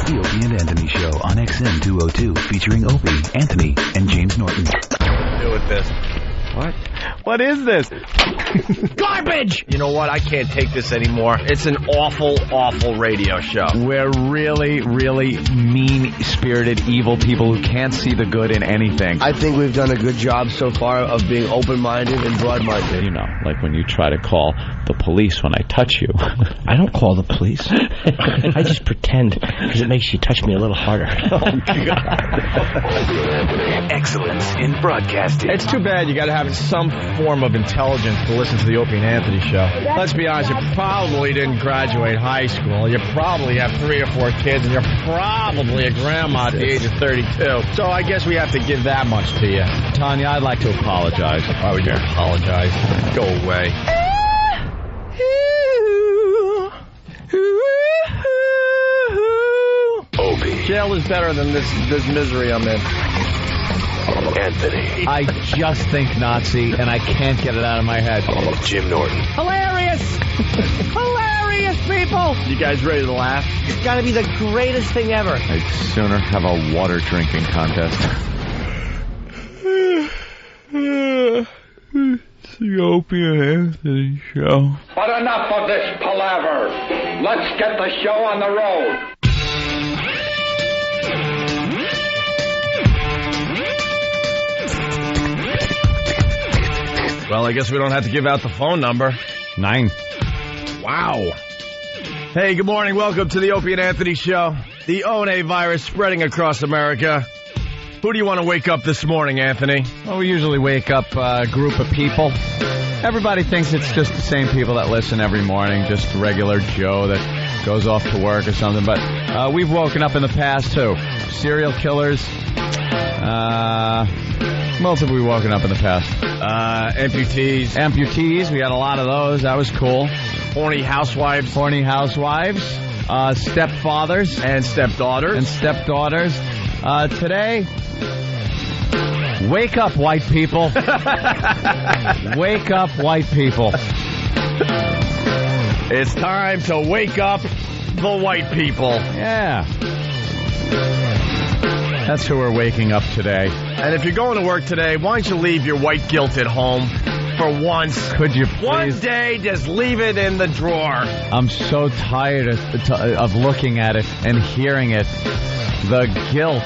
The Opie and Anthony Show on XM 202, featuring Opie, Anthony, and James Norton. Do with this. What? What is this? Garbage! You know what? I can't take this anymore. It's an awful, awful radio show. We're really, really mean-spirited, evil people who can't see the good in anything. I think we've done a good job so far of being open-minded and broad-minded. You know, like when you try to call the police when I touch you. I don't call the police. I just pretend, because it makes you touch me a little harder. Oh, God. Excellence in broadcasting. It's too bad you got to have some form of intelligence to listen to the Opie and Anthony show. Let's be honest, you probably didn't graduate high school. You probably have 3 or 4 kids, and you're probably a grandma at the age of 32. So I guess we have to give that much to you. Tanya, I'd like to apologize. Why would you apologize? Go away. Opie. Jail is better than this misery I'm in. Anthony. I just think Nazi, and I can't get it out of my head. Jim Norton. Hilarious! Hilarious, people! You guys ready to laugh? It's got to be the greatest thing ever. I'd sooner have a water drinking contest. It's the Opie and Anthony show. But enough of this palaver. Let's get the show on the road. Well, I guess we don't have to give out the phone number. 9. Wow. Hey, good morning. Welcome to the Opie and Anthony show. The ONA virus spreading across America. Who do you want to wake up this morning, Anthony? Well, we usually wake up a group of people. Everybody thinks it's just the same people that listen every morning, just regular Joe that goes off to work or something. But we've woken up in the past, too. Serial killers. What else have we woken up in the past? Amputees. Amputees. We got a lot of those. That was cool. Horny housewives. Horny housewives. Stepfathers. And stepdaughters. And stepdaughters. Today, wake up, white people. Wake up, white people. It's time to wake up the white people. Yeah. That's who we're waking up today. And if you're going to work today, why don't you leave your white guilt at home for once? Could you please? One day, just leave it in the drawer. I'm so tired of looking at it and hearing it. The guilt.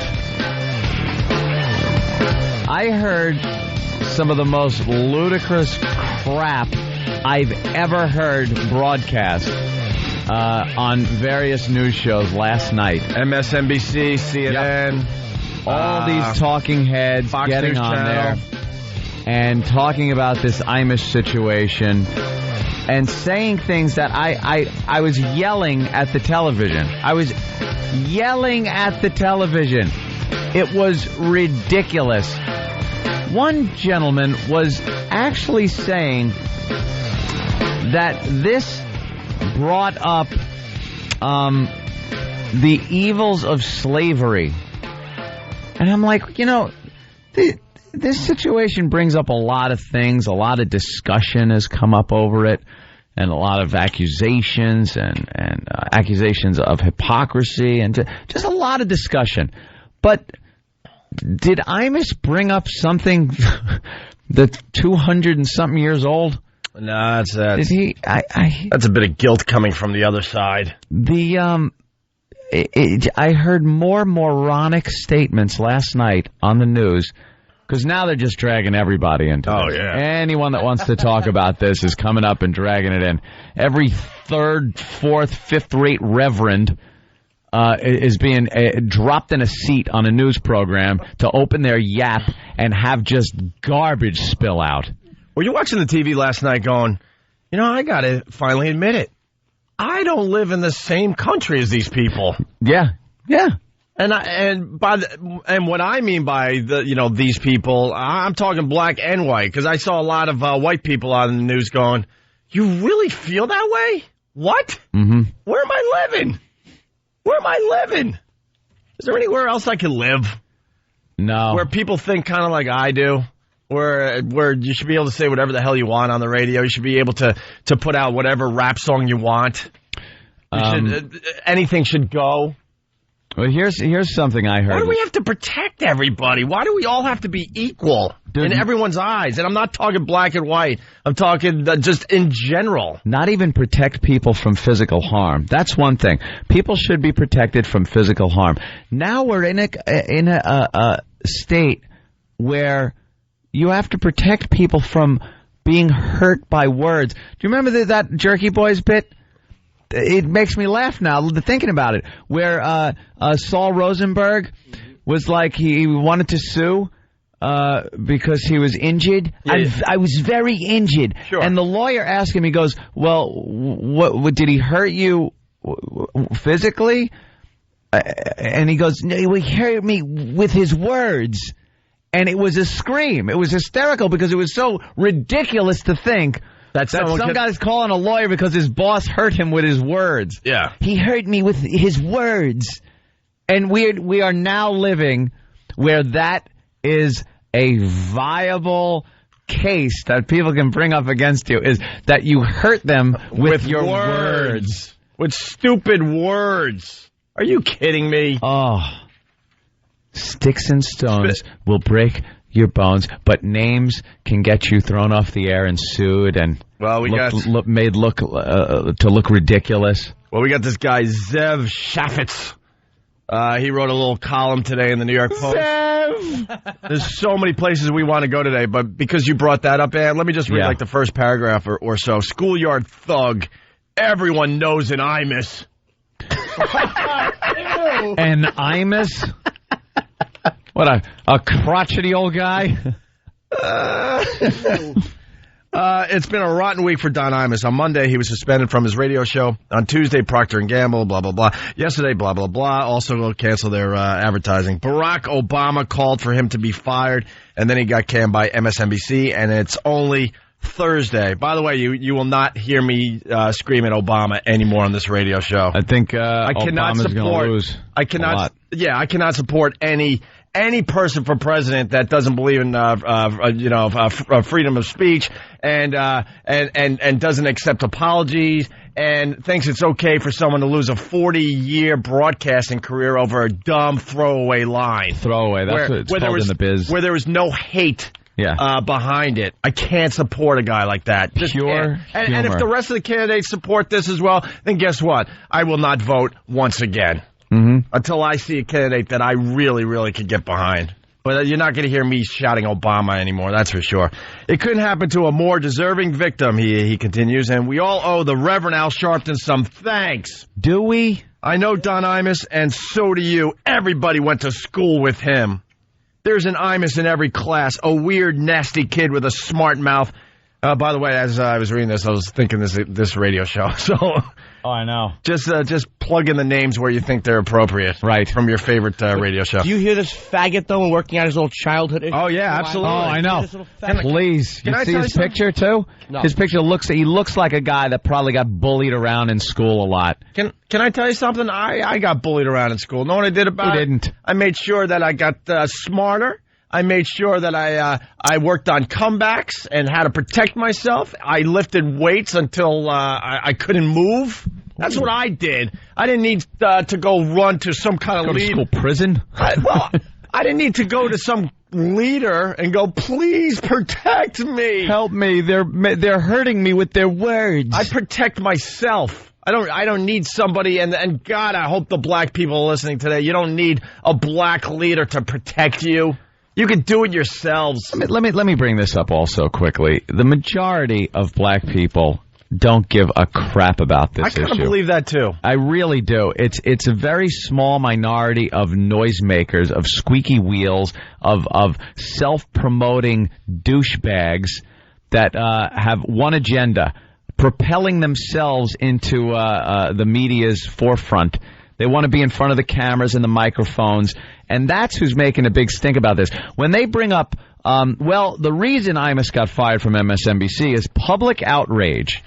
I heard some of the most ludicrous crap I've ever heard broadcast on various news shows last night. MSNBC, CNN. Yep. All these talking heads Fox getting News on Channel. there and talking about this Imus situation and saying things that I was yelling at the television. I was yelling at the television. It was ridiculous. One gentleman was actually saying that this brought up the evils of slavery. And I'm like, you know, this situation brings up a lot of things. A lot of discussion has come up over it, and a lot of accusations and accusations of hypocrisy, and just a lot of discussion. But did Imus bring up something that's 200 and something years old? No, Did he? that's a bit of guilt coming from the other side. I heard more moronic statements last night on the news, because now they're just dragging everybody into Oh, this. yeah. Anyone that wants to talk about this is coming up and dragging it in. Every 3rd, 4th, 5th-rate reverend is being dropped in a seat on a news program to open their yap and have just garbage spill out. Were you watching the TV last night going, you know, I got to finally admit it. I don't live in the same country as these people. Yeah. And what I mean by these people, I'm talking black and white, because I saw a lot of white people on the news going, you really feel that way? What? Mm-hmm. Where am I living? Is there anywhere else I can live? No. Where people think kind of like I do? Where you should be able to say whatever the hell you want on the radio. You should be able to put out whatever rap song you want. Anything should go. Well, here's something I heard. Why do we have to protect everybody? Why do we all have to be equal in everyone's eyes? And I'm not talking black and white. I'm talking just in general. Not even protect people from physical harm. That's one thing. People should be protected from physical harm. Now we're in a state where you have to protect people from being hurt by words. Do you remember that Jerky Boys bit? It makes me laugh now thinking about it, where Saul Rosenberg was like he wanted to sue because he was injured. Yeah. I was very injured. Sure. And the lawyer asked him, he goes, well, what did he hurt you physically? And he goes, no, he hurt me with his words. And it was a scream. It was hysterical because it was so ridiculous to think that some guy's calling a lawyer because his boss hurt him with his words. Yeah. He hurt me with his words. And we are now living where that is a viable case that people can bring up against you, is that you hurt them with your words. With stupid words. Are you kidding me? Oh. Sticks and stones will break your bones, but names can get you thrown off the air and sued and made look ridiculous. Well, we got this guy Zev Shafitz. He wrote a little column today in the New York Post. Zev! There's so many places we want to go today, but because you brought that up, Ann, let me just read like the first paragraph or so. Schoolyard thug. Everyone knows an Imus. An Imus? What, a crotchety old guy? It's been a rotten week for Don Imus. On Monday, he was suspended from his radio show. On Tuesday, Procter & Gamble, blah, blah, blah. Yesterday, blah, blah, blah. Also will cancel their advertising. Barack Obama called for him to be fired, and then he got canned by MSNBC, and it's only Thursday. By the way, you will not hear me scream at Obama anymore on this radio show. I think Obama's going to lose. I cannot support any person for president that doesn't believe in freedom of speech and doesn't accept apologies and thinks it's okay for someone to lose a 40-year broadcasting career over a dumb throwaway line. Throwaway. That's what it's called in the biz. Where there was no hate. Behind it. I can't support a guy like that. Just pure and if the rest of the candidates support this as well, then guess what? I will not vote once again until I see a candidate that I really, really could get behind. But you're not going to hear me shouting Obama anymore, that's for sure. It couldn't happen to a more deserving victim, he continues, and we all owe the Reverend Al Sharpton some thanks. Do we? I know Don Imus, and so do you. Everybody went to school with him. There's an Imus in every class, a weird, nasty kid with a smart mouth. By the way, as I was reading this, I was thinking this radio show. So, I know. Just plug in the names where you think they're appropriate. Right. From your favorite radio show. Do you hear this faggot, though, and working out his little childhood? Oh, yeah, absolutely. Oh, I know. Please. Can you I see tell his you picture, too? No. His picture looks like a guy that probably got bullied around in school a lot. Can I tell you something? I got bullied around in school. Know what I did about it? You didn't. I made sure that I got smarter. I made sure that I worked on comebacks and how to protect myself. I lifted weights until I couldn't move. That's what I did. I didn't need to go run to some kind of Go to school prison? I didn't need to go to some leader and go, please protect me. Help me. They're hurting me with their words. I protect myself. I don't need somebody, and God, I hope the black people are listening today. You don't need a black leader to protect you. You can do it yourselves. Let me bring this up also quickly. The majority of black people don't give a crap about this issue. I kind of believe that too. I really do. It's a very small minority of noisemakers, of squeaky wheels, of self-promoting douchebags that have one agenda: propelling themselves into the media's forefront. They want to be in front of the cameras and the microphones, and that's who's making a big stink about this. When they bring up, the reason Imus got fired from MSNBC is public outrage.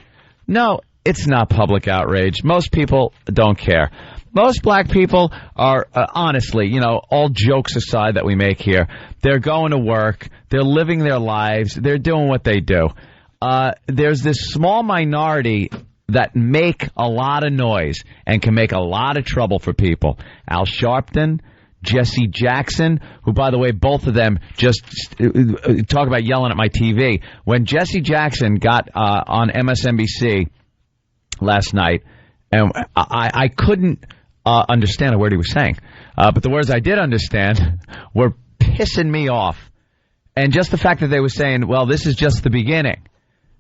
No, it's not public outrage. Most people don't care. Most black people are, honestly, all jokes aside that we make here, they're going to work, they're living their lives, they're doing what they do. There's this small minority that make a lot of noise and can make a lot of trouble for people. Al Sharpton, Jesse Jackson, who, by the way, both of them just talk about yelling at my TV. When Jesse Jackson got on MSNBC last night, and I couldn't understand a word he was saying, but the words I did understand were pissing me off. And just the fact that they were saying, well, this is just the beginning.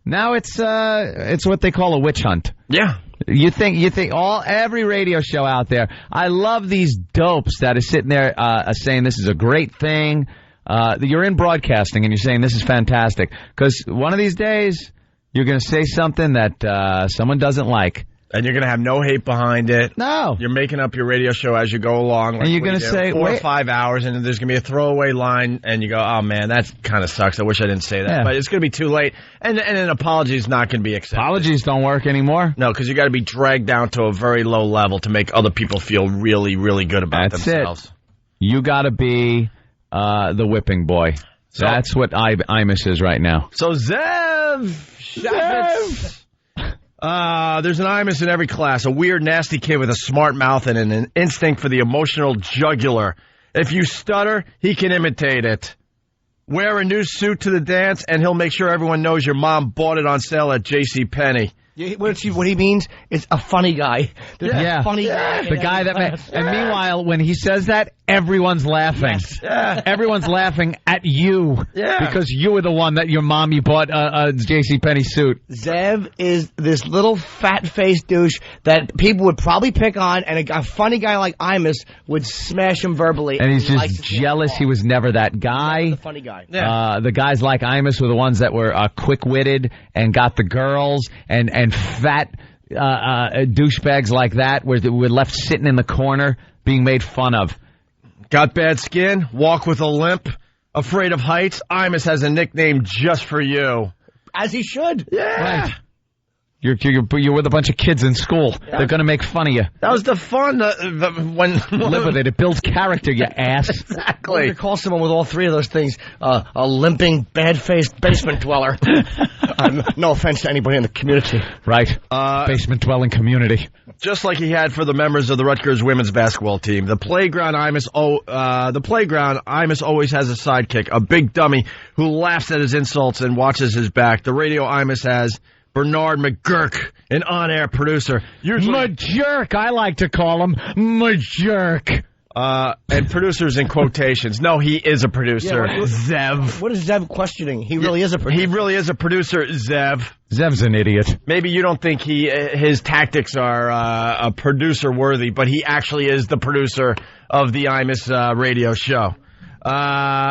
Now it's what they call a witch hunt. Yeah. You think every radio show out there. I love these dopes that are sitting there saying this is a great thing. You're in broadcasting and you're saying this is fantastic. Because one of these days you're going to say something that someone doesn't like. And you're going to have no hate behind it. No. You're making up your radio show as you go along. And you're going to say 4 or 5 hours, and there's going to be a throwaway line, and you go, oh, man, that kind of sucks. I wish I didn't say that. Yeah. But it's going to be too late. And an apology is not going to be accepted. Apologies don't work anymore? No, because you got to be dragged down to a very low level to make other people feel really, really good about themselves. It. You got to be the whipping boy. So, that's what Imus is right now. So, Zev! There's an Imus in every class, a weird, nasty kid with a smart mouth and an instinct for the emotional jugular. If you stutter, he can imitate it. Wear a new suit to the dance, and he'll make sure everyone knows your mom bought it on sale at JCPenney. What he means is a funny guy. A funny guy. The guy that and meanwhile, when he says that, everyone's laughing. Yes. Yeah. Everyone's laughing at you. Yeah. Because you were the one that your mommy bought a JCPenney suit. Zev is this little fat-faced douche that people would probably pick on, and a funny guy like Imus would smash him verbally. And he's just jealous he was never that guy. The funny guy. Yeah. The guys like Imus were the ones that were quick-witted and got the girls, and fat douchebags like that were left sitting in the corner being made fun of. Got bad skin? Walk with a limp? Afraid of heights? Imus has a nickname just for you. As he should. Yeah. Right. You're with a bunch of kids in school. Yeah. They're going to make fun of you. That was the fun when live with it. It builds character, you ass. Exactly. You could call someone with all three of those things a limping, bad-faced basement dweller. No offense to anybody in the community. Right. Basement-dwelling community. Just like he had for the members of the Rutgers women's basketball team. The playground Imus always has a sidekick, a big dummy who laughs at his insults and watches his back. The radio Imus has Bernard McGurk, an on-air producer. McJerk, I like to call him McJerk. And producers in quotations. No, he is a producer. Yeah, Zev. What is Zev questioning? He really is a producer. He really is a producer, Zev. Zev's an idiot. Maybe you don't think his tactics are producer-worthy, but he actually is the producer of the Imus radio show.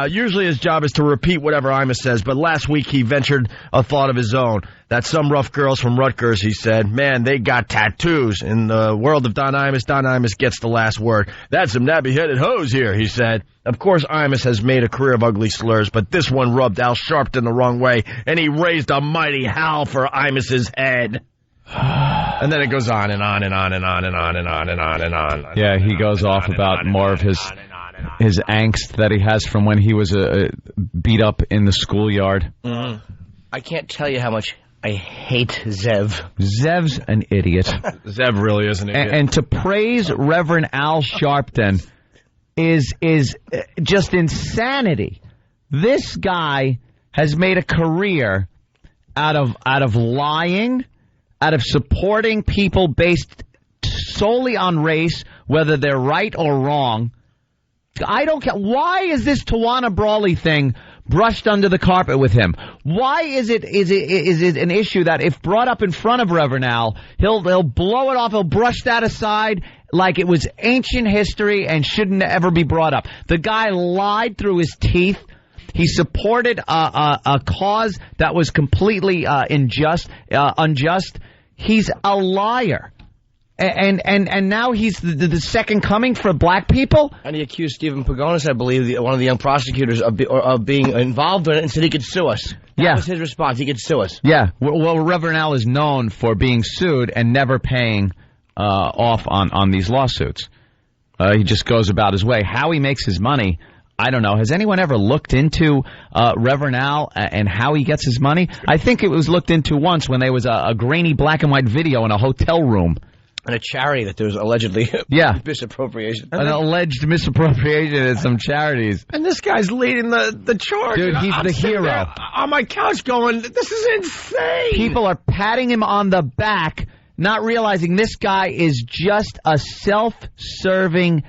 Usually his job is to repeat whatever Imus says, but last week he ventured a thought of his own. That some rough girls from Rutgers, he said, man, they got tattoos. In the world of Don Imus gets the last word. That's some nappy-headed hoes here, he said. Of course, Imus has made a career of ugly slurs, but this one rubbed Al Sharpton the wrong way, and he raised a mighty howl for Imus's head. And then it goes on and on and on and on and on and on and on and on. Yeah, he goes off about more of his angst that he has from when he was beat up in the schoolyard. Mm-hmm. I can't tell you how much I hate Zev. Zev's an idiot. Zev really is an idiot. And to praise Reverend Al Sharpton is just insanity. This guy has made a career out of lying, out of supporting people based solely on race, whether they're right or wrong. I don't care. Why is this Tawana Brawley thing brushed under the carpet with him? Why is it an issue that if brought up in front of Reverend Al, he'll blow it off, he'll brush that aside like it was ancient history and shouldn't ever be brought up? The guy lied through his teeth. He supported a cause that was completely unjust. He's a liar. And now he's the second coming for black people? And he accused Stephen Pagonis, I believe, one of the young prosecutors, of being involved in it and said he could sue us. That was his response. He could sue us. Yeah. Well, Reverend Al is known for being sued and never paying off on these lawsuits. He just goes about his way. How he makes his money, I don't know. Has anyone ever looked into Reverend Al and how he gets his money? I think it was looked into once when there was a grainy black and white video in a hotel room. And a charity that there was allegedly misappropriation. An alleged misappropriation at some charities. And this guy's leading the charge. Dude, he's the hero. On my couch going, this is insane. People are patting him on the back, not realizing this guy is just a self-serving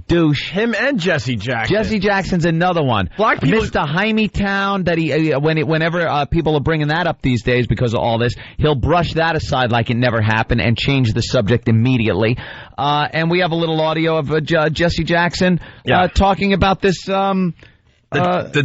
douche. Him and Jesse Jackson. Jesse Jackson's another one. Black people, Mr. Hymietown, that whenever people are bringing that up these days because of all this, he'll brush that aside like it never happened and change the subject immediately. And we have a little audio of Jesse Jackson talking about this. The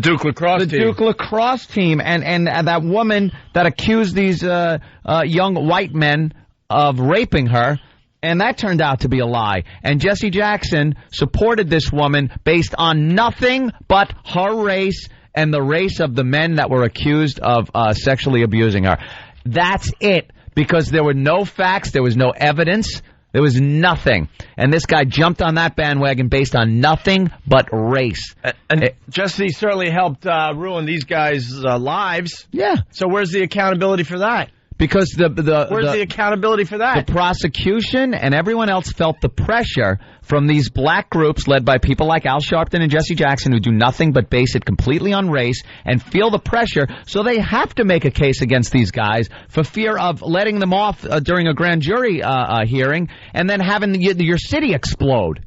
Duke Lacrosse team. The Duke Lacrosse team and that woman that accused these young white men of raping her. And that turned out to be a lie. And Jesse Jackson supported this woman based on nothing but her race and the race of the men that were accused of sexually abusing her. That's it. Because there were no facts, there was no evidence, there was nothing. And this guy jumped on that bandwagon based on nothing but race. And Jesse certainly helped ruin these guys' lives. Yeah. So where's the accountability for that? Because where's the accountability for that? The prosecution and everyone else felt the pressure from these black groups led by people like Al Sharpton and Jesse Jackson who do nothing but base it completely on race and feel the pressure, so they have to make a case against these guys for fear of letting them off during a grand jury hearing and then having your city explode.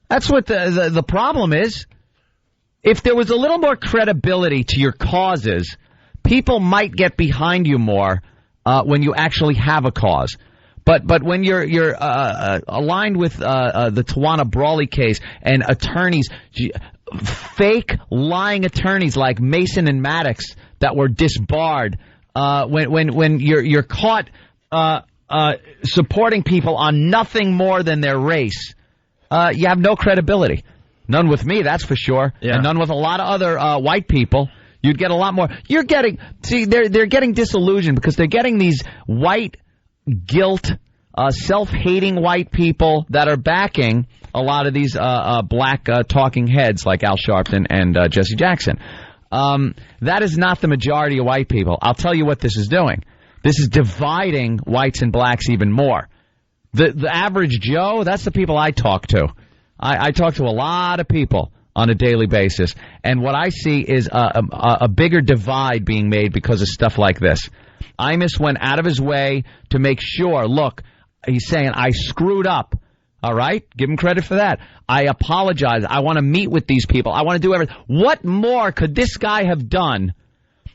That's what the problem is. If there was a little more credibility to your causes, people might get behind you more. When you actually have a cause, but when you're aligned with the Tawana Brawley case and attorneys, fake lying attorneys like Mason and Maddox that were disbarred, when you're caught supporting people on nothing more than their race, you have no credibility. None with me, that's for sure, and none with a lot of other white people. You'd get a lot more. They're getting disillusioned because they're getting these white guilt, self-hating white people that are backing a lot of these black talking heads like Al Sharpton and Jesse Jackson. That is not the majority of white people. I'll tell you what this is doing. This is dividing whites and blacks even more. The average Joe, that's the people I talk to. I talk to a lot of people on a daily basis. And what I see is a bigger divide being made because of stuff like this. Imus went out of his way to make sure, look, he's saying, I screwed up. All right? Give him credit for that. I apologize. I want to meet with these people. I want to do everything. What more could this guy have done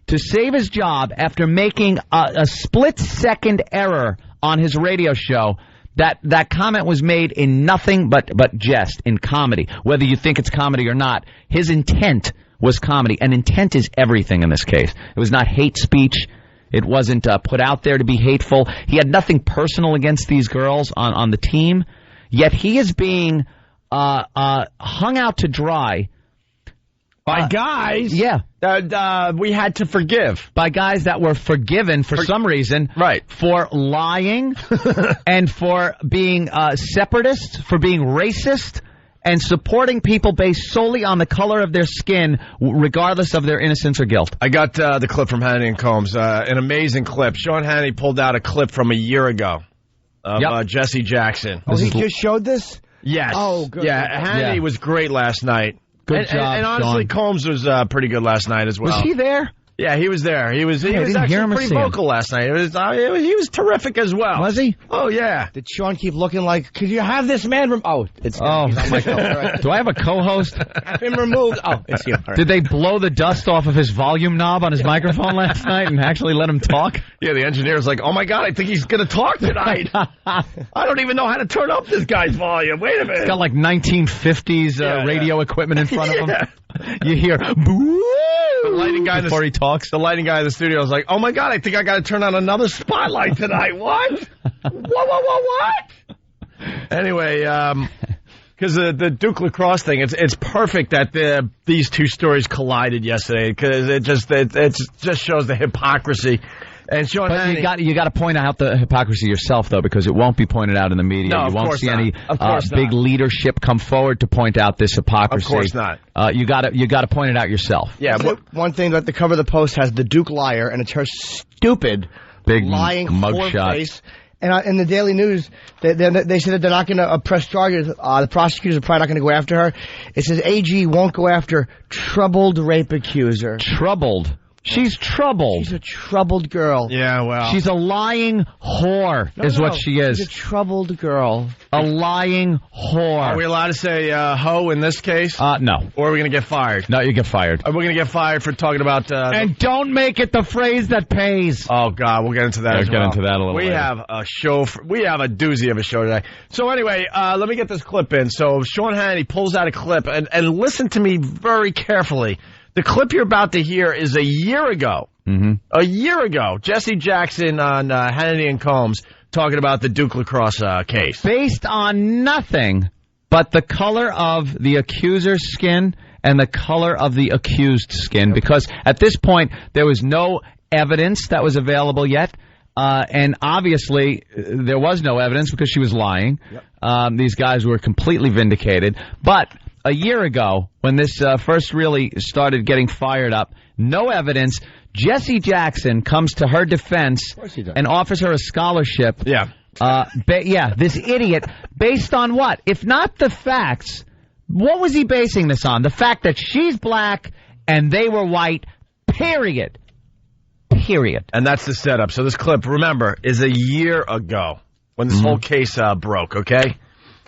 to save his job after making a split-second error on his radio show? That comment was made in nothing but jest, in comedy. Whether you think it's comedy or not, his intent was comedy. And intent is everything in this case. It was not hate speech. It wasn't put out there to be hateful. He had nothing personal against these girls on the team. Yet he is being hung out to dry by guys that we had to forgive. By guys that were forgiven for some reason. Right. For lying and for being separatists, for being racist, and supporting people based solely on the color of their skin, regardless of their innocence or guilt. I got the clip from Hannity and Combs. An amazing clip. Sean Hannity pulled out a clip from a year ago of Jesse Jackson. Oh, he just showed this? Yes. Oh, good. Yeah, Hannity was great last night. Good job, and honestly, Sean. Combs was pretty good last night as well. Was he there? Yeah, he was there. He was actually pretty vocal last night. He was terrific as well. Was he? Oh, yeah. Did Sean keep looking like, could you have this man he's on my show. Right. Do I have a co-host? Have him removed. Oh, it's you. Right. Did they blow the dust off of his volume knob on his microphone last night and actually let him talk? Yeah, the engineer's like, oh, my God, I think he's going to talk tonight. I don't even know how to turn up this guy's volume. Wait a minute. He's got like 1950s radio equipment in front of him. You hear, boo! The lighting guy before he talks. The lighting guy in the studio is like, oh, my God, I think I got to turn on another spotlight tonight. What? What? Anyway, because the Duke Lacrosse thing, it's perfect that these two stories collided yesterday because it just shows the hypocrisy And Sean But Hannity, you got to point out the hypocrisy yourself, though, because it won't be pointed out in the media. No, you won't see any big not. leadership come forward to point out this hypocrisy. Of course not. You got to point it out yourself. Yeah. One thing that the cover of the Post has the Duke liar, and it's her stupid Big lying mugshot. face. And in the Daily News, they said that they're not going to press charges. The prosecutors are probably not going to go after her. It says AG won't go after troubled rape accuser. Troubled. She's troubled. She's a troubled girl. Yeah, well. She's a lying whore, what she is. She's a troubled girl. A lying whore. Are we allowed to say hoe in this case? No. Or are we going to get fired? No, you get fired. Are we going to get fired for talking about... and don't make it the phrase that pays. Oh, God, we'll get into that as well. We'll get into that a little later. We have a show... we have a doozy of a show today. So anyway, let me get this clip in. So Sean Hannity pulls out a clip, and listen to me very carefully. The clip you're about to hear is a year ago. Mm-hmm. A year ago, Jesse Jackson on Hannity and Combs talking about the Duke Lacrosse case. Based on nothing but the color of the accuser's skin and the color of the accused skin, because at this point there was no evidence that was available yet. And obviously there was no evidence because she was lying. Yep. These guys were completely vindicated. But a year ago, when this first really started getting fired up, no evidence, Jesse Jackson comes to her defense and offers her a scholarship. Yeah. This idiot, based on what? If not the facts, what was he basing this on? The fact that she's black and they were white, period. Period. And that's the setup. So this clip, remember, is a year ago when this whole case broke, okay?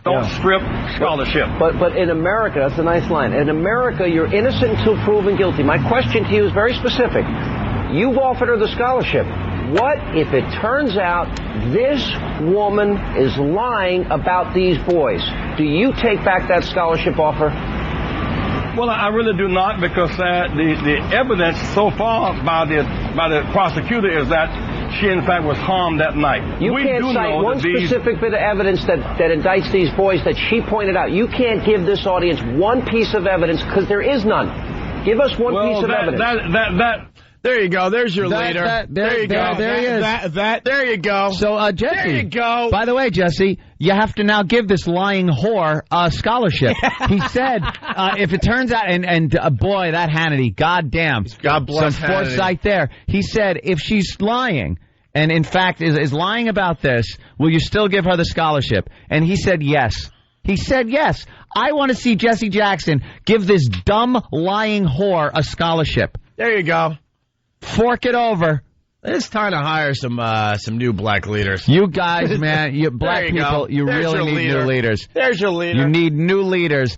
Don't strip scholarship. But in America, that's a nice line. In America, you're innocent until proven guilty. My question to you is very specific. You've offered her the scholarship. What if it turns out this woman is lying about these boys? Do you take back that scholarship offer? Well, I really do not, because the evidence so far by the prosecutor is that she, in fact, was harmed that night. You can't cite one specific bit of evidence that indicts these boys that she pointed out. You can't give this audience one piece of evidence because there is none. Give us one piece of evidence. There you go. There's your leader. There you go. There he is. There you go. So, Jesse. There you go. By the way, Jesse, you have to now give this lying whore a scholarship. He said, if it turns out, and boy, that Hannity, goddamn. God bless some foresight there. He said, if she's lying, and in fact is lying about this, will you still give her the scholarship? And he said yes. He said yes. I want to see Jesse Jackson give this dumb, lying whore a scholarship. There you go. Fork it over. It's time to hire some new black leaders. You guys, man, you black people, you really need new leaders. There's your leader. You need new leaders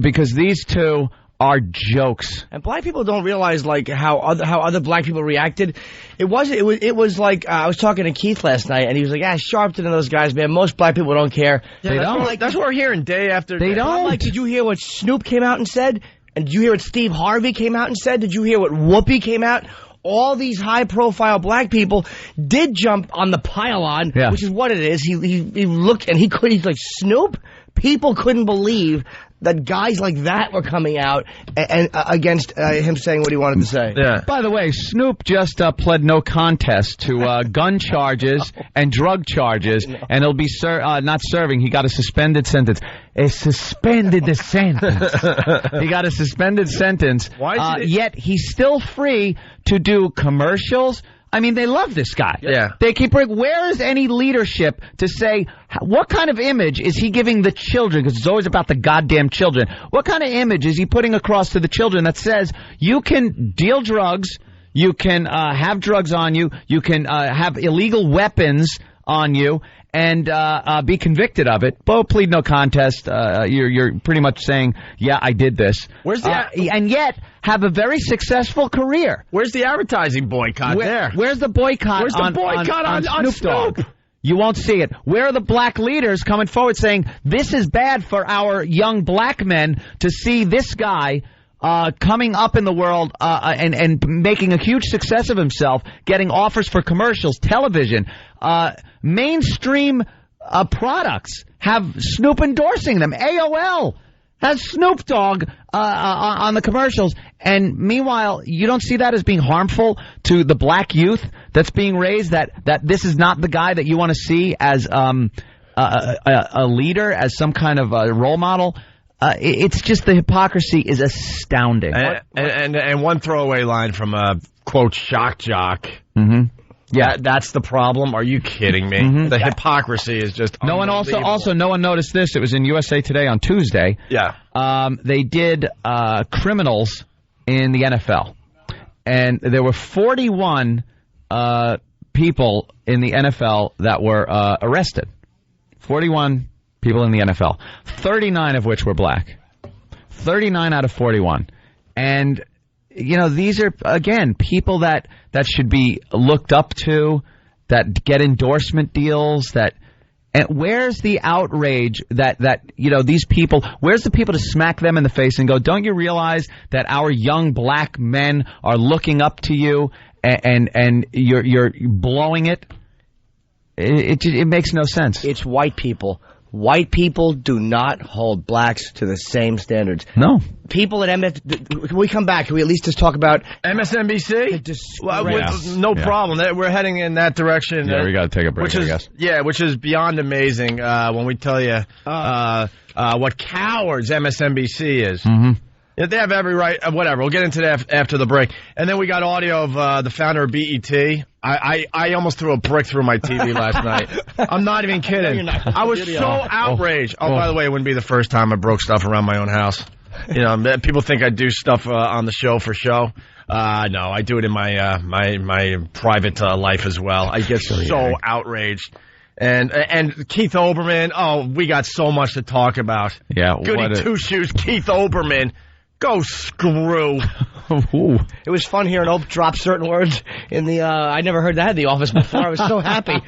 because these two are jokes. And black people don't realize like how other black people reacted. It was like I was talking to Keith last night, and he was like, Sharpton and those guys, man. Most black people don't care. Yeah, they don't. That's what we're hearing day after day. They don't. I'm like, did you hear what Snoop came out and said? And did you hear what Steve Harvey came out and said? Did you hear what Whoopi came out? All these high-profile black people did jump on the pylon, which is what it is. He looked and he's like, Snoop? People couldn't believe that guys like that were coming out and against him saying what he wanted to say. Yeah. By the way, Snoop just pled no contest to gun charges and drug charges, and he'll be not serving. He got a suspended sentence. He got a suspended sentence. Why yet he's still free to do commercials. I mean, they love this guy. Yeah. They keep bringing, where is any leadership to say, what kind of image is he giving the children? Because it's always about the goddamn children. What kind of image is he putting across to the children that says, you can deal drugs, you can have drugs on you, you can have illegal weapons on you, and be convicted of it? Bo, plead no contest. You're pretty much saying, yeah, I did this. Where's the and yet have a very successful career. Where's the advertising boycott there? Where's the boycott? Where's the boycott on Snoop Dogg? You won't see it. Where are the black leaders coming forward saying this is bad for our young black men to see this guy coming up in the world and making a huge success of himself, getting offers for commercials, television, mainstream products have Snoop endorsing them. AOL has Snoop Dogg on the commercials. And meanwhile, you don't see that as being harmful to the black youth that's being raised, that this is not the guy that you want to see as a leader, as some kind of a role model. It's just the hypocrisy is astounding. And one throwaway line from a, quote, shock jock. Mm-hmm. Yeah, that's the problem. Are you kidding me? Mm-hmm. The hypocrisy is just no one no one noticed this. It was in USA Today on Tuesday. Yeah. They did criminals in the NFL. And there were 41 people in the NFL that were arrested. 41 people in the NFL. 39 of which were black. 39 out of 41. And you know, these are, again, people that should be looked up to, that get endorsement deals, and where's the outrage that you know, these people, where's the people to smack them in the face and go, don't you realize that our young black men are looking up to you and you're blowing it? It makes no sense. It's white people. White people do not hold blacks to the same standards. No. People at MS... Can we come back? Can we at least just talk about... MSNBC? No problem. We're heading in that direction. Yeah, we got to take a break, I guess. Yeah, which is beyond amazing when we tell you what cowards MSNBC is. Mm-hmm. They have every right. Whatever. We'll get into that after the break. And then we got audio of the founder of BET. I almost threw a brick through my TV last night. I'm not even kidding. I was so outraged. Oh, by the way, it wouldn't be the first time I broke stuff around my own house. You know, people think I do stuff on the show for show. No, I do it in my my private life as well. I get so outraged. And Keith Olbermann. We got so much to talk about. Yeah, goody two shoes, Keith Olbermann. Go screw. It was fun hearing Ope drop certain words in the, I never heard that in the office before. I was so happy.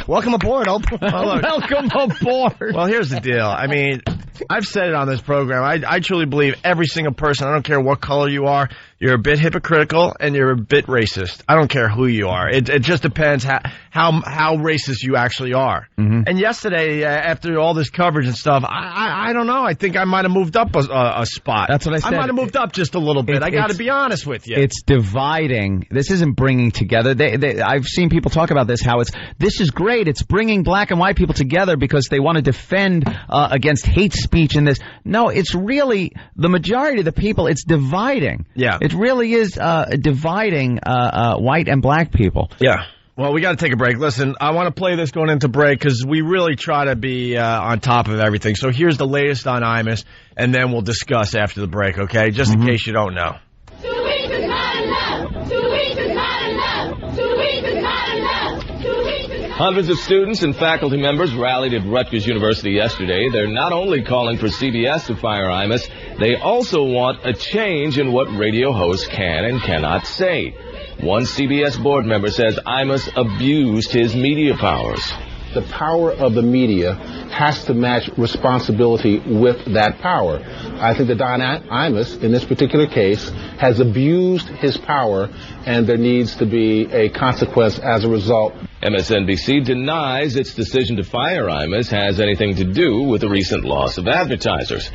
Welcome aboard, Ope. Welcome aboard. Well, here's the deal. I mean, I've said it on this program. I truly believe every single person, I don't care what color you are, you're a bit hypocritical and you're a bit racist. I don't care who you are. It just depends how racist you actually are. Mm-hmm. And yesterday, after all this coverage and stuff, I don't know. I think I might have moved up a spot. That's what I said. I might have moved up just a little bit. I got to be honest with you. It's dividing. This isn't bringing together. I've seen people talk about this, how this is great. It's bringing black and white people together because they want to defend against hate speech in this. No, it's really the majority of the people. It's dividing. Yeah. It really is dividing white and black people. Yeah. Well, we got to take a break. Listen, I want to play this going into break because we really try to be on top of everything. So here's the latest on Imus, and then we'll discuss after the break, okay? Just in case you don't know. 2 weeks is not enough. 2 weeks is not enough. 2 weeks is not enough. 2 weeks is not enough. Hundreds of students and faculty members rallied at Rutgers University yesterday. They're not only calling for CBS to fire Imus, they also want a change in what radio hosts can and cannot say. One CBS board member says Imus abused his media powers. The power of the media has to match responsibility with that power. I think that Don Imus, in this particular case, has abused his power, and there needs to be a consequence as a result. MSNBC denies its decision to fire Imus has anything to do with the recent loss of advertisers.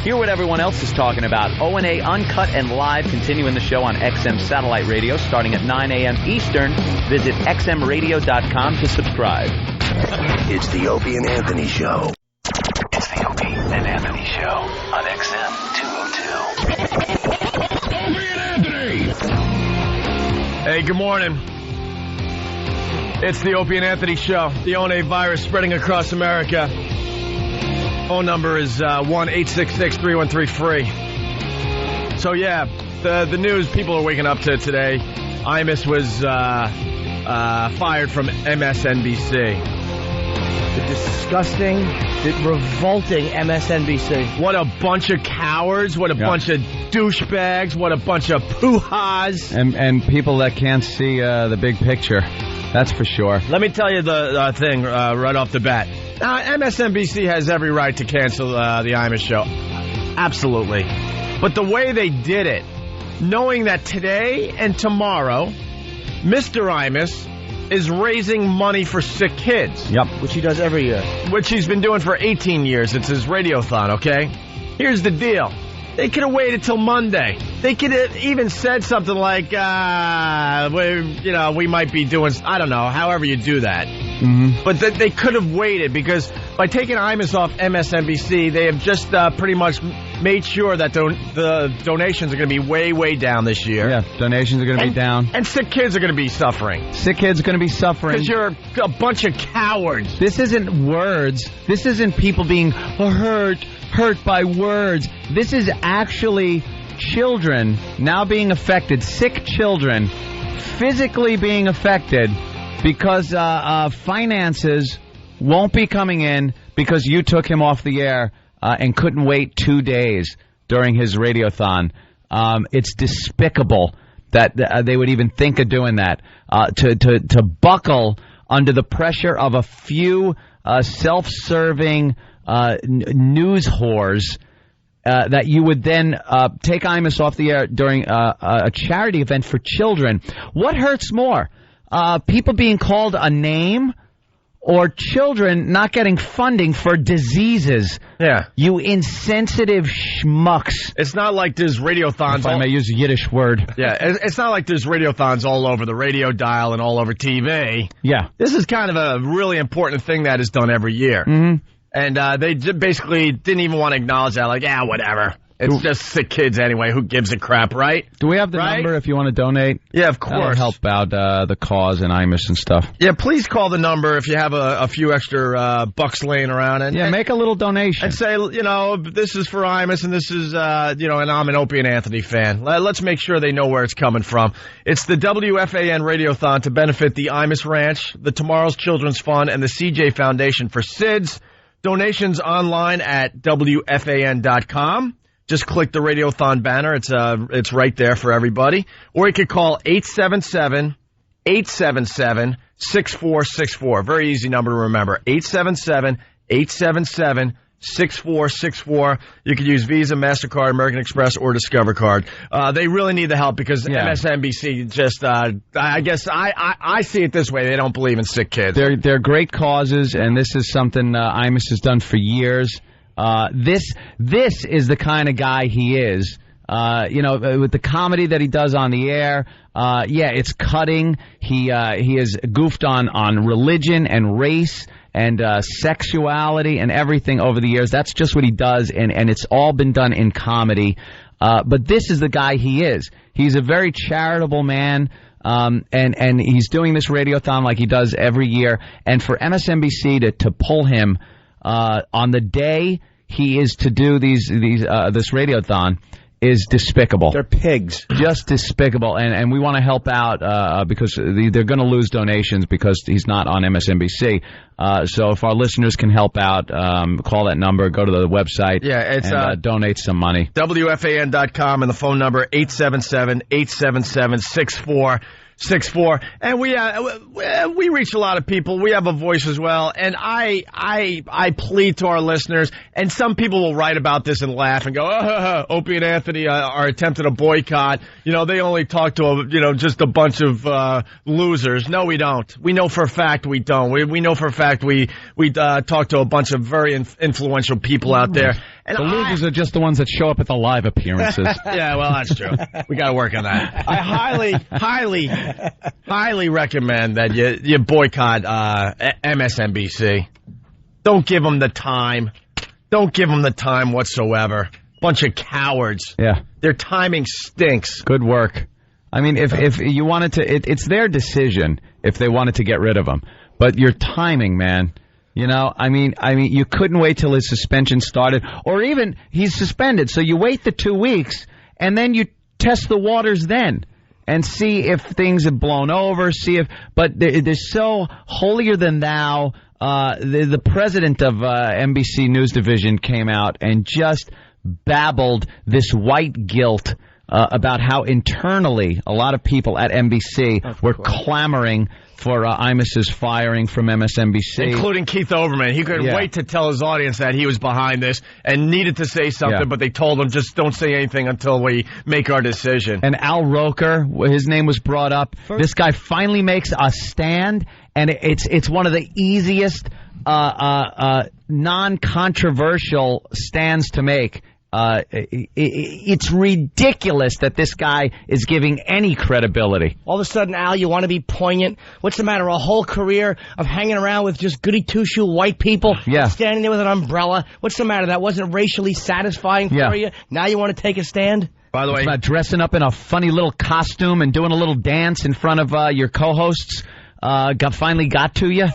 Hear what everyone else is talking about. O&A Uncut and Live continuing the show on XM Satellite Radio starting at 9 a.m. Eastern. Visit xmradio.com to subscribe. It's the Opie and Anthony Show. It's the Opie and Anthony Show on XM 202. Opie and Anthony! Hey, good morning. It's the Opie and Anthony Show. The O&A virus spreading across America. Phone number is 1-866-313-FREE. So, yeah, the news people are waking up to today. Imus was fired from MSNBC. The disgusting, revolting MSNBC. What a bunch of cowards. What a bunch of douchebags. What a bunch of poo-has. And people that can't see the big picture. That's for sure. Let me tell you the thing right off the bat. MSNBC has every right to cancel the Imus show. Absolutely. But the way they did it, knowing that today and tomorrow, Mr. Imus is raising money for sick kids. Yep. Which he does every year. Which he's been doing for 18 years. It's his radiothon, okay? Here's the deal. They could have waited till Monday. They could have even said something like, we might be doing, I don't know, however you do that. Mm-hmm. But they could have waited because by taking Imus off MSNBC, they have just pretty much made sure that the donations are going to be way, way down this year. Yeah, donations are going to be down. And sick kids are going to be suffering. Sick kids are going to be suffering. Because you're a bunch of cowards. This isn't words. This isn't people being hurt by words. This is actually children now being affected, sick children physically being affected because finances won't be coming in because you took him off the air and couldn't wait 2 days during his radiothon. It's despicable that they would even think of doing that, to buckle under the pressure of a few self-serving news whores that you would then take Imus off the air during a charity event for children. What hurts more? People being called a name or children not getting funding for diseases? Yeah. You insensitive schmucks. It's not like there's radiothons. If I may use a Yiddish word. Yeah, it's not like there's radiothons all over the radio dial and all over TV. Yeah. This is kind of a really important thing that is done every year. Mm-hmm. And they basically didn't even want to acknowledge that, like, whatever. It's just sick kids anyway. Who gives a crap, right? Do we have the number if you want to donate? Yeah, of course. That'll help out the cause and Imus and stuff. Yeah, please call the number if you have a few extra bucks laying around. And make a little donation. And say, this is for Imus and this is, and I'm an Opie and Anthony fan. Let's make sure they know where it's coming from. It's the WFAN Radiothon to benefit the Imus Ranch, the Tomorrow's Children's Fund, and the CJ Foundation for SIDS. Donations online at WFAN.com. Just click the Radiothon banner. It's right there for everybody. Or you could call 877-877-6464. Very easy number to remember. 877-877-6464. You could use Visa, MasterCard, American Express, or Discover Card. They really need the help because MSNBC just, I guess I see it this way. They don't believe in sick kids. They're great causes, and this is something Imus has done for years. This is the kind of guy he is. With the comedy that he does on the air, it's cutting. He has goofed on religion and race and sexuality and everything over the years. That's just what he does, and it's all been done in comedy. But this is the guy he is. He's a very charitable man, and he's doing this radiothon like he does every year. And for MSNBC to pull him on the day he is to do this radiothon is despicable. They're pigs. Just despicable. And we want to help out because they're going to lose donations because he's not on MSNBC. So if our listeners can help out, call that number, go to the website, and donate some money. WFAN.com and the phone number 877-877-6464. And we reach a lot of people. We have a voice as well. And I plead to our listeners, and some people will write about this and laugh and go, Opie and Anthony are attempting a boycott. They only talk to just a bunch of losers. No, we don't. We know for a fact we don't. We know for a fact we talk to a bunch of very influential people out there. And the losers are just the ones that show up at the live appearances. Yeah, well, that's true. We got to work on that. I highly recommend that you boycott MSNBC. Don't give them the time. Don't give them the time whatsoever. Bunch of cowards. Yeah. Their timing stinks. Good work. I mean, if you wanted to, it's their decision if they wanted to get rid of him. But your timing, man. I mean, you couldn't wait till his suspension started, or even he's suspended. So you wait the 2 weeks, and then you test the waters then, and see if things have blown over. But they're so holier than thou. The president of NBC News Division came out and just babbled this white guilt about how internally a lot of people at NBC were clamoring for Imus's firing from MSNBC. Including Keith Olbermann. He couldn't wait to tell his audience that he was behind this and needed to say something, but they told him, just don't say anything until we make our decision. And Al Roker, his name was brought up. This guy finally makes a stand, and it's one of the easiest non-controversial stands to make. It's ridiculous that this guy is giving any credibility. All of a sudden, Al, you want to be poignant. What's the matter? A whole career of hanging around with just goody two-shoe white people, standing there with an umbrella. What's the matter? That wasn't racially satisfying for you? Now you want to take a stand? By the way, about dressing up in a funny little costume and doing a little dance in front of your co-hosts finally got to you?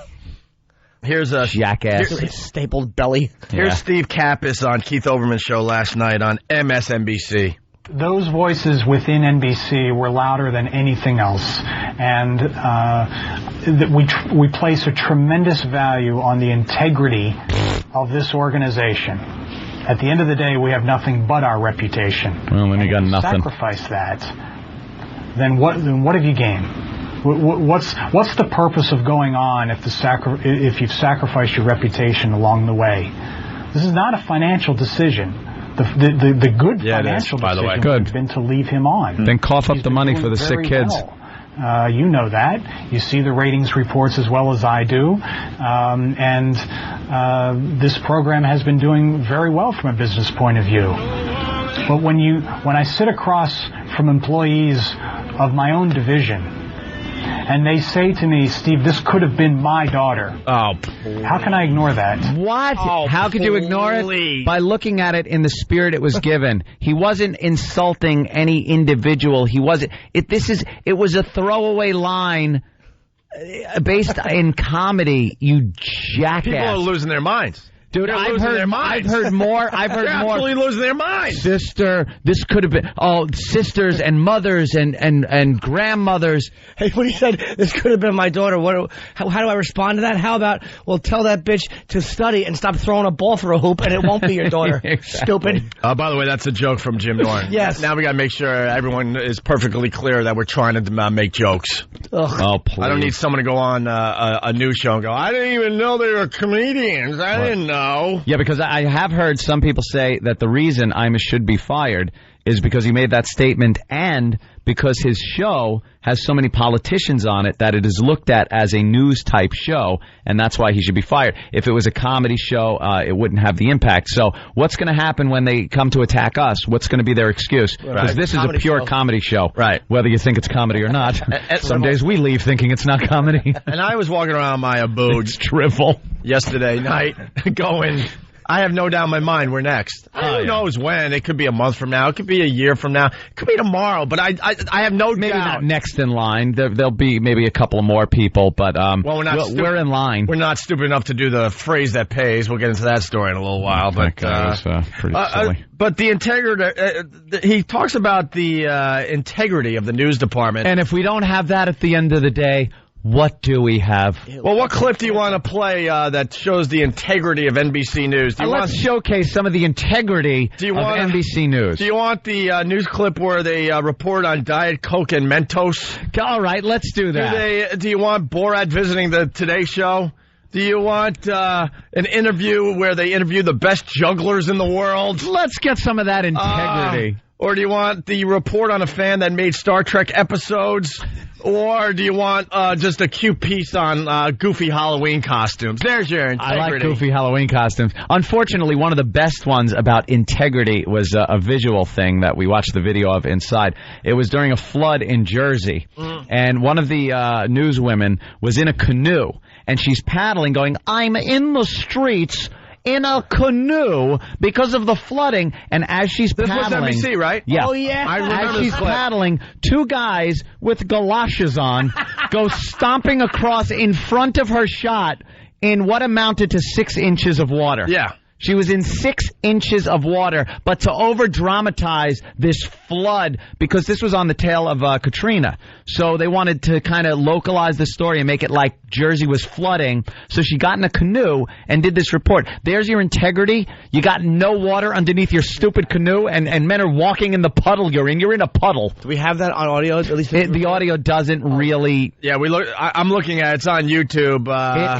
Here's a jackass. Stapled belly. Here's Steve Kappas on Keith Olbermann's show last night on MSNBC. Those voices within NBC were louder than anything else, and we place a tremendous value on the integrity of this organization. At the end of the day, we have nothing but our reputation. Well, when you got nothing. Sacrifice that, then what have you gained? What's the purpose of going on if you've sacrificed your reputation along the way? This is not a financial decision. The good financial decision would have been to leave him on. Then cough up the money for the sick kids. Well. You know that. You see the ratings reports as well as I do. This program has been doing very well from a business point of view. But when I sit across from employees of my own division, and they say to me, Steve, this could have been my daughter. Oh, how can I ignore that? What? How could you ignore it? By looking at it in the spirit it was given. He wasn't insulting any individual. He wasn't. It was a throwaway line based in comedy. You jackass. People are losing their minds. Dude, I've heard more. They're absolutely losing their minds. Sister, this could have been sisters and mothers and grandmothers. Hey, when he said this could have been my daughter, how do I respond to that? How about, well, tell that bitch to study and stop throwing a ball through a hoop, and it won't be your daughter. Stupid. By the way, that's a joke from Jim Norton. Yes. Now we got to make sure everyone is perfectly clear that we're trying to make jokes. Ugh. Oh, please. I don't need someone to go on a news show and go, I didn't even know they were comedians. I didn't know. Yeah, because I have heard some people say that the reason Imus should be fired is because he made that statement and because his show has so many politicians on it that it is looked at as a news-type show, and that's why he should be fired. If it was a comedy show, it wouldn't have the impact. So what's going to happen when they come to attack us? What's going to be their excuse? Because this is a pure comedy show. Right. Whether you think it's comedy or not. Some days we leave thinking it's not comedy. And I was walking around my abode drivel yesterday night going, I have no doubt in my mind we're next. Who knows when? It could be a month from now. It could be a year from now. It could be tomorrow. But I have no doubt. Maybe not next in line. There'll be maybe a couple more people. But we're in line. We're not stupid enough to do the phrase that pays. We'll get into that story in a little while. But that was pretty silly. But the integrity, he talks about the integrity of the news department. And if we don't have that at the end of the day, what do we have? Well, what clip do you want to play that shows the integrity of NBC News? Let's showcase some of the integrity of NBC News. Do you want the news clip where they report on Diet Coke and Mentos? All right, let's do that. Do you want Borat visiting the Today Show? Do you want an interview where they interview the best jugglers in the world? Let's get some of that integrity. Or do you want the report on a fan that made Star Trek episodes? Or do you want just a cute piece on goofy Halloween costumes? There's your integrity. I like goofy Halloween costumes. Unfortunately, one of the best ones about integrity was a visual thing that we watched the video of inside. It was during a flood in Jersey, and one of the newswomen was in a canoe, and she's paddling going, I'm in the streets in a canoe because of the flooding, and as she's paddling... This was NBC, right? Yeah. Oh, yeah. I remember as she's paddling, two guys with galoshes on go stomping across in front of her shot in what amounted to 6 inches of water. Yeah. She was in 6 inches of water. But to over-dramatize this flood, because this was on the tail of Katrina, so they wanted to kind of localize the story and make it like Jersey was flooding. So she got in a canoe and did this report. There's your integrity. You got no water underneath your stupid canoe, and men are walking in the puddle you're in. You're in a puddle. Do we have that on audio? At least the audio doesn't really. Yeah, I'm looking at it. It's on YouTube.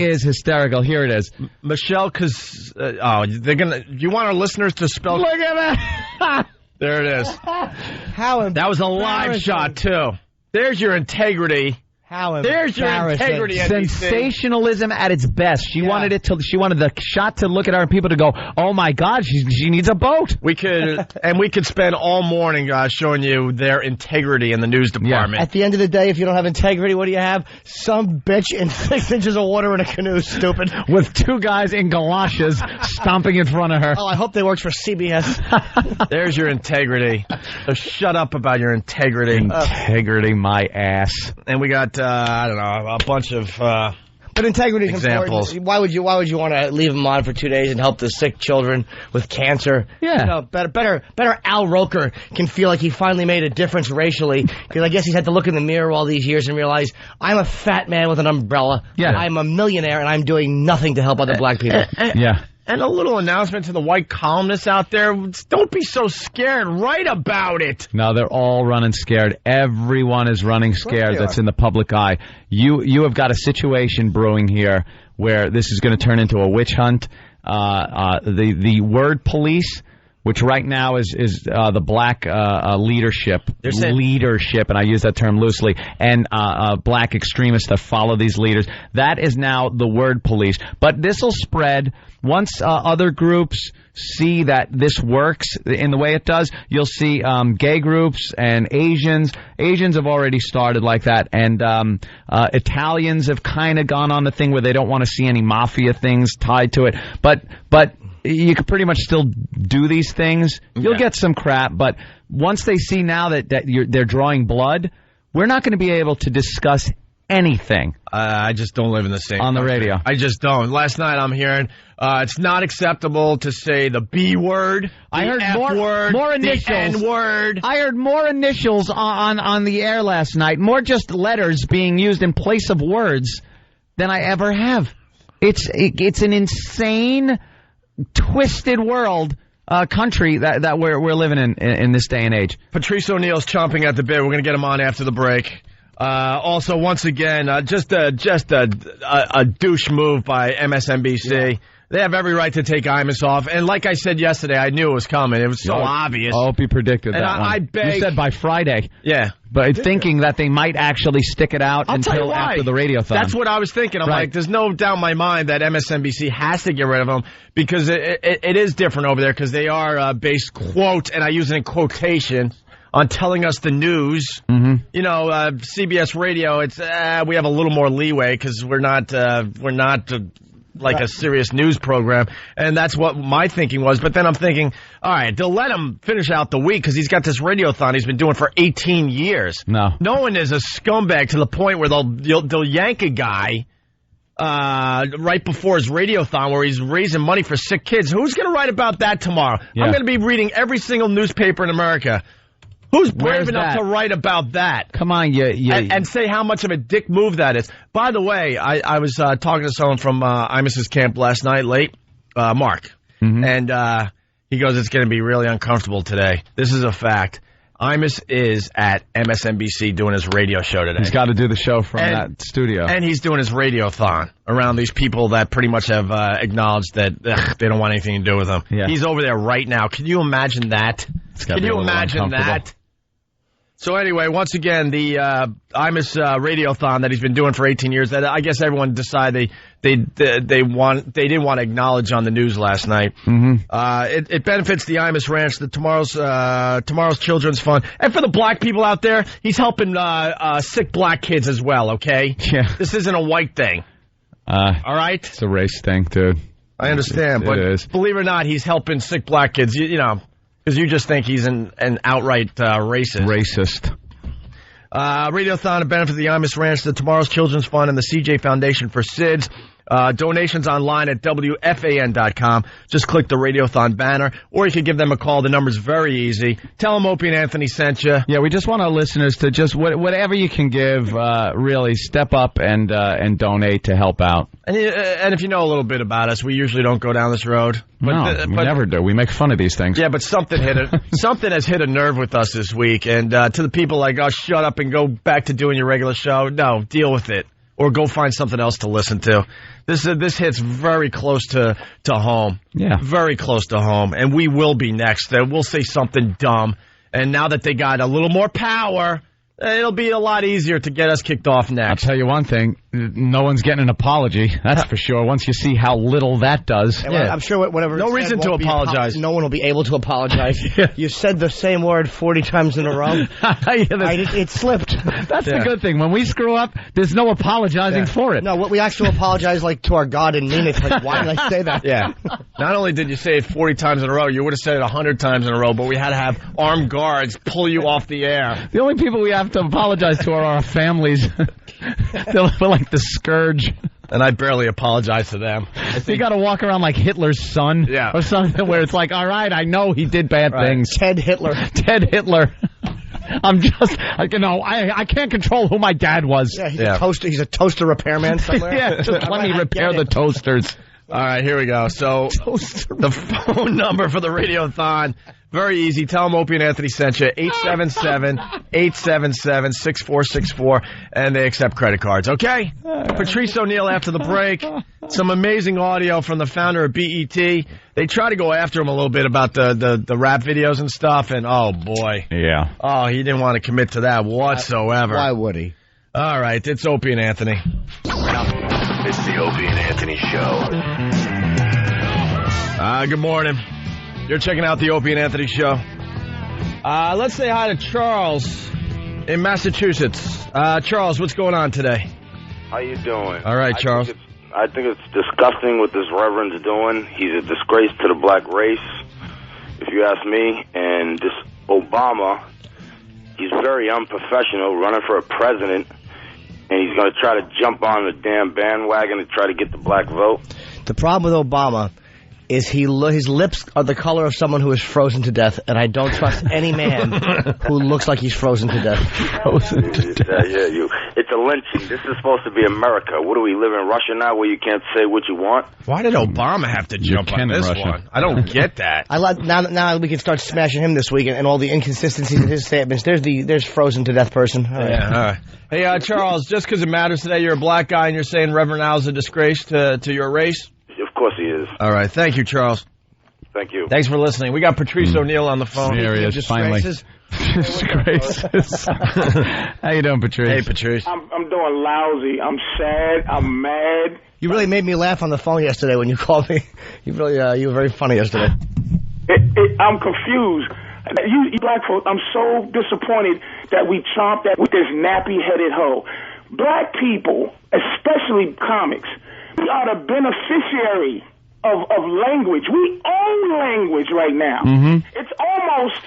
It is hysterical. Here it is. Michelle, they're gonna. You want our listeners to spell? Look at that. There it is. That was a live shot too. There's your integrity. There's your integrity. Sensationalism at its best. She wanted the shot to look at her and people to go, "Oh my God, she needs a boat." We could spend all morning showing you their integrity in the news department. At the end of the day, if you don't have integrity, what do you have? Some bitch in 6 inches of water in a canoe, stupid, with 2 guys in galoshes stomping in front of her. Oh, I hope they worked for CBS. There's your integrity. So shut up about your integrity. Integrity, my ass. And we got. I don't know, a bunch of but integrity is examples. Important. Why would you want to leave them on for 2 days and help the sick children with cancer? Yeah. Better Al Roker can feel like he finally made a difference racially, because I guess he's had to look in the mirror all these years and realize, I'm a fat man with an umbrella. Yeah. I'm a millionaire and I'm doing nothing to help other black people. Yeah. And a little announcement to the white columnists out there. Don't be so scared. Write about it. No, they're all running scared. Everyone is running scared that's in the public eye. You have got a situation brewing here where this is going to turn into a witch hunt. The word police, which right now is the black leadership, and I use that term loosely, and black extremists that follow these leaders. That is now the word police. But this will spread. Once other groups see that this works in the way it does, you'll see gay groups and Asians. Asians have already started like that, and Italians have kind of gone on the thing where they don't want to see any mafia things tied to it. But you can pretty much still do these things. You'll get some crap, but once they see now that they're drawing blood, we're not going to be able to discuss anything. I just don't live in the same on the radio. I just don't. Last night I'm hearing it's not acceptable to say the B word, I heard F word, more initials, the N word. I heard more initials on the air last night. More just letters being used in place of words than I ever have. It's an insane, twisted world. Country that we're living in this day and age. Patrice O'Neal's chomping at the bit. We're going to get him on after the break. Also, once again, just a douche move by MSNBC. Yeah. They have every right to take Imus off. And like I said yesterday, I knew it was coming. It was so obvious. I hope you predicted that one. I beg. You said by Friday. Yeah. But thinking that they might actually stick it out until after the radiothon. That's what I was thinking. I'm like, there's no doubt in my mind that MSNBC has to get rid of him because it is different over there because they are based, quote, and I use it in quotation, on telling us the news. Mm-hmm. You know, CBS Radio, it's we have a little more leeway because we're not like a serious news program, and that's what my thinking was. But then I'm thinking, all right, they'll let him finish out the week because he's got this radiothon he's been doing for 18 years. No one is a scumbag to the point where they'll yank a guy right before his radiothon where he's raising money for sick kids. Who's going to write about that tomorrow? Yeah. I'm going to be reading every single newspaper in America. Who's brave enough to write about that? Come on, and say how much of a dick move that is. By the way, I was talking to someone from Imus's camp last night late, Mark, and he goes, it's going to be really uncomfortable today. This is a fact. Imus is at MSNBC doing his radio show today. He's got to do the show from that studio. And he's doing his radiothon around these people that pretty much have acknowledged that they don't want anything to do with him. Yeah. He's over there right now. Can you imagine that? Can you imagine that? So anyway, once again, the Imus radiothon that he's been doing for 18 years, that I guess everyone decided they didn't want to acknowledge on the news last night. Mm-hmm. It benefits the Imus Ranch, the tomorrow's Children's Fund, and for the black people out there, he's helping sick black kids as well. Okay, yeah, this isn't a white thing. All right, it's a race thing, dude. I understand, but believe it or not, he's helping sick black kids. You know. Because you just think he's an outright racist. Radiothon to benefit the Imus Ranch, the Tomorrow's Children's Fund, and the CJ Foundation for SIDS. Donations online at WFAN.com. Just click the Radiothon banner, or you can give them a call. The number's very easy. Tell them Opie and Anthony sent you. Yeah, we just want our listeners to just whatever you can give, really step up and donate to help out. And if you know a little bit about us, we usually don't go down this road. But we never do. We make fun of these things. Yeah, but something has hit a nerve with us this week. And to the people like, oh, shut up and go back to doing your regular show. No, deal with it. Or go find something else to listen to. This hits very close to home. Yeah. Very close to home. And we will be next. We'll say something dumb. And now that they got a little more power, it'll be a lot easier to get us kicked off next. I'll tell you one thing. No one's getting an apology. That's for sure. Once you see how little that does. Yeah. I'm sure whatever. No reason to apologize. No one will be able to apologize. You said the same word 40 times in a row. It slipped. That's the good thing. When we screw up, there's no apologizing for it. No, we actually apologize to our God and mean it. Like, why did I say that? Yeah. Not only did you say it 40 times in a row, you would have said it 100 times in a row, but we had to have armed guards pull you off the air. The only people we have to apologize to are our families. They're like the scourge. And I barely apologize to them. You got to walk around like Hitler's son or something where it's like, all right, I know he did bad things. Ted Hitler. I can't control who my dad was. Yeah, he's a toaster repairman somewhere. Yeah, just let me repair the toasters. All right, here we go. So the phone number for the Radiothon, very easy. Tell them Opie and Anthony sent you, 877-877-6464, and they accept credit cards, okay? Patrice O'Neal after the break. Some amazing audio from the founder of BET. They try to go after him a little bit about the rap videos and stuff, and oh, boy. Yeah. Oh, he didn't want to commit to that whatsoever. Why would he? All right, it's Opie and Anthony. It's the Opie and Anthony Show. Good morning. You're checking out the Opie and Anthony Show. Let's say hi to Charles in Massachusetts. Charles, what's going on today? How you doing? All right, Charles. I think it's disgusting what this reverend's doing. He's a disgrace to the black race, if you ask me. And this Obama, he's very unprofessional, running for a president. And he's going to try to jump on the damn bandwagon to try to get the black vote. The problem with Obama is his lips are the color of someone who is frozen to death, and I don't trust any man who looks like he's frozen to death. It's a lynching. This is supposed to be America. What do we live in Russia now where you can't say what you want? Why did Obama have to jump on this one? I don't get that. Now we can start smashing him this week and all the inconsistencies in his statements. There's frozen to death person. All right. All right. Hey, Charles, just because it matters today, you're a black guy and you're saying Reverend Al's a disgrace to your race? Of course he is. All right. Thank you, Charles. Thank you. Thanks for listening. We got Patrice O'Neal on the phone. Here he is, finally. Disgraces. How you doing, Patrice? Hey, Patrice. I'm doing lousy. I'm sad. I'm mad. You really made me laugh on the phone yesterday when you called me. You were very funny yesterday. I'm confused. You black folks, I'm so disappointed that we chomped that with this nappy-headed hoe. Black people, especially comics, we are the beneficiary of language. We own language right now. Mm-hmm. It's almost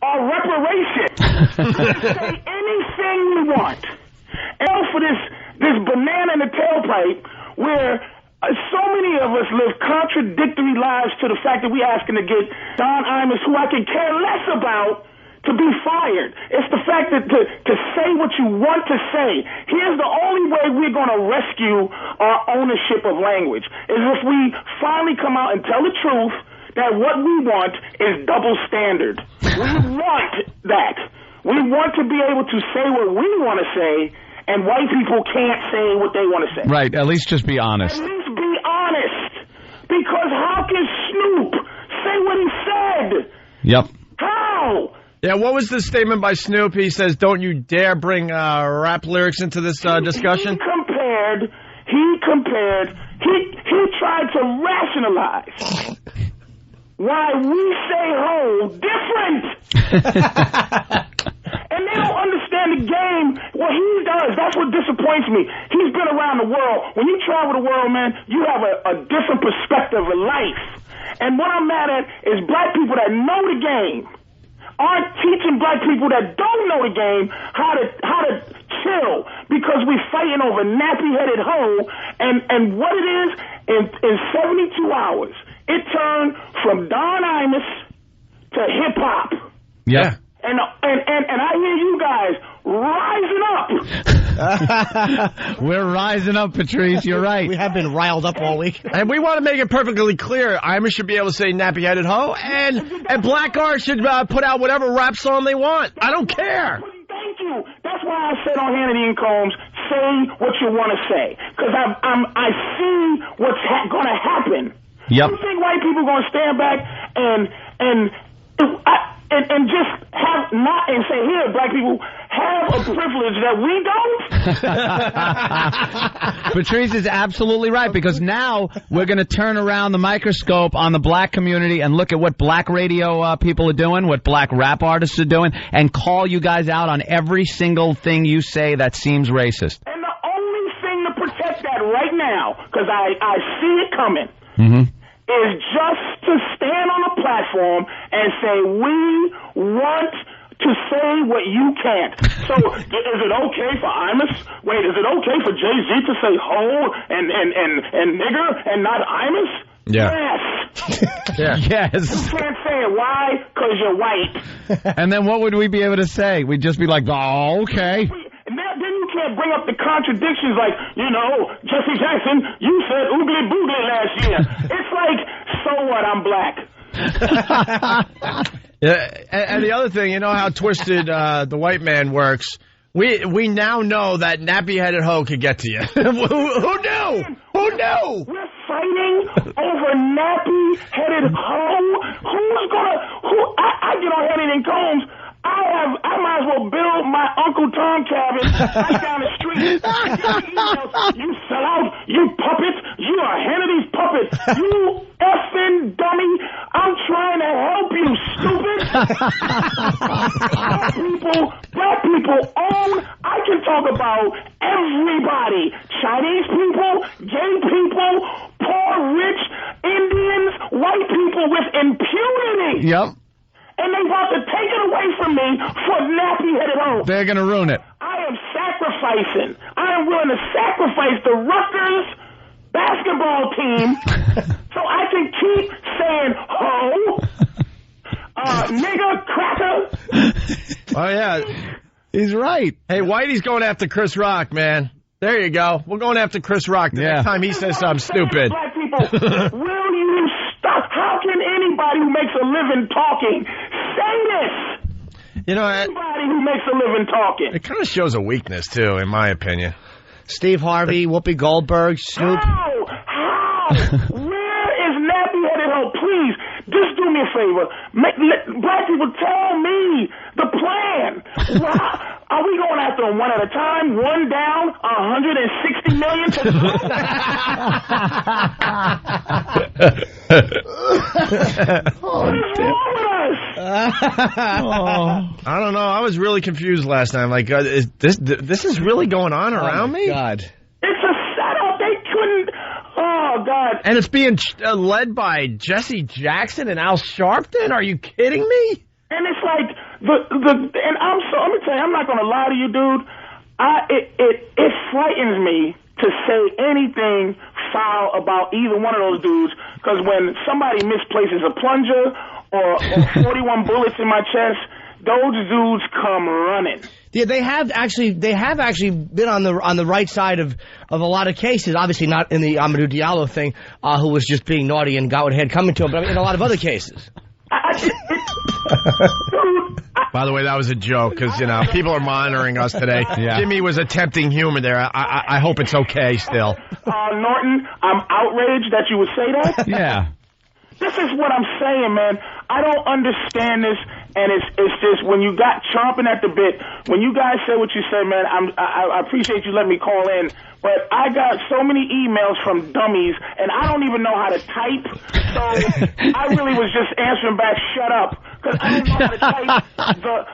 our reparation. We can say anything we want. And for this banana in the tailpipe where so many of us live contradictory lives to the fact that we're asking to get Don Imus, who I can care less about, to be fired. It's the fact that to say what you want to say. Here's the only way we're going to rescue our ownership of language, is if we finally come out and tell the truth that what we want is double standard. We want that. We want to be able to say what we want to say, and white people can't say what they want to say. Right, at least just be honest. At least be honest. Because how can Snoop say what he said? Yep. How? Yeah, what was the statement by Snoop? He says, don't you dare bring rap lyrics into this discussion? He tried to rationalize why we say ho different. And they don't understand the game. What he does, that's what disappoints me. He's been around the world. When you travel the world, man, you have a different perspective of life. And what I'm mad at is black people that know the game aren't teaching black people that don't know the game how to chill, because we're fighting over nappy-headed hoe, and what it is, in 72 hours, it turned from Don Imus to hip-hop. Yeah. And I hear you guys rising up. We're rising up, Patrice. You're right. We have been riled up all week. And we want to make it perfectly clear. Imus should be able to say nappy-headed hoe, and Black Art should put out whatever rap song they want. I don't care. Thank you. That's why I said on Hannity and Combs, say what you want to say. Because I see what's going to happen. Yep. You think white people are going to stand back and just have not and say, here, black people have a privilege that we don't? Patrice is absolutely right, because now we're going to turn around the microscope on the black community and look at what black radio people are doing, what black rap artists are doing, and call you guys out on every single thing you say that seems racist. And the only thing to protect that right now, because I see it coming, is just to stand on a platform and say, we want to say what you can't. So is it okay for Imus? Wait, is it okay for Jay-Z to say hoe and nigger and not Imus? Yeah. Yes. Yeah. Yes. You can't say it. Why? Because you're white. And then what would we be able to say? We'd just be like, oh, okay. And then you can't bring up the contradictions like, Jesse Jackson, you said oogly boogly last year. It's like, so what, I'm black. Yeah, and the other thing, you know how twisted the white man works. We now know that nappy-headed hoe could get to you. Who knew? Who knew? We're fighting over nappy-headed hoe. I get on Hannity and Combs. I might as well build my Uncle Tom cabin right down the street. You sell out, you puppet, you are Hannity's puppet, you effing dummy. I'm trying to help you, stupid. Black people own. I can talk about everybody. Chinese people, gay people, poor, rich, Indians, white people with impunity. Yep. And they want to take it away from me for nappy-headed hoe. They're going to ruin it. I am sacrificing. I am willing to sacrifice the Rutgers basketball team so I can keep saying hoe, nigger, cracker. Oh, yeah. He's right. Hey, Whitey's going after Chris Rock, man. There you go. We're going after Chris Rock the next time he says something stupid. Black people, will you stop? How can anybody who makes a living talking say this? Anybody who makes a living talking. It kind of shows a weakness, too, in my opinion. Steve Harvey, Whoopi Goldberg, Snoop. How? Where is nappy-headed hoe? Please, just do me a favor. Black people, tell me the plan. Are we going after them one at a time? One down, 160 million to What is wrong with us? I don't know. I was really confused last time. Like, this is really going on around me? God. It's a setup. They couldn't. Oh, God. And it's being led by Jesse Jackson and Al Sharpton? Are you kidding me? And it's like and let me tell you, I'm not gonna lie to you, dude. It frightens me to say anything foul about either one of those dudes, because when somebody misplaces a plunger or 41 bullets in my chest, those dudes come running. Yeah, they have actually been on the right side of a lot of cases. Obviously not in the Amadou Diallo thing, who was just being naughty and got what had coming to him, but in a lot of other cases. By the way, that was a joke, because, people are monitoring us today. Yeah. Jimmy was attempting humor there. I hope it's okay still. Norton, I'm outraged that you would say that. Yeah. This is what I'm saying, man. I don't understand this, and it's just when you got chomping at the bit, when you guys say what you say, man, I appreciate you letting me call in, but I got so many emails from dummies, and I don't even know how to type, so I really was just answering back, shut up, because I don't know how to type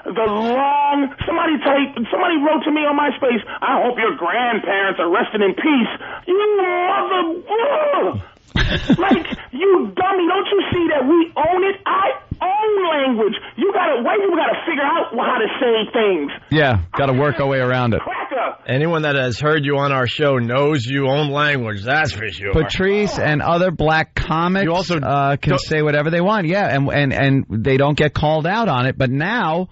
the long, somebody wrote to me on MySpace, I hope your grandparents are resting in peace. You mother... Like, you dummy, don't you see that we own it? I own language. White people gotta figure out how to say things. Yeah, gotta work our way around it. Cracker, Anyone that has heard you on our show knows you own language, that's for sure. Patrice and other black comics you also can say whatever they want, and they don't get called out on it. But now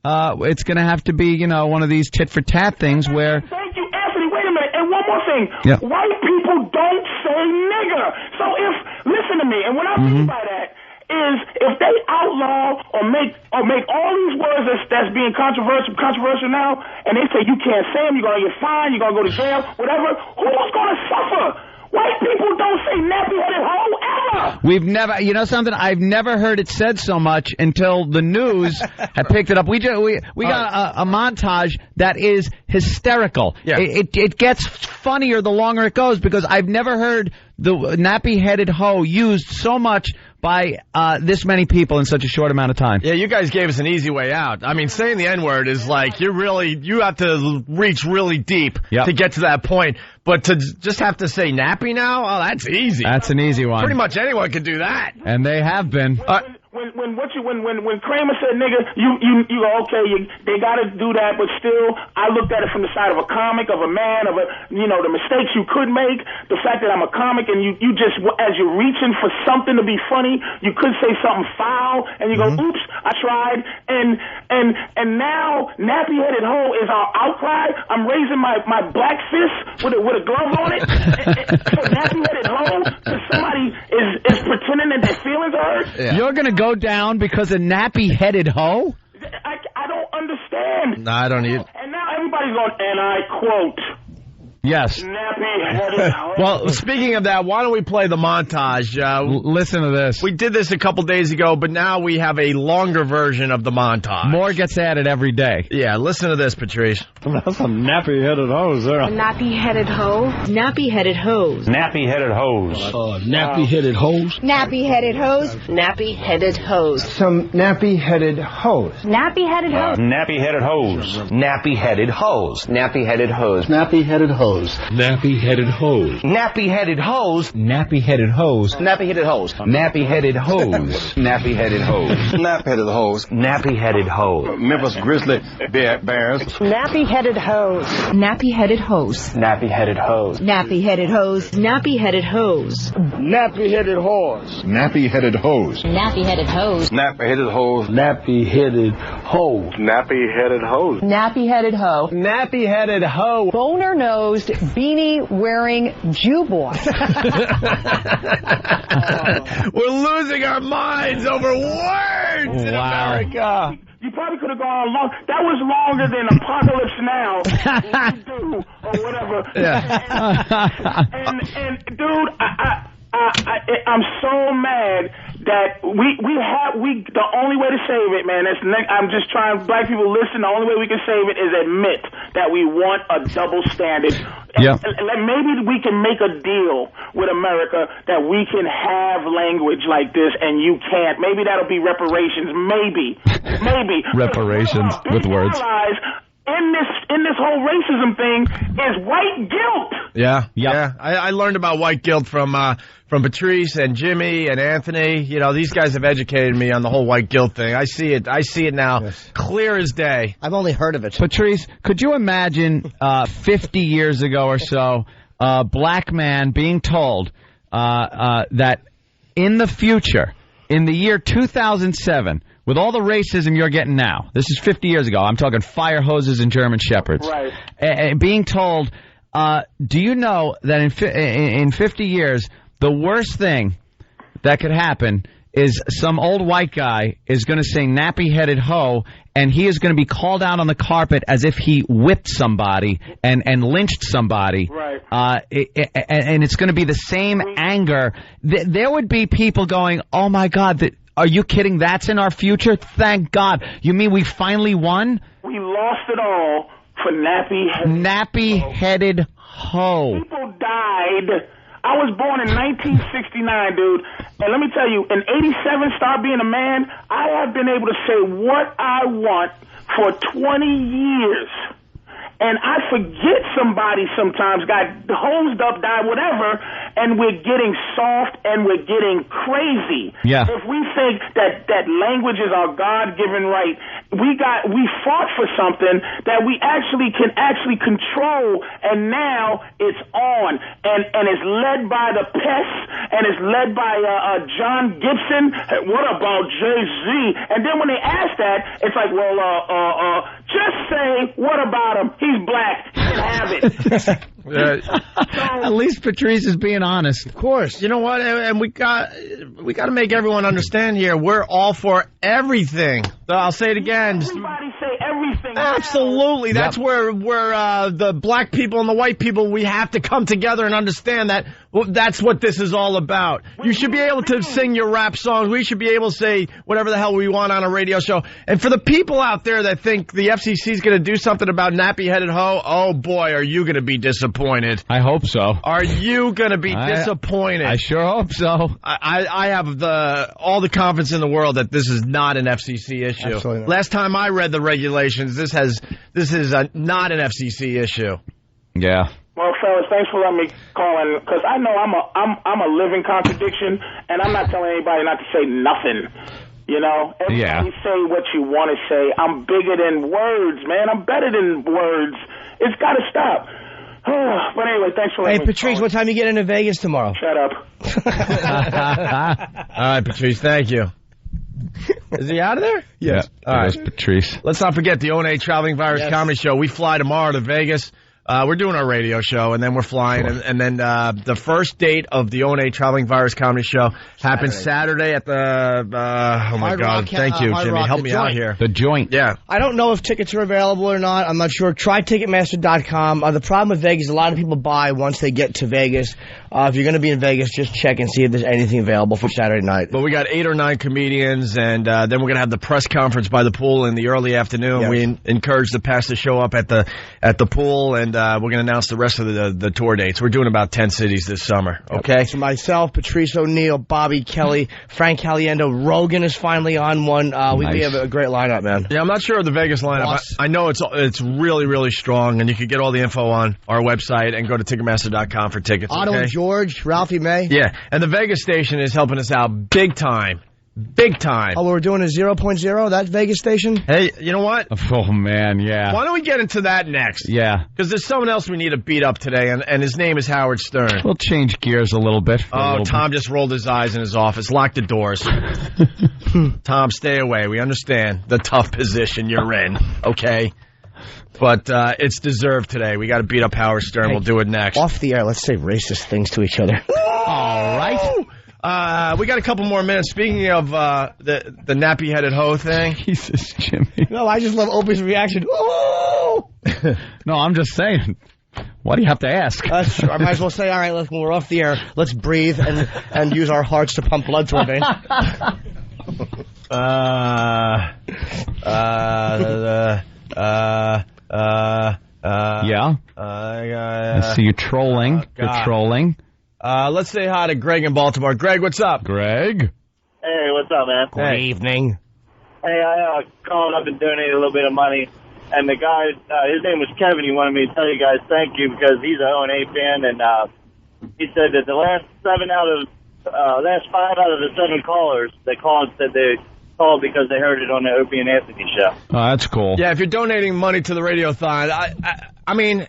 it's going to have to be, one of these tit-for-tat things where... Thank you, Anthony. Wait a minute. And one more thing. Yeah. White people don't say nigger. So listen to me, and what I mean by that is if they outlaw or make all these words that's being controversial now, and they say you can't say them, you're going to get fined, you're going to go to jail, whatever, who's going to suffer? White people don't say nappy-headed hoe ever. We've never, something, I've never heard it said so much until the news had picked it up. We got a montage that is hysterical. Yeah. It gets funnier the longer it goes because I've never heard the nappy-headed hoe used so much by this many people in such a short amount of time. Yeah, you guys gave us an easy way out. I mean, saying the N-word is like, you have to reach really deep to get to that point. But to just have to say nappy now, oh, that's easy. That's an easy one. Pretty much anyone can do that. And they have been. When Kramer said nigga, you go, okay, they got to do that, but still, I looked at it from the side of a comic, of a man, of the mistakes you could make, the fact that I'm a comic, and you just, as you're reaching for something to be funny, you could say something foul, and you go, oops, I tried, and now nappy-headed hoe is our outcry. I'm raising my black fist with a glove on it. So nappy-headed hoe, because somebody is pretending that their feelings are hurt. Yeah. You're gonna go down because of nappy-headed hoe? I don't understand. No, I don't either. And now everybody's going, and I quote. Yes. Nappy-headed hoe. Well, speaking of that, why don't we play the montage? Listen to this. We did this a couple days ago, but now we have a longer version of the montage. More gets added every day. Yeah, listen to this, Patrice. That's some nappy-headed hoes there. Nappy-headed hoe. Nappy-headed hose. Nappy-headed hoes. Nappy-headed hoes. Nappy-headed hose. Nappy-headed hose. Some nappy-headed hoes. Nappy-headed hose. Nappy-headed hoes. Nappy-headed hose. Nappy-headed hose. Nappy-headed hose. Nappy-headed hose. Nappy-headed hose. Nappy-headed hose. Nappy-headed hose. Nappy-headed hose. Nappy-headed hose. Nappy-headed hose. Nappy-headed hose. Memphis Grizzly Bears. Nappy-headed hose. Nappy-headed hose. Nappy-headed hose. Nappy-headed hose. Nappy-headed hose. Nappy-headed hose. Nappy-headed hose. Nappy-headed hose. Nappy-headed hose. Nappy-headed hose. Nappy-headed hose. Nappy-headed hoe. Nappy-headed hoe. Boner-nosed, beanie-wearing Jew boy. We're losing our minds over words in America. You probably could have gone long. That was longer than Apocalypse Now. Or whatever. Yeah. And dude, I'm so mad that the only way to save it, man, I'm just trying, black people listen, the only way we can save it is admit that we want a double standard. Yeah. And maybe we can make a deal with America that we can have language like this and you can't. Maybe that'll be reparations. Maybe. Reparations with words. In this whole racism thing is white guilt. Yeah. I learned about white guilt from Patrice and Jimmy and Anthony. These guys have educated me on the whole white guilt thing. I see it now, clear as day. I've only heard of it. Patrice, could you imagine 50 years ago or so, a black man being told that in the future, in the year 2007, with all the racism you're getting now, this is 50 years ago, I'm talking fire hoses and German shepherds, right? Being told, do you know that in 50 years, the worst thing that could happen is some old white guy is going to sing nappy-headed hoe, and he is going to be called out on the carpet as if he whipped somebody and lynched somebody. Right. And it's going to be the same anger. There would be people going, oh, my God, are you kidding? That's in our future? Thank God. You mean we finally won? We lost it all for nappy-headed hoe. People died. I was born in 1969, dude. And let me tell you, in 87, start being a man, I have been able to say what I want for 20 years. And I forget somebody sometimes, got hosed up, died, whatever, and we're getting soft and we're getting crazy. Yeah. If we think that language is our God-given right, we fought for something that we can control, and now it's on, and it's led by the pests, and it's led by John Gibson. What about Jay-Z? And then when they ask that, it's like, well, just say, what about him? He's black. He can have it. At least Patrice is being honest. Of course. You know what? And we got to make everyone understand here. We're all for everything. So I'll say it again. Everybody say everything. Absolutely. That's where the black people and the white people, we have to come together and understand that that's what this is all about. You should be able to sing your rap songs. We should be able to say whatever the hell we want on a radio show. And for the people out there that think the FCC is going to do something about nappy-headed hoe, oh boy, are you going to be disappointed. I hope so. Are you going to be disappointed? I sure hope so. I have all the confidence in the world that this is not an FCC issue. Absolutely not. Last time I read the regulations, this is not an FCC issue. Yeah. Well, fellas, thanks for letting me call in, because I know I'm a living contradiction, and I'm not telling anybody not to say nothing. You know, everybody say what you want to say. I'm bigger than words, man. I'm better than words. It's got to stop. But anyway, thanks for letting me Patrice, what time you get into Vegas tomorrow? Shut up. All right, Patrice, thank you. Is he out of there? Yes. All right, Patrice. Let's not forget the O&A Traveling Virus Comedy Show. We fly tomorrow to Vegas. We're doing our radio show, and then we're flying. And then the first date of the O&A Traveling Virus Comedy Show happens Saturday at the, oh my God, thank you, Jimmy. Help me out here. The Joint. Yeah. I don't know if tickets are available or not. I'm not sure. Try Ticketmaster.com. The problem with Vegas, a lot of people buy once they get to Vegas. If you're going to be in Vegas, just check and see if there's anything available for Saturday night. But we got 8 or 9 comedians, and then we're going to have the press conference by the pool in the early afternoon. Yes. We encourage the past to show up at the pool, and we're going to announce the rest of the tour dates. We're doing about 10 cities this summer, okay? So myself, Patrice O'Neal, Bobby Kelly, Frank Caliendo, Rogan is finally on one. We have a great lineup, man. Yeah, I'm not sure of the Vegas lineup. I know it's really, really strong, and you can get all the info on our website and go to Ticketmaster.com for tickets. Otto and George, Ralphie May. Yeah, and the Vegas station is helping us out big time. Big time. Oh, we're doing a 0.0, that Vegas station? Hey, you know what? Oh, man, yeah. Why don't we get into that next? Yeah. Because there's someone else we need to beat up today, and his name is Howard Stern. We'll change gears a little bit. Tom just rolled his eyes in his office. Lock the doors. Tom, stay away. We understand the tough position you're in, okay? But it's deserved today. We got to beat up Howard Stern. Hey, we'll do it next. Off the air, let's say racist things to each other. All right. We got a couple more minutes. Speaking of the nappy-headed hoe thing. Jesus, Jimmy. No, I just love Opie's reaction. Oh! No, I'm just saying. Why do you have to ask? Sure. I might as well say, all right, when we're off the air, let's breathe and use our hearts to pump blood through our veins. Yeah? I see you trolling. You're trolling. Let's say hi to Greg in Baltimore. Greg, what's up? Greg? Hey, what's up, man? Good evening. Hey, I called up and donated a little bit of money, and the guy, his name was Kevin, he wanted me to tell you guys thank you because he's an O&A fan, and he said that the last 5 out of the 7 callers that called said they called because they heard it on the Opie and Anthony show. Oh, that's cool. Yeah, if you're donating money to the Radiothon, I mean,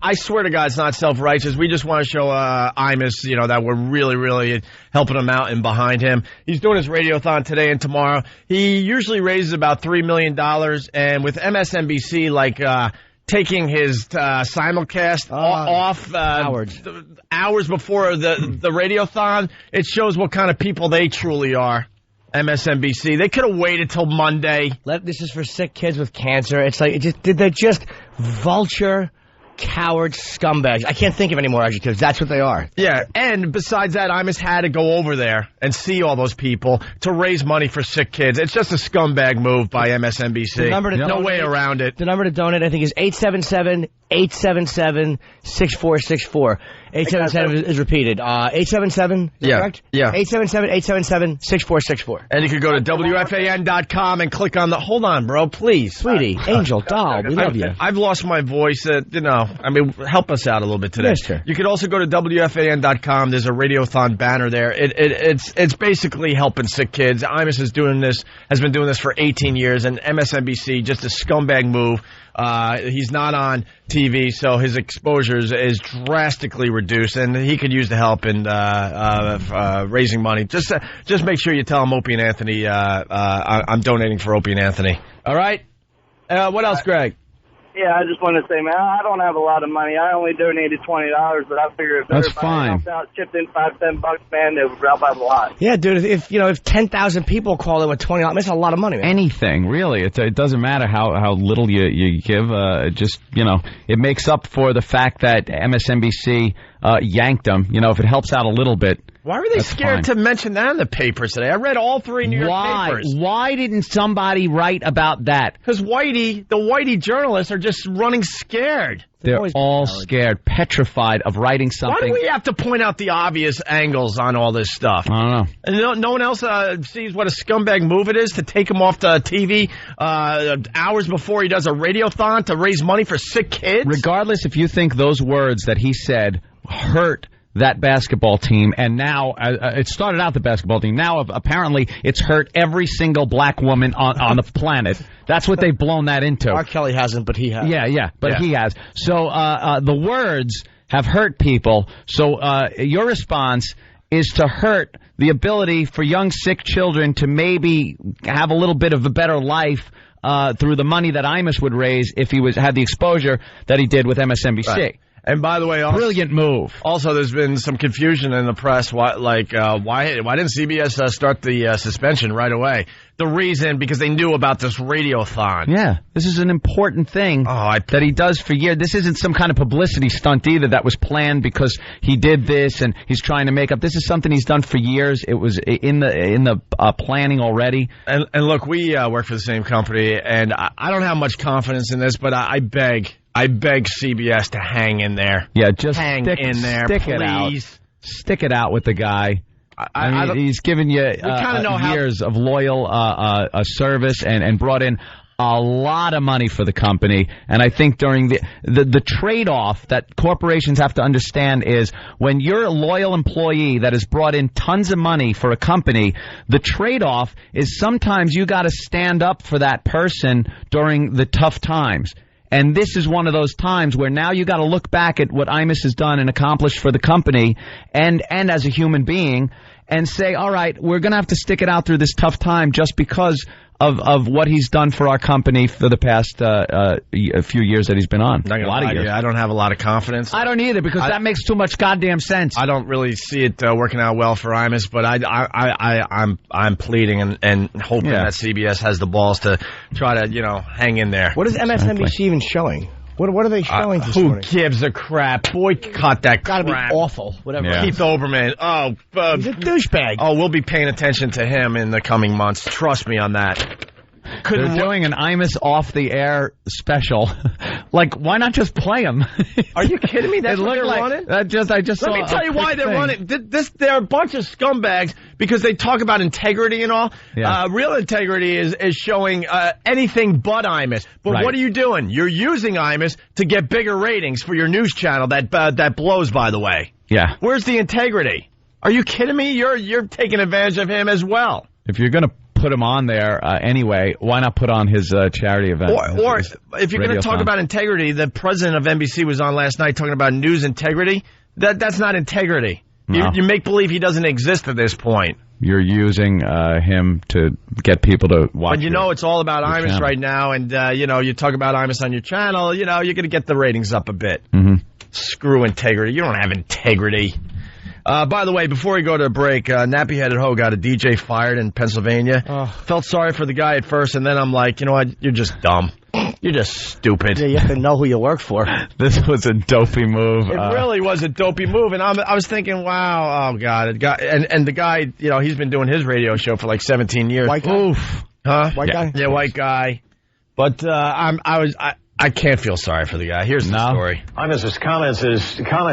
I swear to God, it's not self-righteous. We just want to show Imus, that we're really, really helping him out and behind him. He's doing his Radiothon today and tomorrow. He usually raises about $3 million, and with MSNBC, taking his simulcast off hours before the Radiothon, it shows what kind of people they truly are. MSNBC. They could have waited till Monday. This is for sick kids with cancer. It's like, they're just vulture, coward scumbags. I can't think of any more adjectives. That's what they are. Yeah, and besides that, Imus had to go over there and see all those people to raise money for sick kids. It's just a scumbag move by MSNBC. No way around it. The number to donate, I think, is 877 877-6464. 877 is repeated. 877, is that correct? Yeah. 877-877-6464. And you can go to WFAN.com and click on the... Hold on, bro, please. Sweetie, angel, doll, we love you. I've lost my voice. Help us out a little bit today. Yes, sir. You can also go to WFAN.com. There's a Radiothon banner there. It's basically helping sick kids. Imus has been doing this for 18 years, and MSNBC, just a scumbag move. He's not on TV, so his exposure is drastically reduced, and he could use the help in raising money. Just make sure you tell him Opie and Anthony. I'm donating for Opie and Anthony. All right. What else, Greg? Yeah, I just want to say, man, I don't have a lot of money. I only donated $20, but I figure if That's everybody fine. helped out, chipped in $5-10, man, it would help out a lot. Yeah, dude, if 10,000 people call in with $20, that's a lot of money, man. Anything, really. It doesn't matter how little you give. It makes up for the fact that MSNBC yanked them. If it helps out a little bit. Why were they scared to mention that in the papers today? I read all 3 New York papers. Why didn't somebody write about that? Because the Whitey journalists are just running scared. They're all scared, petrified of writing something. Why do we have to point out the obvious angles on all this stuff? I don't know. And no one else sees what a scumbag move it is to take him off the TV hours before he does a radiothon to raise money for sick kids? Regardless if you think those words that he said hurt that basketball team, and now it started out the basketball team. Now apparently it's hurt every single black woman on the planet. That's what they've blown that into. R. Kelly hasn't, but he has. Yeah, but he has. So the words have hurt people. So your response is to hurt the ability for young sick children to maybe have a little bit of a better life through the money that Imus would raise if he had the exposure that he did with MSNBC. Right. And by the way, brilliant move. Also, there's been some confusion in the press. Why didn't CBS start the suspension right away? The reason, because they knew about this radiothon. Yeah, this is an important thing that he does for years. This isn't some kind of publicity stunt either that was planned because he did this and he's trying to make up. This is something he's done for years. It was in the planning already. And look, we work for the same company, and I don't have much confidence in this, but I beg CBS to hang in there. Yeah, just hang in there, stick please. It out. Stick it out with the guy. I mean, he's given you years of loyal service and brought in a lot of money for the company. And I think during the trade-off that corporations have to understand is when you're a loyal employee that has brought in tons of money for a company, the trade-off is sometimes you got to stand up for that person during the tough times. And this is one of those times where now you got to look back at what Imus has done and accomplished for the company and as a human being and say, all right, we're going to have to stick it out through this tough time just because of what he's done for our company for the past a few years that he's been on. A lot of years. I don't have a lot lot I don't either because that makes too much goddamn sense. I don't really see it working out well for Imus, but I'm pleading and hoping that CBS has the balls to try to hang in there. What is MSNBC even showing? What are they showing this Who morning? gives a crap? Boycott that crap. Gotta be awful. Whatever. Yeah. Keith Olbermann. He's a douchebag. Oh, we'll be paying attention to him in the coming months. Trust me on that. They're doing an Imus off-the-air special. Like, why not just play him? Are you kidding me? That's what they're running? I just Let me tell you why they're running. They're a bunch of scumbags because they talk about integrity and all. Yeah. Real integrity is showing anything but Imus. But what are you doing? You're using Imus to get bigger ratings for your news channel that blows, by the way. Yeah. Where's the integrity? Are you kidding me? You're taking advantage of him as well. If you're going to put him on there anyway, why not put on his charity event? Or if you're going to talk about integrity, the president of NBC was on last night talking about news integrity. That's not integrity. No. You make believe he doesn't exist at this point. You're using him to get people to watch. But it's all about Imus channel right now, and you talk about Imus on your channel, you're going to get the ratings up a bit. Mm-hmm. Screw integrity. You don't have integrity. By the way, before we go to a break, Nappy-Headed Ho got a DJ fired in Pennsylvania. Felt sorry for the guy at first, and then I'm like, you know what? You're just dumb. You're just stupid. Yeah, you have to know who you work for. This was a dopey move. It really was a dopey move, and I was thinking, wow, oh God, and the guy, he's been doing his radio show for like 17 years. White guy? Oof. Huh? White guy? Yeah, white guy. But I can't feel sorry for the guy. Here's the story. Imus's comments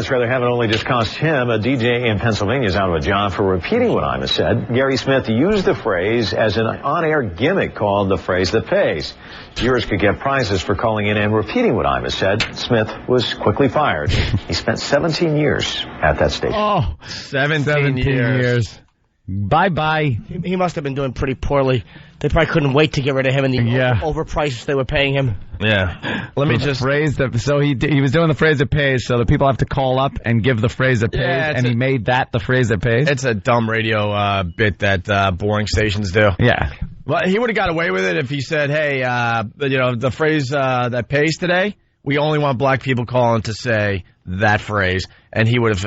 haven't only just cost him. A DJ in Pennsylvania is out of a job for repeating what Imus said. Gary Smith used the phrase as an on-air gimmick called the phrase that pays. Viewers could get prizes for calling in and repeating what Imus said. Smith was quickly fired. He spent 17 years at that station. Oh, 17 years. Bye-bye. He must have been doing pretty poorly. They probably couldn't wait to get rid of him and the overprices they were paying him. Yeah. Let me just phrase that. So he was doing the phrase that pays, so the people have to call up and give the phrase that pays, and he made that the phrase that pays. It's a dumb radio bit that boring stations do. Yeah. Well, he would have got away with it if he said, "Hey, the phrase that pays today, we only want black people calling to say that phrase," and he would have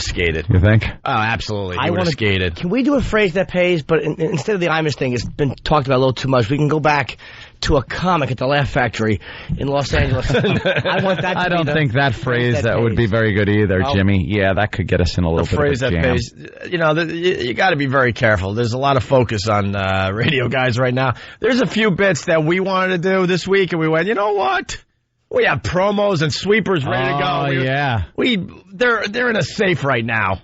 skated. You think? Oh, absolutely. He would have skated. Can we do a phrase that pays? But instead of the Imus thing, it's been talked about a little too much. We can go back to a comic at the Laugh Factory in Los Angeles. I want that. I don't think that phrase that would be very good either, Jimmy. Yeah, that could get us in a little bit phrase of a jam. That pays. You know, you got to be very careful. There's a lot of focus on radio guys right now. There's a few bits that we wanted to do this week, and we went, you know what? We have promos and sweepers ready to go. They're in a safe right now.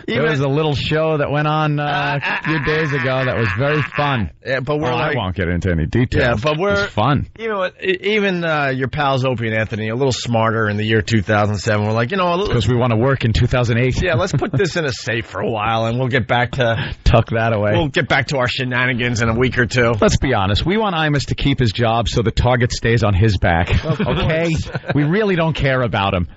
There was a little show that went on a few days ago that was very fun. Yeah, but I won't get into any details. Yeah, but it's fun. You know what? Even your pals Opie and Anthony, a little smarter in the year 2007. We're like, because we want to work in 2008. Yeah, let's put this in a safe for a while, and we'll get back to tuck that away. We'll get back to our shenanigans in a week or two. Let's be honest. We want Imus to keep his job so the target stays on his back. Okay, we really don't care about him.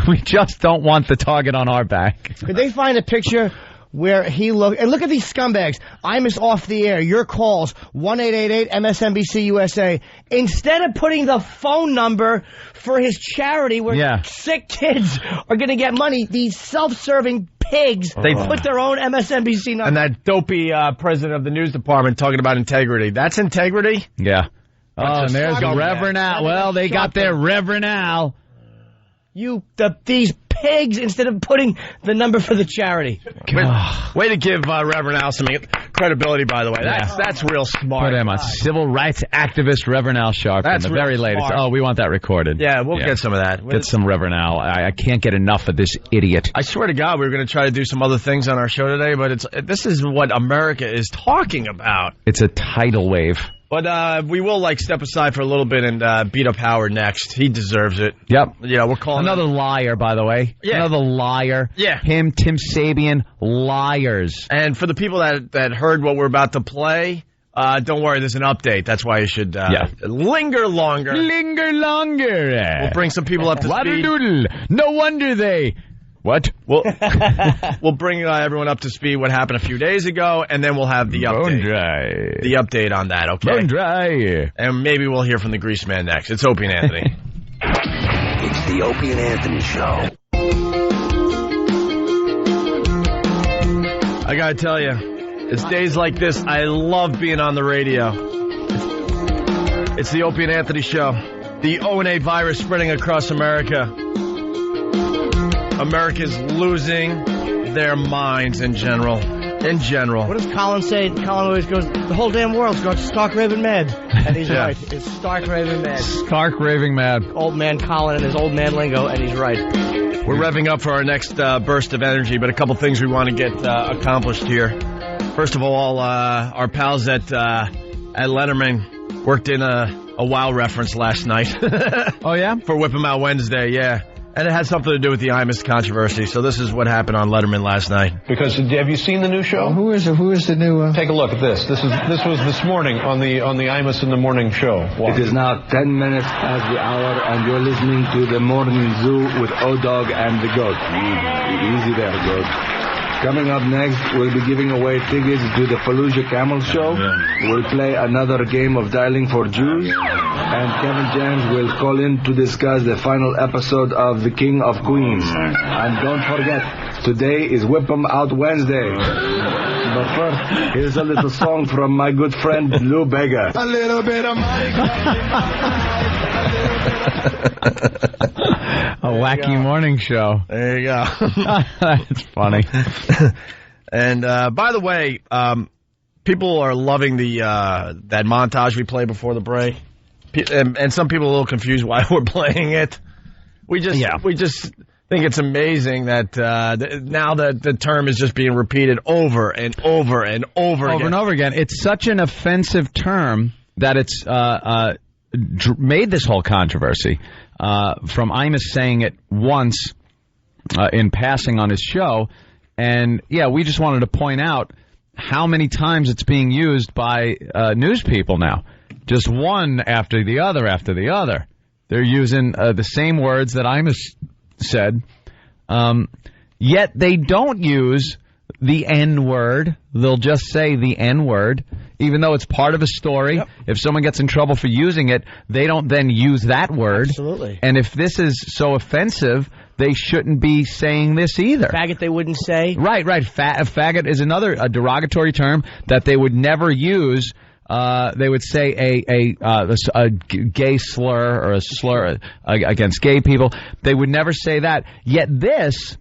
We just don't want the target on our back. Could they find a picture where he looked... And look at these scumbags. Imus off the air. Your calls, 1-888-MSNBC USA. Instead of putting the phone number for his charity where sick kids are going to get money, these self-serving pigs, they put their own MSNBC number. And that dopey president of the news department talking about integrity. That's integrity? Yeah. Oh, and there's Reverend Al. Well, they got their Reverend Al. These pigs, instead of putting the number for the charity. Way to give Reverend Al some credibility, by the way. That's real smart. Put him on civil rights activist Reverend Al Sharpton. That's the very latest. Smart. Oh, we want that recorded. Yeah, we'll get some of that. Get some Reverend Al. I can't get enough of this idiot. I swear to God, we were going to try to do some other things on our show today, but this is what America is talking about. It's a tidal wave. But we will step aside for a little bit and beat up Howard next. He deserves it. Yep. Yeah, we're calling another liar, by the way. Yeah. Another liar. Yeah. Him, Tim Sabian, liars. And for the people that heard what we're about to play, don't worry, there's an update. That's why you should linger longer. Linger longer. We'll bring some people up to speed. Doodle. No wonder they... What? We'll bring everyone up to speed what happened a few days ago, and then we'll have the update. Bone dry. The update on that, okay? Bone dry. And maybe we'll hear from the Grease Man next. It's Opie and Anthony. It's the Opie and Anthony Show. I gotta tell you, it's days like this, I love being on the radio. It's the Opie and Anthony Show. The O&A virus spreading across America. America's losing their minds in general. What does Colin say? Colin always goes, the whole damn world's going stark raving mad. And he's right. It's stark raving mad. Stark raving mad. Old man Colin and his old man lingo, and he's right. We're revving up for our next burst of energy, but a couple things we want to get accomplished here. First of all, our pals at Letterman worked in a WoW reference last night. Oh, yeah? For Whip 'em Out Wednesday, yeah. And it had something to do with the Imus controversy. So this is what happened on Letterman last night. Because have you seen the new show? Who is the new? Take a look at this. This was this morning on the Imus in the Morning Show. It is now 10 minutes past the hour, and you're listening to the Morning Zoo with O-Dog and the Goat. Easy there, Goat. Coming up next, we'll be giving away tickets to the Fallujah Camel Show. We'll play another game of Dialing for Jews. And Kevin James will call in to discuss the final episode of The King of Queens. And don't forget, today is Whip 'em Out Wednesday. But first, here's a little song from my good friend Lou Bega. A little bit of A wacky morning show. There you go. That's funny. And by the way, people are loving the that montage we played before the break. and some people are a little confused why we're playing it. We just think it's amazing that now that the term is just being repeated over and over and over again. Over and over again. It's such an offensive term that it's made this whole controversy. From Imus saying it once in passing on his show. And, yeah, we just wanted to point out how many times it's being used by news people now. Just one after the other after the other. They're using the same words that Imus said. Yet they don't use the N-word. They'll just say the N-word, even though it's part of a story. Yep. If someone gets in trouble for using it, they don't then use that word. Absolutely. And if this is so offensive, they shouldn't be saying this either. Faggot they wouldn't say. Right. Faggot is another derogatory term that they would never use. They would say a gay slur or a slur against gay people. They would never say that. Yet this,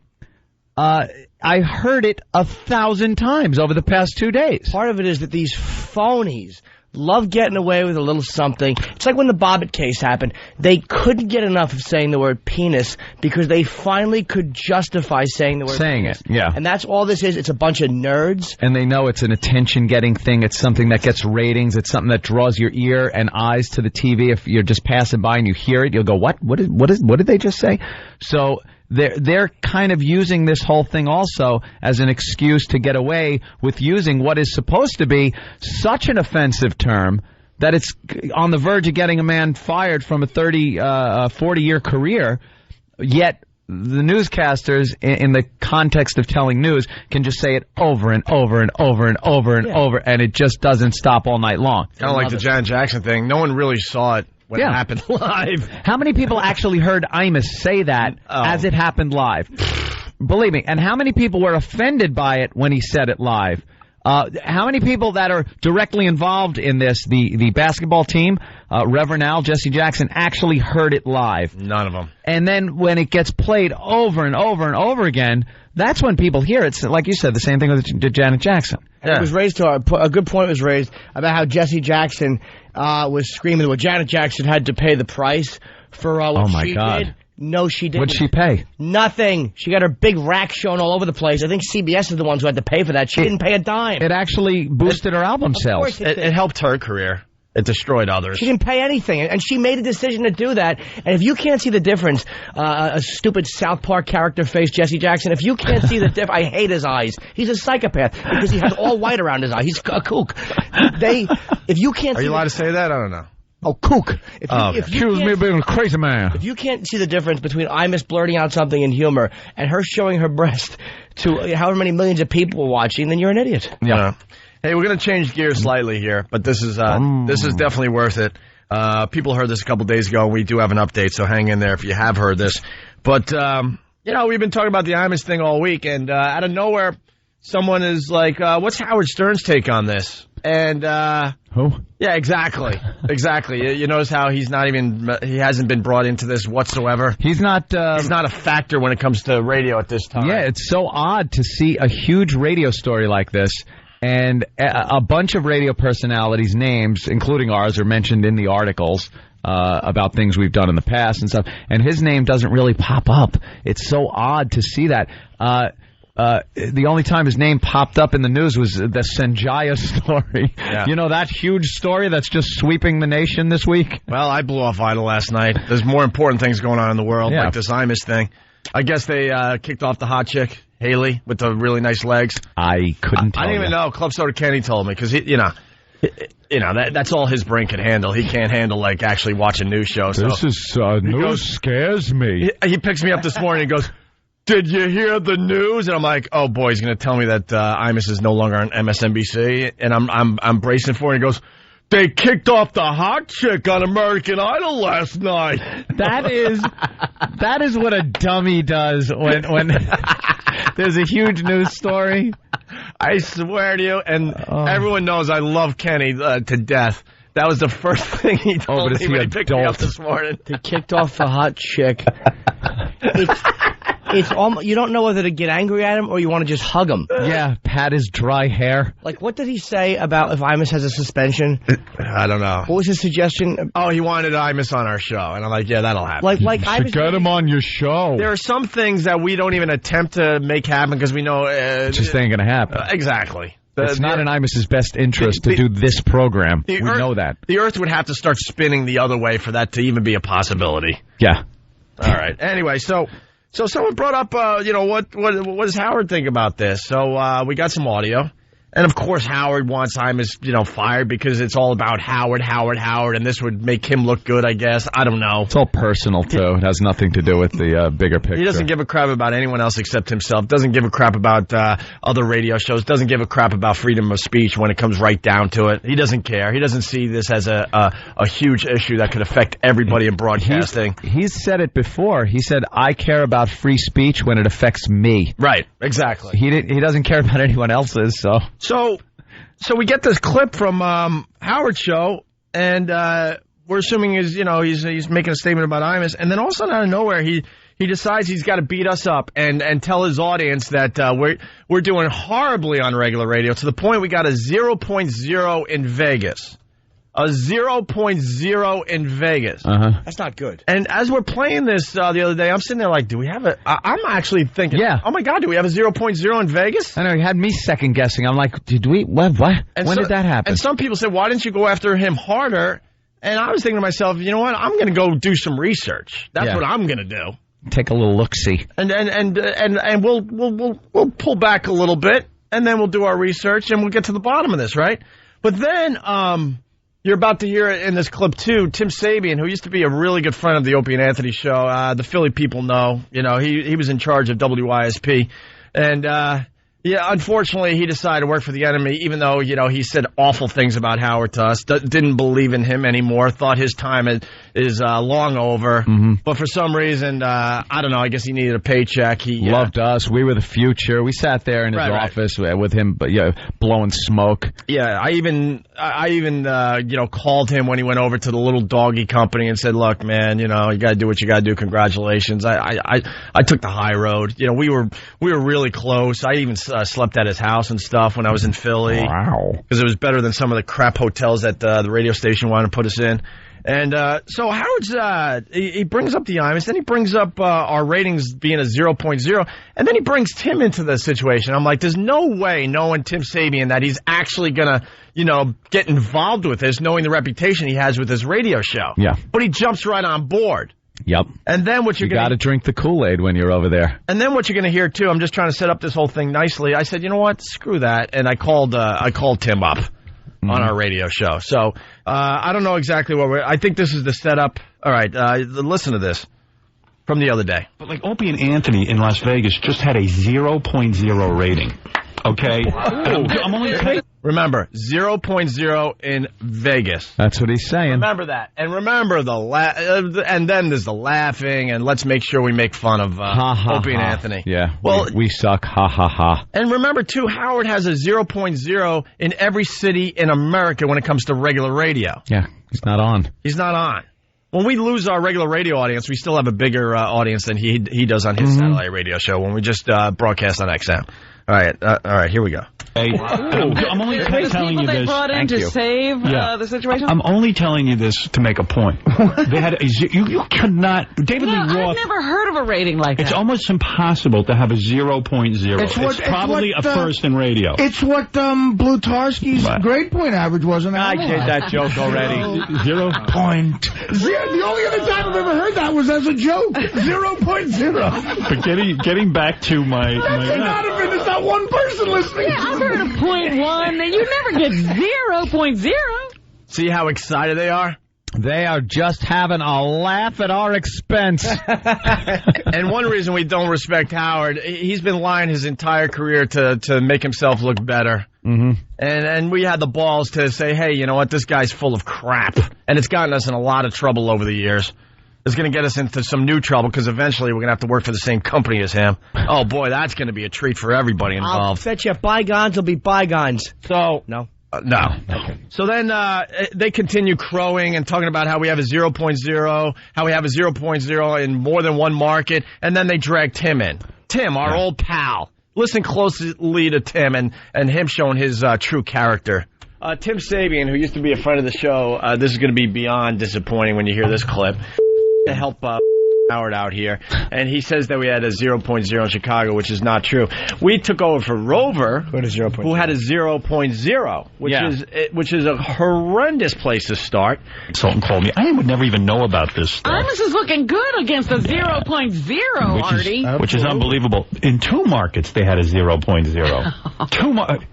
I heard it 1,000 times over the past 2 days. Part of it is that these phonies love getting away with a little something. It's like when the Bobbitt case happened. They couldn't get enough of saying the word penis because they finally could justify saying the word penis. Yeah. And that's all this is. It's a bunch of nerds. And they know it's an attention-getting thing. It's something that gets ratings. It's something that draws your ear and eyes to the TV. If you're just passing by and you hear it, you'll go, what did they just say? So they're kind of using this whole thing also as an excuse to get away with using what is supposed to be such an offensive term that it's on the verge of getting a man fired from a 40-year career, yet the newscasters, in the context of telling news, can just say it over and over and over and over and over, and it just doesn't stop all night long. Kind of like the Janet Jackson thing. No one really saw it when it happened live. How many people actually heard Imus say that as it happened live? Believe me. And how many people were offended by it when he said it live? How many people that are directly involved in this, the basketball team, Reverend Al, Jesse Jackson, actually heard it live? None of them. And then when it gets played over and over and over again, that's when people hear it. Like you said, the same thing with Janet Jackson. Yeah. It was raised to a good point was raised about how Jesse Jackson was screaming that Janet Jackson had to pay the price for what she did. No, she didn't. What'd she pay? Nothing. She got her big rack shown all over the place. I think CBS is the ones who had to pay for that. She didn't pay a dime. It actually boosted her album sales. Of course it helped her career. It destroyed others. She didn't pay anything, and she made a decision to do that. And if you can't see the difference, a stupid South Park character face, Jesse Jackson, if you can't see the difference, I hate his eyes. He's a psychopath because he has all white around his eye. He's a kook. If you can't Are you allowed to say that? I don't know. Oh, kook. Excuse me being a crazy man. If you can't see the difference between Imus blurting out something in humor and her showing her breast to however many millions of people watching, then you're an idiot. Yeah. Hey, we're going to change gears slightly here, but this is definitely worth it. People heard this a couple days ago, and we do have an update, so hang in there if you have heard this. But, we've been talking about the Imus thing all week, and out of nowhere, someone is like, what's Howard Stern's take on this? And who? Yeah, exactly. You notice how he hasn't been brought into this whatsoever. He's not a factor when it comes to radio at this time. Yeah, it's so odd to see a huge radio story like this. And a bunch of radio personalities' names, including ours, are mentioned in the articles about things we've done in the past and stuff. And his name doesn't really pop up. It's so odd to see that. The only time his name popped up in the news was the Sanjaya story. Yeah. You know, that huge story that's just sweeping the nation this week? Well, I blew off Idol last night. There's more important things going on in the world, like this Imus thing. I guess they kicked off the hot chick, Haley, with the really nice legs. I couldn't tell I didn't even know. Club Soda Kenny told me, because that's all his brain can handle. He can't handle, like, actually watching news shows. This news scares me. He picks me up this morning and goes, did you hear the news? And I'm like, oh boy, he's going to tell me that Imus is no longer on MSNBC. And I'm bracing for it. And he goes, they kicked off the hot chick on American Idol last night. That is what a dummy does when there's a huge news story. I swear to you, and everyone knows I love Kenny to death. That was the first thing he told me when he picked me up this morning. They kicked off the hot chick. it's almost, you don't know whether to get angry at him or you want to just hug him. Yeah, pat his dry hair. Like, what did he say about if Imus has a suspension? I don't know. What was his suggestion? Oh, he wanted Imus on our show, and I'm like, yeah, that'll happen. Like Imus, get him on your show. There are some things that we don't even attempt to make happen because we know it just ain't gonna happen. Exactly. It's not in Imus's best interest to do this program. We know that. The Earth would have to start spinning the other way for that to even be a possibility. Yeah. All right. Anyway, so someone brought up, what does Howard think about this? So we got some audio. And, of course, Howard wants Imus, fired because it's all about Howard, and this would make him look good, I guess. I don't know. It's all personal, too. It has nothing to do with the bigger picture. He doesn't give a crap about anyone else except himself. Doesn't give a crap about other radio shows. Doesn't give a crap about freedom of speech when it comes right down to it. He doesn't care. He doesn't see this as a huge issue that could affect everybody in broadcasting. He's said it before. He said, I care about free speech when it affects me. Right, exactly. He doesn't care about anyone else's, so... So we get this clip from Howard's show, and we're assuming he's making a statement about Imus, and then all of a sudden out of nowhere he decides he's got to beat us up and tell his audience that we're doing horribly on regular radio to the point we got a 0.0 in Vegas. A 0.0 in Vegas. That's not good. And as we're playing this the other day, I'm sitting there like, do we have I'm actually thinking, oh my God, do we have a 0.0 in Vegas? I know, he had me second guessing. I'm like, did we? What? When did that happen? And some people said, why didn't you go after him harder? And I was thinking to myself, you know what? I'm going to go do some research. That's what I'm going to do. Take a little look-see. And we'll pull back a little bit, and then we'll do our research, and we'll get to the bottom of this, right? But then, you're about to hear it in this clip, too. Tim Sabian, who used to be a really good friend of the Opie and Anthony show. The Philly people know. He was in charge of WYSP. And, unfortunately, he decided to work for the enemy, even though, he said awful things about Howard to us. Didn't believe in him anymore. Thought his time is long over. Mm-hmm. But for some reason, I don't know, I guess he needed a paycheck. He loved us. We were the future. We sat there in his office with him, blowing smoke. Yeah, I even called him when he went over to the little doggy company and said, look, man, you got to do what you got to do. Congratulations. I took the high road. We were really close. I even slept at his house and stuff when I was in Philly. Wow. Because it was better than some of the crap hotels that the radio station wanted to put us in. And so Howard's, he brings up the Imus, then he brings up our ratings being a 0.0, and then he brings Tim into the situation. I'm like, there's no way, knowing Tim Sabian, that he's actually going to, get involved with this, knowing the reputation he has with his radio show. Yeah. But he jumps right on board. Yep. And then what you got to drink the Kool-Aid when you're over there. And then what you're going to hear, too, I'm just trying to set up this whole thing nicely. I said, you know what, screw that, and I called Tim up. On our radio show. So, I don't know exactly I think this is the setup. All right, listen to this from the other day. But like Opie and Anthony in Las Vegas just had a 0.0 rating. Okay? I'm only saying. Remember, 0.0 in Vegas. That's what he's saying. Remember that. And remember and then there's the laughing, and let's make sure we make fun of Opie and Anthony. Yeah, well, we suck, ha, ha, ha. And remember, too, Howard has a 0.0 in every city in America when it comes to regular radio. Yeah, he's not on. He's not on. When we lose our regular radio audience, we still have a bigger audience than he does on his satellite radio show when we just broadcast on XM. All right, here we go. Hey, I'm only telling you this. Brought in to save the situation. I'm only telling you this to make a point. They had you could not. David Lee Roth. I've never heard of a rating like that. It's almost impossible to have a 0.0. It's probably a first in radio. It's what Blutarski's grade point average was in I did that joke already. 0.0. The only other time I've ever heard that was as a joke. 0.0. But getting back to my there's not one person listening. Yeah, I've heard of 0.1. You never get 0.0. See how excited they are? They are just having a laugh at our expense. And one reason we don't respect Howard, he's been lying his entire career to make himself look better. Mm-hmm. And we had the balls to say, hey, you know what, this guy's full of crap. And it's gotten us in a lot of trouble over the years. It's going to get us into some new trouble because eventually we're going to have to work for the same company as him. Oh, boy, that's going to be a treat for everybody involved. I'll bet you bygones will be bygones. So, no. No. So then they continue crowing and talking about how we have a 0.0, how we have a 0.0 in more than one market, and then they drag Tim in. Tim, our old pal. Listen closely to Tim and him showing his true character. Tim Sabian, who used to be a friend of the show, this is going to be beyond disappointing when you hear this clip, to help Howard out here, and he says that we had a 0.0 in Chicago, which is not true. We took over for Rover, who had a 0.0, which is a horrendous place to start. Consultant called me. I would never even know about this stuff. Imus is looking good against a 0.0, Artie. Which is unbelievable. In 2 markets, they had a 0.0.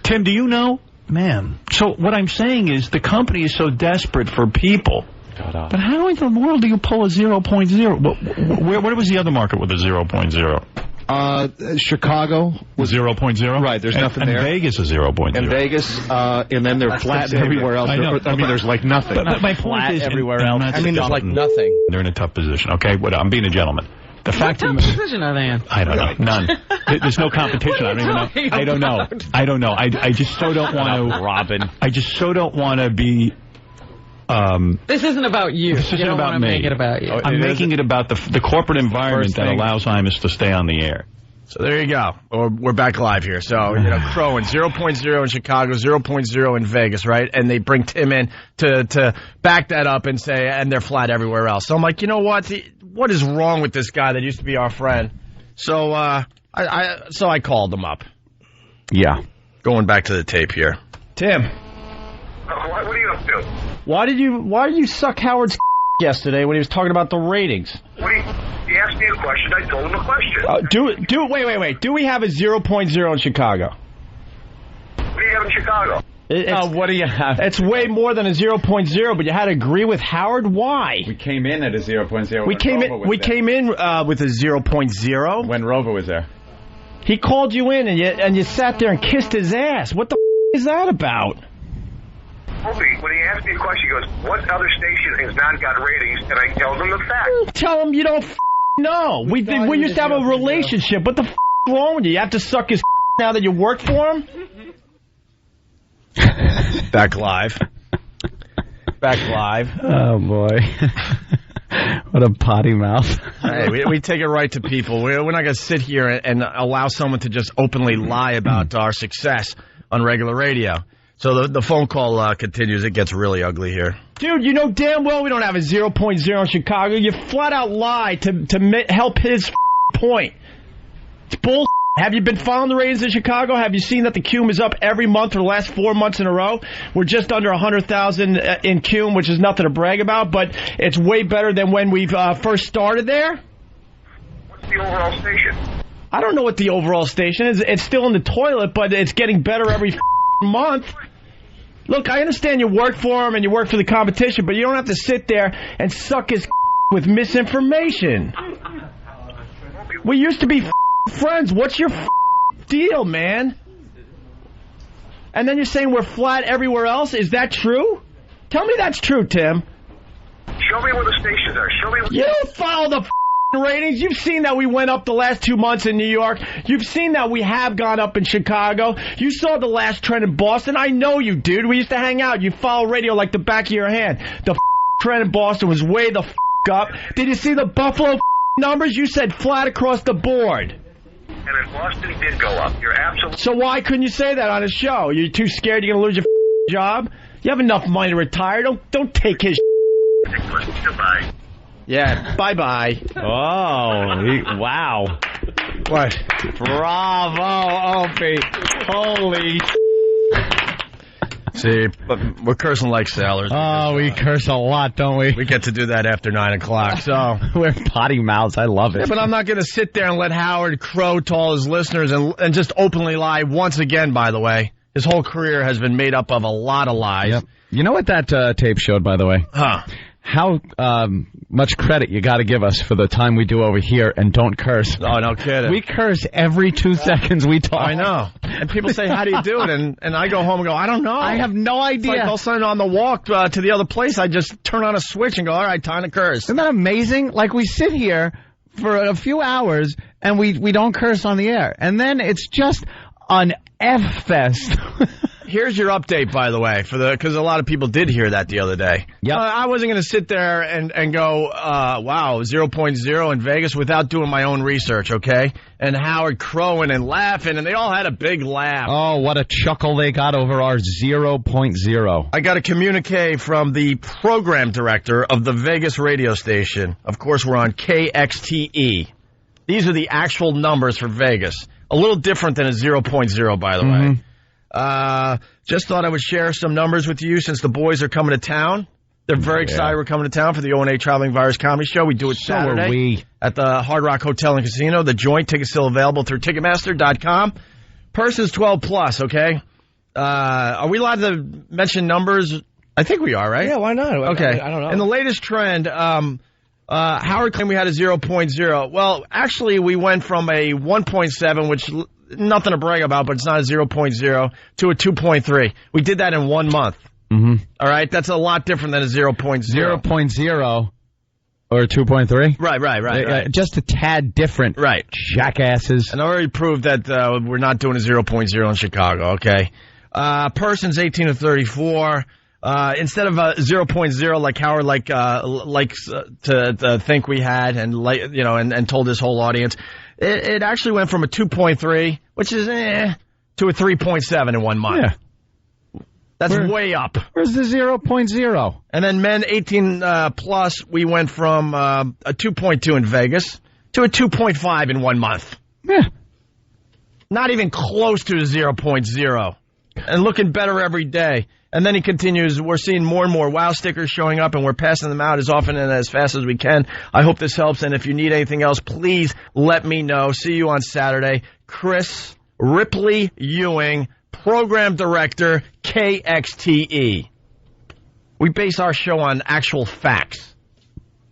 Tim, do you know? Man. So what I'm saying is the company is so desperate for people. But how in the world do you pull a 0.0? Where was the other market with a 0.0? Chicago was 0.0. Right, there's nothing there. And Vegas is 0.0. And Vegas, and then they're flat everywhere else. I mean, there's like nothing. But my point is, everywhere else. I mean, there's like nothing. They're in a tough position. Okay, I'm being a gentleman. The fact what position are they in? I don't know. None. There's no competition. I don't even know. I don't know. I just so don't want to. Robin. I just so don't want to be. This isn't about you. This isn't about me. Make it about you. I'm making it about the corporate environment that allows Imus to stay on the air. So there you go. We're back live here. So, crowing 0.0 in Chicago, 0.0 in Vegas, right? And they bring Tim in to back that up and say, and they're flat everywhere else. So I'm like, you know what? What is wrong with this guy that used to be our friend? So I called him up. Yeah. Going back to the tape here. Tim. What are you up to? Why did you suck Howard's yesterday when he was talking about the ratings? He asked me a question. I told him a question. Wait. Do we have a 0.0 in Chicago? What do you have in Chicago? What do you have? It's way more than a 0.0, but you had to agree with Howard? Why? We came in at a 0.0. We came in with a 0.0. When Rover was there. He called you in and you sat there and kissed his ass. What the is that about? Opie, when he asked me a question, he goes, what other station has not got ratings? And I tell him the fact. Tell him you don't know. We used to have a relationship. What the is wrong with you? You have to suck his now that you work for him? Back live. Oh, boy. What a potty mouth. Hey, we take it right to people. We're not going to sit here and allow someone to just openly lie about our success on regular radio. So the phone call continues. It gets really ugly here. Dude, you know damn well we don't have a 0.0 in Chicago. You flat out lied to help his point. It's bull. Have you been following the ratings in Chicago? Have you seen that the Cum is up every month for the last 4 months in a row? We're just under 100,000 in Cum, which is nothing to brag about, but it's way better than when we first started there. What's the overall station? I don't know what the overall station is. It's still in the toilet, but it's getting better every month. Look, I understand you work for him and you work for the competition, but you don't have to sit there and suck his with misinformation. We used to be friends. What's your deal, man? And then you're saying we're flat everywhere else? Is that true? Tell me that's true, Tim. Show me where the stations are. Show me. You don't follow the ratings. You've seen that we went up the last 2 months in New York. You've seen that we have gone up in Chicago. You saw the last trend in Boston. I know you, dude. We used to hang out. You follow radio like the back of your hand. The trend in Boston was way the up. Did you see the Buffalo numbers? You said flat across the board. And in Boston did go up. You're absolutely. So why couldn't you say that on a show? You're too scared you're going to lose your job? You have enough money to retire. Don't take his Goodbye. Yeah, bye-bye. Oh, wow. What? Bravo, Opie. Holy. See, but we're cursing like sailors. Oh, we curse a lot, don't we? We get to do that after 9 o'clock, so. We're potty mouths. I love it. Yeah, but I'm not going to sit there and let Howard crow to all his listeners and just openly lie once again, by the way. His whole career has been made up of a lot of lies. Yep. You know what that tape showed, by the way? Huh. How much credit you got to give us for the time we do over here and don't curse. Oh, no kidding. We curse every 2 seconds we talk. I know. And people say, how do you do it? And I go home and go, I don't know. I have no idea. It's like all of a sudden on the walk to the other place, I just turn on a switch and go, all right, time to curse. Isn't that amazing? Like we sit here for a few hours and we don't curse on the air. And then it's just an F-fest. Here's your update, by the way, because a lot of people did hear that the other day. Yep. I wasn't going to sit there and go, wow, 0.0 in Vegas without doing my own research, okay? And Howard crowing and laughing, and they all had a big laugh. Oh, what a chuckle they got over our 0.0. I got a communique from the program director of the Vegas radio station. Of course, we're on KXTE. These are the actual numbers for Vegas. A little different than a 0.0, by the way. Just thought I would share some numbers with you since the boys are coming to town. They're very excited we're coming to town for the O&A Traveling Virus Comedy Show. We do it Saturday are we. At the Hard Rock Hotel and Casino. The Joint tickets still available through Ticketmaster.com. Persons 12 plus, okay? Are we allowed to mention numbers? I think we are, right? Yeah, why not? Okay. I don't know. In the latest trend, Howard claimed we had a 0.0. Well, actually, we went from a 1.7, which nothing to brag about, but it's not a 0.0, to a 2.3. We did that in 1 month. Mm-hmm. All right? That's a lot different than a 0.0. 0.0 or 2.3? Right. Just a tad different. Right. Jackasses. And I already proved that we're not doing a 0.0 in Chicago, okay? Persons 18 to 34. Instead of a 0.0 like Howard likes to think we had and told his whole audience, it actually went from a 2.3, which is to a 3.7 in 1 month. Yeah. That's way up. Where's the 0.0? And then men 18 plus, we went from a 2.2 in Vegas to a 2.5 in 1 month. Yeah. Not even close to a 0.0. And looking better every day. And then he continues, we're seeing more and more WOW stickers showing up, and we're passing them out as often and as fast as we can. I hope this helps, and if you need anything else, please let me know. See you on Saturday. Chris Ripley Ewing, Program Director, KXTE. We base our show on actual facts.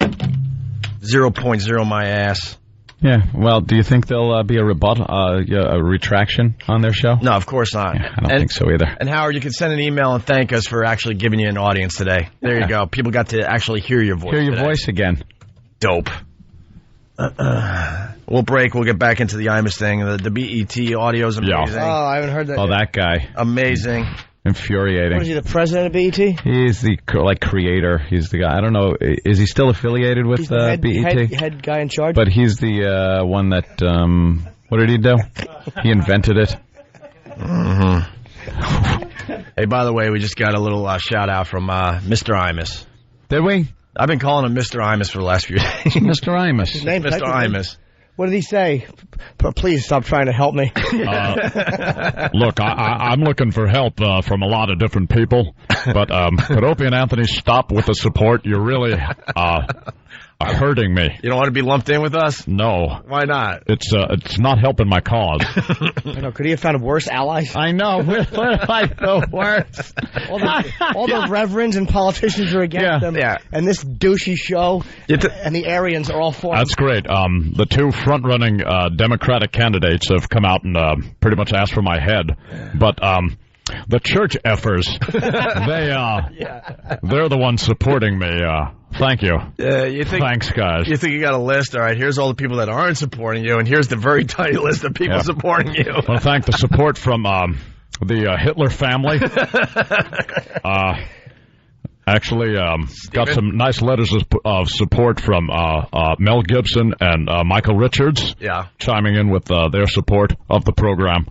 0.0 my ass. Yeah, well, do you think there'll be a rebuttal, a retraction on their show? No, of course not. Yeah, I don't think so either. And Howard, you can send an email and thank us for actually giving you an audience today. There you go. People got to actually hear your voice. Hear your voice again. Dope. We'll break. We'll get back into the Imus thing. The BET audio's amazing. Yeah. Oh, I haven't heard that. Oh, that guy. Amazing. Infuriating. What is he, the president of BET? He's the creator. He's the guy. I don't know. Is he still affiliated with He's the BET? head guy in charge. But he's the one that. What did he do? He invented it. Mm-hmm. Hey, by the way, we just got a little shout out from Mr. Imus. Did we? I've been calling him Mr. Imus for the last few days. Mr. Imus. His name, Mr. Imus. What did he say? Please stop trying to help me. Look, I'm looking for help from a lot of different people, but could Opie and Anthony stop with the support? You're really hurting me. You don't want to be lumped in with us? No. Why not? It's not helping my cause. I know. Could he have found worse allies? I know. We're like the worst. All the reverends and politicians are against them. Yeah. And this douchey show and the Aryans are all for him. That's great. The two front-running Democratic candidates have come out and pretty much asked for my head. But the church effers, they're the ones supporting me. Thank you. Thanks, guys. You think you got a list? All right, here's all the people that aren't supporting you, and here's the very tiny list of people supporting you. I want to thank the support from the Hitler family. Actually, got some nice letters of support from Mel Gibson and Michael Richards. Yeah. Chiming in with their support of the program.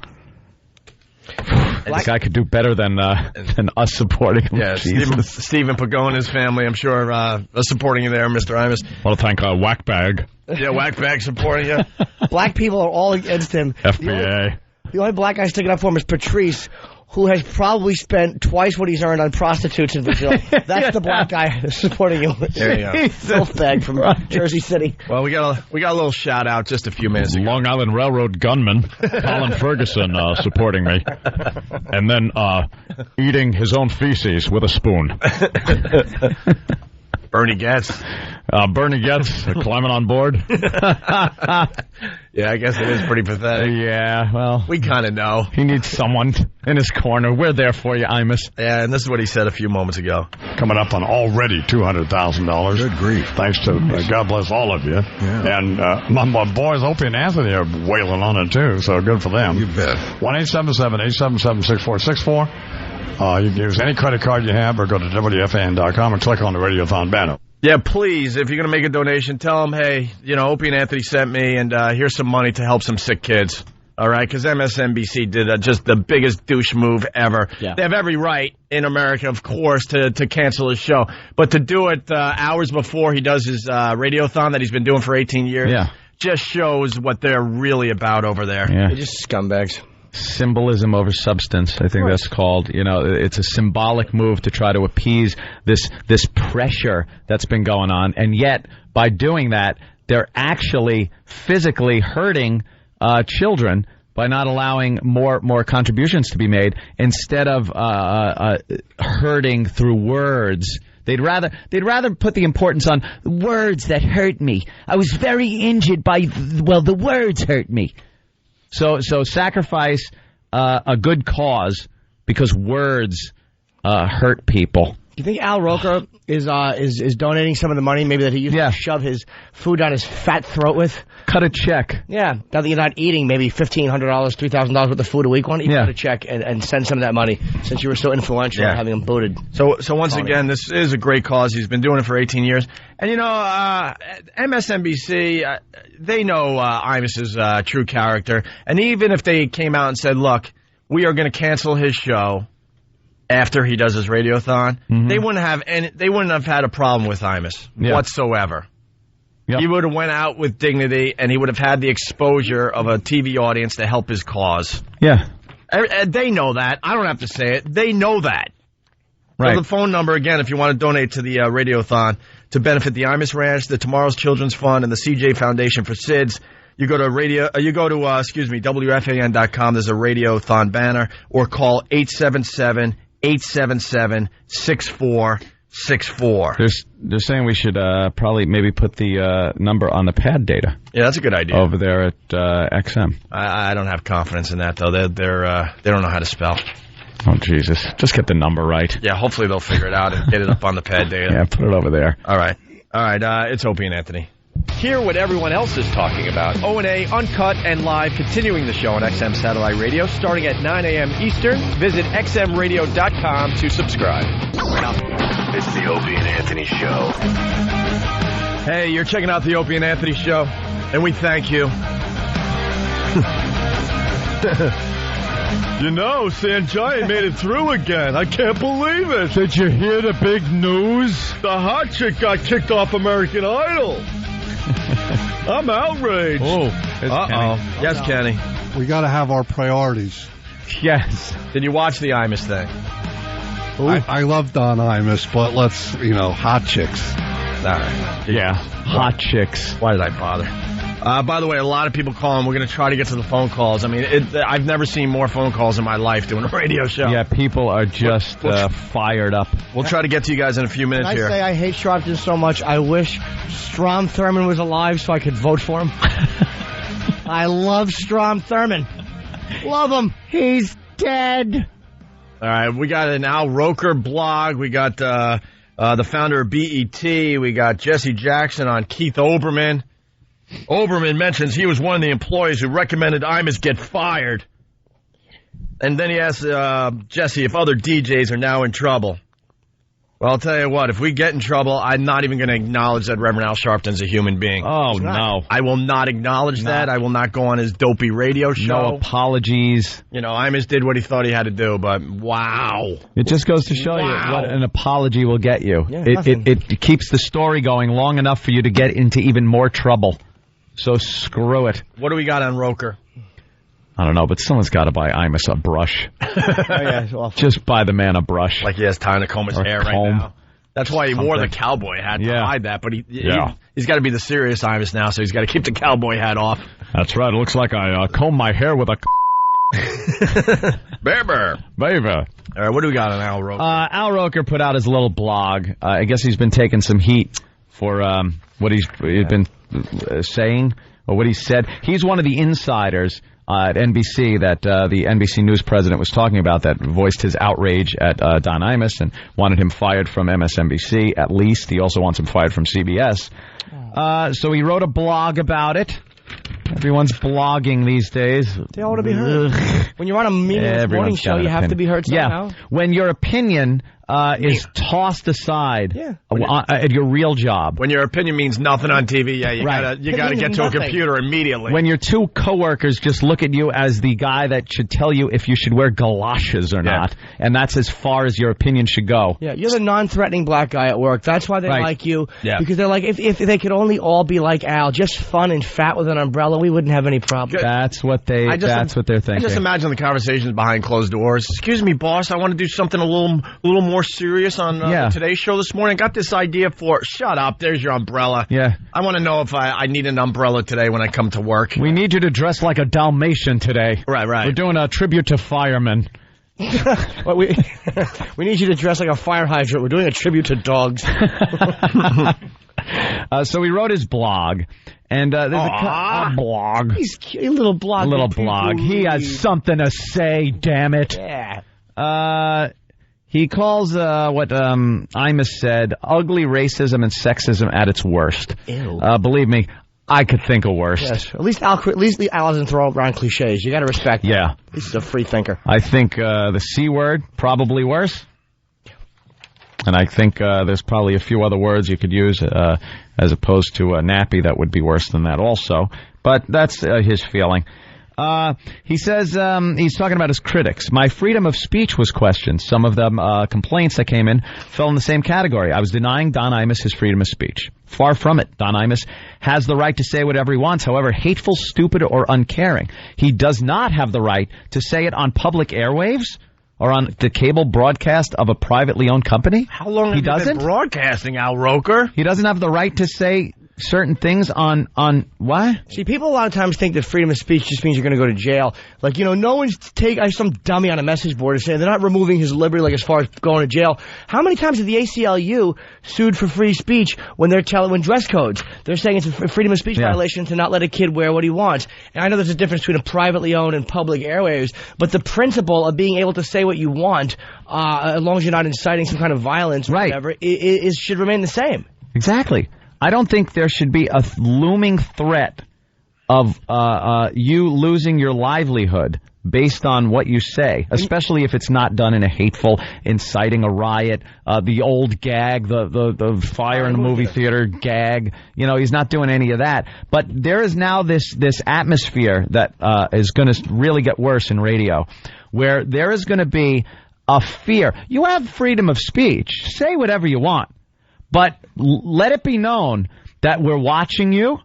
This guy could do better than us supporting him. Yeah, Stephen Pagon and his family, I'm sure, supporting you there, Mr. Imus. I want to thank Whackbag. Yeah, Whackbag supporting you. Black people are all against him. FBA. The only black guy sticking up for him is Patrice, who has probably spent twice what he's earned on prostitutes in Brazil. That's the black guy supporting you. There you go. Filth bag from Jersey City. Well, we got a little shout out just a few minutes ago. Long Island Railroad gunman Colin Ferguson supporting me, and then eating his own feces with a spoon. Bernie Getz. Bernie Getz climbing on board. Yeah, I guess it is pretty pathetic. Yeah, well, we kind of know. He needs someone in his corner. We're there for you, Imus. Yeah, and this is what he said a few moments ago. Coming up on already $200,000. Good grief. Thanks to God bless all of you. Yeah. And my boys Opie and Anthony are wailing on it, too, so good for them. You bet. 1-877-877-6464. You can use any credit card you have or go to WFAN.com and click on the Radiothon banner. Yeah, please, if you're going to make a donation, tell them, hey, Opie and Anthony sent me, and here's some money to help some sick kids. All right, because MSNBC did just the biggest douche move ever. Yeah. They have every right in America, of course, to cancel his show. But to do it hours before he does his radiothon that he's been doing for 18 years just shows what they're really about over there. Yeah. They're just scumbags. Symbolism over substance, I think that's called. It's a symbolic move to try to appease this pressure that's been going on, and yet by doing that, they're actually physically hurting children by not allowing more contributions to be made instead of hurting through words. They'd rather put the importance on words that hurt me. I was very injured by the words hurt me. So sacrifice a good cause because words hurt people. Do you think Al Roker is donating some of the money maybe that he used to shove his food down his fat throat with? Cut a check. Yeah. Now that you're not eating maybe $1,500, $3,000 worth of food a week, why don't you cut a check and send some of that money since you were so influential in having him booted? So once again, this is a great cause. He's been doing it for 18 years. And, MSNBC, they know Imus's true character. And even if they came out and said, look, we are going to cancel his show after he does his radiothon, they wouldn't have had a problem with Imus whatsoever. Yep. He would have went out with dignity, and he would have had the exposure of a TV audience to help his cause. Yeah. They know that. I don't have to say it. They know that. Right. So the phone number, again, if you want to donate to the radiothon to benefit the Imus Ranch, the Tomorrow's Children's Fund, and the CJ Foundation for SIDS, you go to WFAN.com. There's a radiothon banner, or call 877-877-6464. They're saying we should probably maybe put the number on the pad data. Yeah, that's a good idea. Over there at XM. I don't have confidence in that, though. They don't know how to spell. Oh, Jesus. Just get the number right. Yeah, hopefully they'll figure it out and get it up on the pad data. Yeah, put it over there. All right. It's Opie and Anthony. Hear what everyone else is talking about. O&A, uncut and live, continuing the show on XM Satellite Radio, starting at 9 a.m. Eastern. Visit xmradio.com to subscribe. It's the Opie and Anthony Show. Hey, you're checking out the Opie and Anthony Show, and we thank you. Sanjay made it through again. I can't believe it. Did you hear the big news? The hot chick got kicked off American Idol. I'm outraged. Oh, uh-oh. Yes, Kenny. We got to have our priorities. Yes. Did you watch the Imus thing? I love Don Imus, but let's, hot chicks. Yeah, hot chicks. Why did I bother? By the way, a lot of people calling. We're going to try to get to the phone calls. I mean, I've never seen more phone calls in my life doing a radio show. Yeah, people are just fired up. We'll try to get to you guys in a few minutes here. I say I hate Sharpton so much, I wish Strom Thurmond was alive so I could vote for him. I love Strom Thurmond. Love him. He's dead. All right, we got an Al Roker blog. We got the founder of BET. We got Jesse Jackson on Keith Olbermann. Olbermann mentions he was one of the employees who recommended Imus get fired. And then he asks Jesse if other DJs are now in trouble. Well, I'll tell you what, if we get in trouble, I'm not even going to acknowledge that Reverend Al Sharpton's a human being. Oh, no. I will not acknowledge that. I will not go on his dopey radio show. No apologies. Imus did what he thought he had to do, but wow. It just goes to show you what an apology will get you. Yeah, it keeps the story going long enough for you to get into even more trouble. So screw it. What do we got on Roker? I don't know, but someone's got to buy Imus a brush. Just buy the man a brush. Like he has time to comb his hair right now. That's why he wore the cowboy hat to hide that, but he's got to be the serious Imus now, so he's got to keep the cowboy hat off. That's right. It looks like I comb my hair with a... Bear. All right, what do we got on Al Roker? Al Roker put out his little blog. I guess he's been taking some heat for what he's been saying or what he said. He's one of the insiders at NBC that the NBC News president was talking about that voiced his outrage at Don Imus and wanted him fired from MSNBC at least. He also wants him fired from CBS. So he wrote a blog about it. Everyone's blogging these days. They all want to be heard. When you're on a meaningless morning show, you have to be heard somehow. Yeah. When your opinion is tossed aside at your real job. When your opinion means nothing on TV, you gotta get to a computer immediately. When your two coworkers just look at you as the guy that should tell you if you should wear galoshes or not, and that's as far as your opinion should go. Yeah, you're the non-threatening black guy at work. That's why they like you. Yeah. Because they're like, if they could only all be like Al, just fun and fat with an umbrella, we wouldn't have any problem. That's what they're thinking. I just imagine the conversations behind closed doors. Excuse me, boss, I want to do something a little more serious on today's show this morning. Got this idea for... Shut up, there's your umbrella. Yeah. I want to know if I need an umbrella today when I come to work. We need you to dress like a Dalmatian today. Right. We're doing a tribute to firemen. Well, we need you to dress like a fire hydrant. We're doing a tribute to dogs. So he wrote his blog. And there's a blog. He's cute, a little blog. He has something to say, damn it. Yeah. He calls what Imus said ugly racism and sexism at its worst. Ew. Believe me, I could think of worse. Yes. At least Al doesn't throw around cliches. You got to respect that. Yeah. He's a free thinker. I think the C word, probably worse. And I think there's probably a few other words you could use as opposed to nappy that would be worse than that also. But that's his feeling. He says he's talking about his critics. My freedom of speech was questioned. Some of them complaints that came in fell in the same category. I was denying Don Imus his freedom of speech. Far from it. Don Imus has the right to say whatever he wants, however hateful, stupid, or uncaring. He does not have the right to say it on public airwaves or on the cable broadcast of a privately owned company. How long have you been broadcasting, Al Roker? He doesn't have the right to say certain things on what? See, people a lot of times think that freedom of speech just means you're going to go to jail. Like, no one's some dummy on a message board is saying they're not removing his liberty, like as far as going to jail. How many times have the ACLU sued for free speech when when dress codes? They're saying it's a freedom of speech violation to not let a kid wear what he wants. And I know there's a difference between a privately owned and public airwaves, but the principle of being able to say what you want, as long as you're not inciting some kind of violence or whatever, should remain the same. Exactly. I don't think there should be a looming threat of you losing your livelihood based on what you say, especially if it's not done in a hateful, inciting a riot, the old gag, the fire in the movie theater gag. He's not doing any of that. But there is now this atmosphere that is going to really get worse in radio, where there is going to be a fear. You have freedom of speech. Say whatever you want. But let it be known that we're watching you,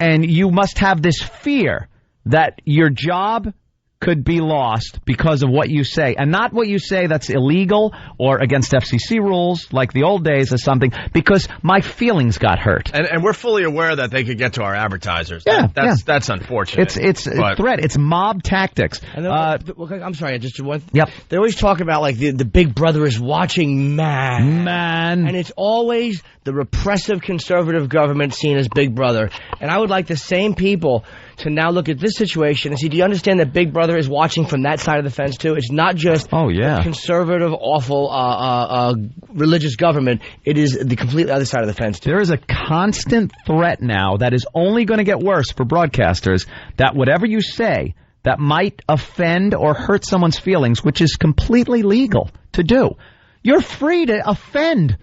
and you must have this fear that your job could be lost because of what you say, and not what you say that's illegal or against FCC rules like the old days or something, because my feelings got hurt. And we're fully aware that they could get to our advertisers. That's unfortunate. It's a threat. It's mob tactics. I'm sorry, just one. Yep. They always talk about like the Big Brother is watching man, and it's always the repressive conservative government seen as Big Brother. And I would like the same people to now look at this situation and see, do you understand that Big Brother is watching from that side of the fence too? It's not just the conservative, awful, religious government. It is the completely other side of the fence too. There is a constant threat now that is only going to get worse for broadcasters, that whatever you say that might offend or hurt someone's feelings, which is completely legal to do, you're free to offend.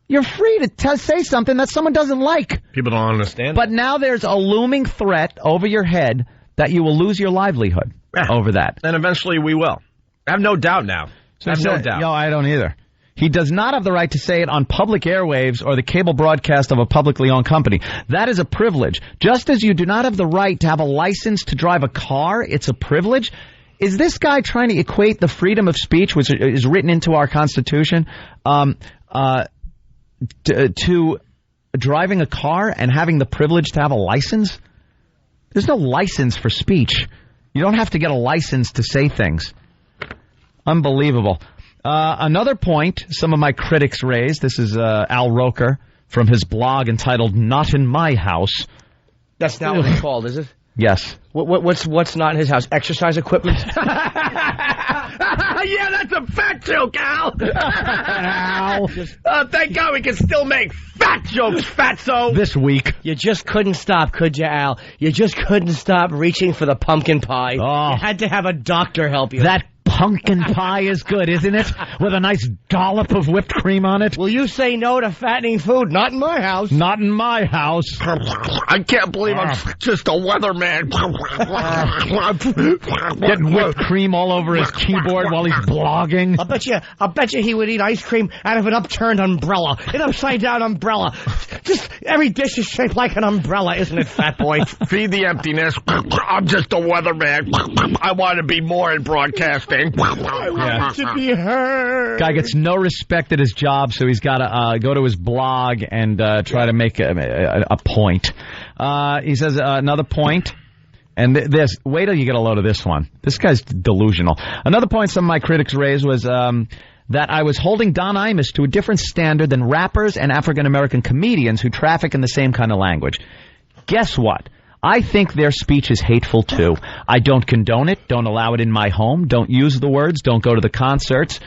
You're free to say something that someone doesn't like. People don't understand. But now there's a looming threat over your head that you will lose your livelihood over that. And eventually we will. I have no doubt now. I have no doubt. No, I don't either. He does not have the right to say it on public airwaves or the cable broadcast of a publicly owned company. That is a privilege. Just as you do not have the right to have a license to drive a car, it's a privilege. Is this guy trying to equate the freedom of speech, which is written into our Constitution, to driving a car and having the privilege to have a license? There's no license for speech. You don't have to get a license to say things. Unbelievable. Another point some of my critics raised, this is Al Roker from his blog entitled Not in My House. That's not what it's called, is it? Yes. What's not in his house? Exercise equipment? Yeah, that's a fat joke, Al. Al. Thank God we can still make fat jokes, fatso. This week. You just couldn't stop, could you, Al? You just couldn't stop reaching for the pumpkin pie. Oh. You had to have a doctor help you. That pumpkin pie is good, isn't it? With a nice dollop of whipped cream on it. Will you say no to fattening food? Not in my house. Not in my house. I can't believe I'm just a weatherman. Getting whipped cream all over his keyboard while he's blogging. I'll bet you he would eat ice cream out of an upturned umbrella. An upside down umbrella. Just every dish is shaped like an umbrella, isn't it, fat boy? Feed the emptiness. I'm just a weatherman. I want to be more in broadcasting. I want to be heard. Guy gets no respect at his job, so he's got to go to his blog and try to make a point. He says another point, and wait till you get a load of this one. This guy's delusional. Another point some of my critics raised was that I was holding Don Imus to a different standard than rappers and African-American comedians who traffic in the same kind of language. Guess what? I think their speech is hateful, too. I don't condone it, don't allow it in my home, don't use the words, don't go to the concerts.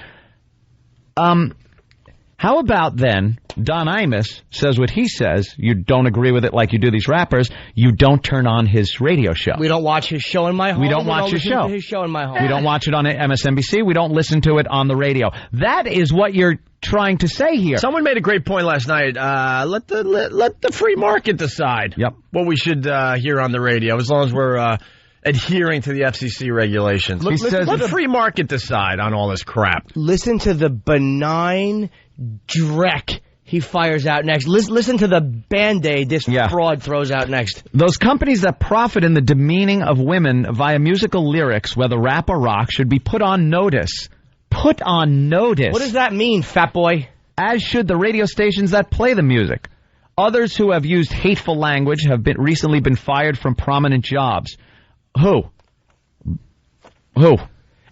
How about then, Don Imus says what he says, you don't agree with it like you do these rappers, you don't turn on his radio show. We don't watch his show in my home. We don't watch his show. His show in my home. We don't watch it on MSNBC. We don't listen to it on the radio. That is what you're trying to say here. Someone made a great point last night. Let the free market decide what we should hear on the radio, as long as we're adhering to the FCC regulations. Let the free market decide on all this crap. Listen to the benign dreck he fires out next. Listen to the Band-Aid this fraud throws out next. Those companies that profit in the demeaning of women via musical lyrics, whether rap or rock, should be put on notice. Put on notice. What does that mean, fat boy? As should the radio stations that play the music. Others who have used hateful language have recently been fired from prominent jobs. Who?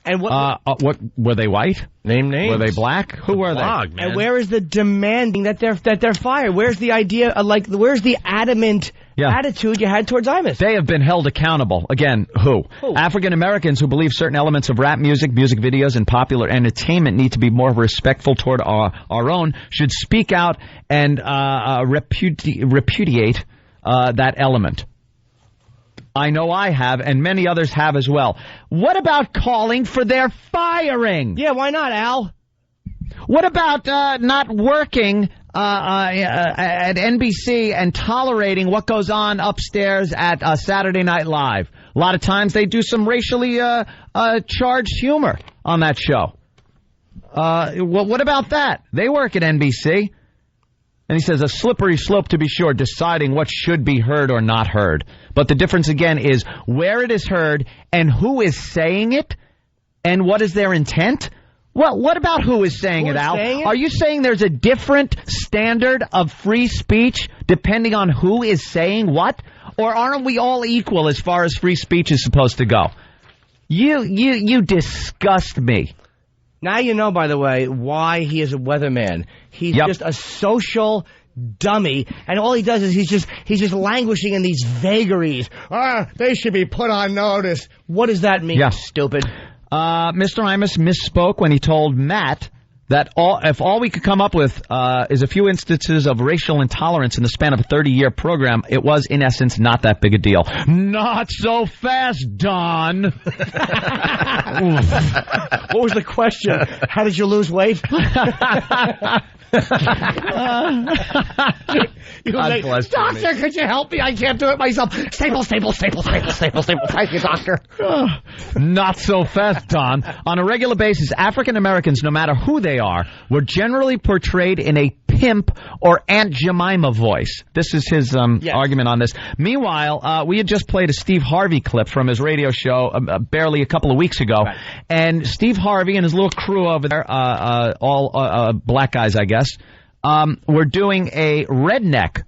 And what were they white? Name names. Were they black? Who were they? Man. And where is the demanding that they're fired? Where's the idea? Where's the adamant attitude you had towards Imus? They have been held accountable. Again, who? African Americans who believe certain elements of rap music, music videos, and popular entertainment need to be more respectful toward our own should speak out and repudiate that element. I know I have, and many others have as well. What about calling for their firing? Yeah, why not, Al? What about not working at NBC and tolerating what goes on upstairs at Saturday Night Live? A lot of times they do some racially charged humor on that show. Well, what about that? They work at NBC. And he says, a slippery slope to be sure, deciding what should be heard or not heard. But the difference, again, is where it is heard and who is saying it and what is their intent. Well, what about who is saying it, Al? Are you saying there's a different standard of free speech depending on who is saying what? Or aren't we all equal as far as free speech is supposed to go? You disgust me. Now you know, by the way, why he is a weatherman. He's just a social dummy, and all he does is he's just languishing in these vagaries. They should be put on notice. What does that mean, stupid? Mr. Imus misspoke when he told Matt that if all we could come up with is a few instances of racial intolerance in the span of a 30-year program, it was, in essence, not that big a deal. Not so fast, Don. What was the question? How did you lose weight? Doctor, could you help me? I can't do it myself. Staple. Thank you, doctor. Not so fast, Don. On a regular basis, African Americans, no matter who they are, were generally portrayed in a pimp or Aunt Jemima voice. This is his argument on this. Meanwhile, we had just played a Steve Harvey clip from his radio show barely a couple of weeks ago. Right. And Steve Harvey and his little crew over there, all black guys, I guess, were doing a redneck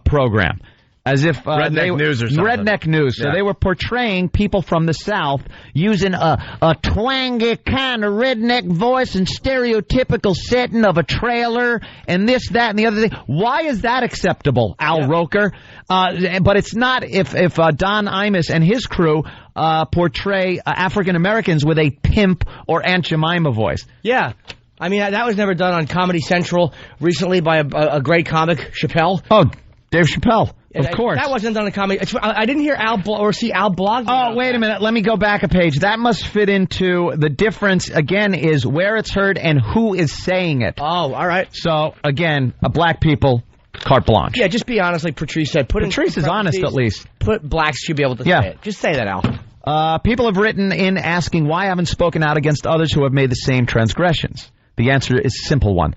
program. As if Redneck News or something. Redneck News. So they were portraying people from the South using a twangy kind of redneck voice and stereotypical setting of a trailer and this, that, and the other thing. Why is that acceptable, Al Roker? But it's not if Don Imus and his crew portray African Americans with a pimp or Aunt Jemima voice. Yeah. I mean, that was never done on Comedy Central recently by a great comic, Chappelle. Oh, Dave Chappelle. Of course. That wasn't done in comedy. I didn't hear Al see Al blog. Oh, wait a minute. Let me go back a page. That must fit into the difference, again, is where it's heard and who is saying it. Oh, all right. So, again, black people, carte blanche. Yeah, just be honest like Patrice said. Patrice is honest, at least. Blacks should be able to say it. Just say that, Al. People have written in asking why I haven't spoken out against others who have made the same transgressions. The answer is a simple one.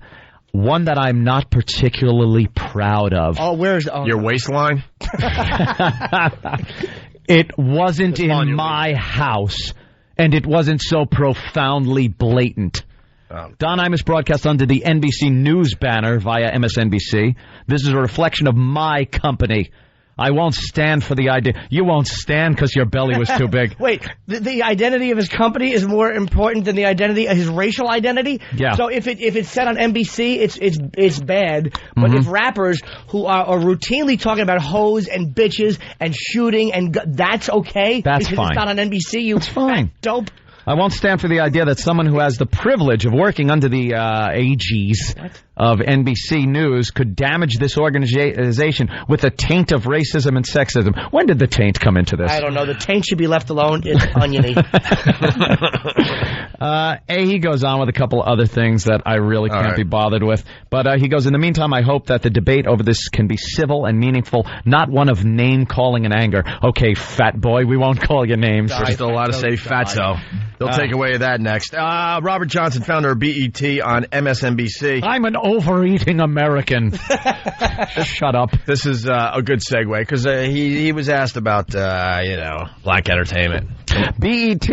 One that I'm not particularly proud of. Oh, where's your waistline? It wasn't in my house, and it wasn't so profoundly blatant. Don Imus broadcast under the NBC News banner via MSNBC. This is a reflection of my company. I won't stand for the idea. You won't stand because your belly was too big. Wait, the identity of his company is more important than the identity of his racial identity? Yeah. So if it's said on NBC, it's bad. But if rappers who are routinely talking about hoes and bitches and shooting, and that's okay? That's because fine. It's not on NBC, It's fine. Dope. I won't stand for the idea that someone who has the privilege of working under the AGs of NBC News could damage this organization with a taint of racism and sexism. When did the taint come into this? I don't know. The taint should be left alone. It's oniony. He goes on with a couple other things that I really can't be bothered with. But he goes, in the meantime, I hope that the debate over this can be civil and meaningful, not one of name-calling and anger. Okay, fat boy, we won't call you names. We're still allowed to say fatso. They'll take away that next. Robert Johnson, founder of BET on MSNBC. I'm an overeating American. Just shut up. This is a good segue because he was asked about, black entertainment. BET,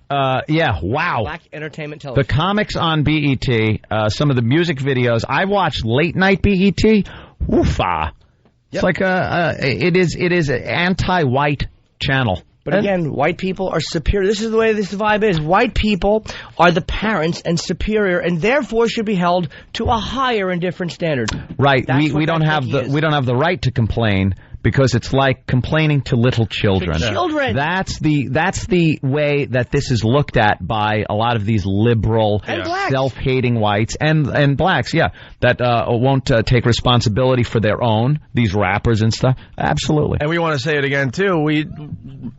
wow. Black entertainment television. The comics on BET, some of the music videos. I watched late night BET. Woofa. It's like it is an anti-white channel. But again, white people are superior. This is the way this vibe is. White people are the parents and superior, and therefore should be held to a higher and different standard. Right. We don't have the right to complain because it's like complaining to little children. Children. That's the way that this is looked at by a lot of these liberal, self-hating whites and blacks. Yeah, that won't take responsibility for their own. These rappers and stuff. Absolutely. And we want to say it again too.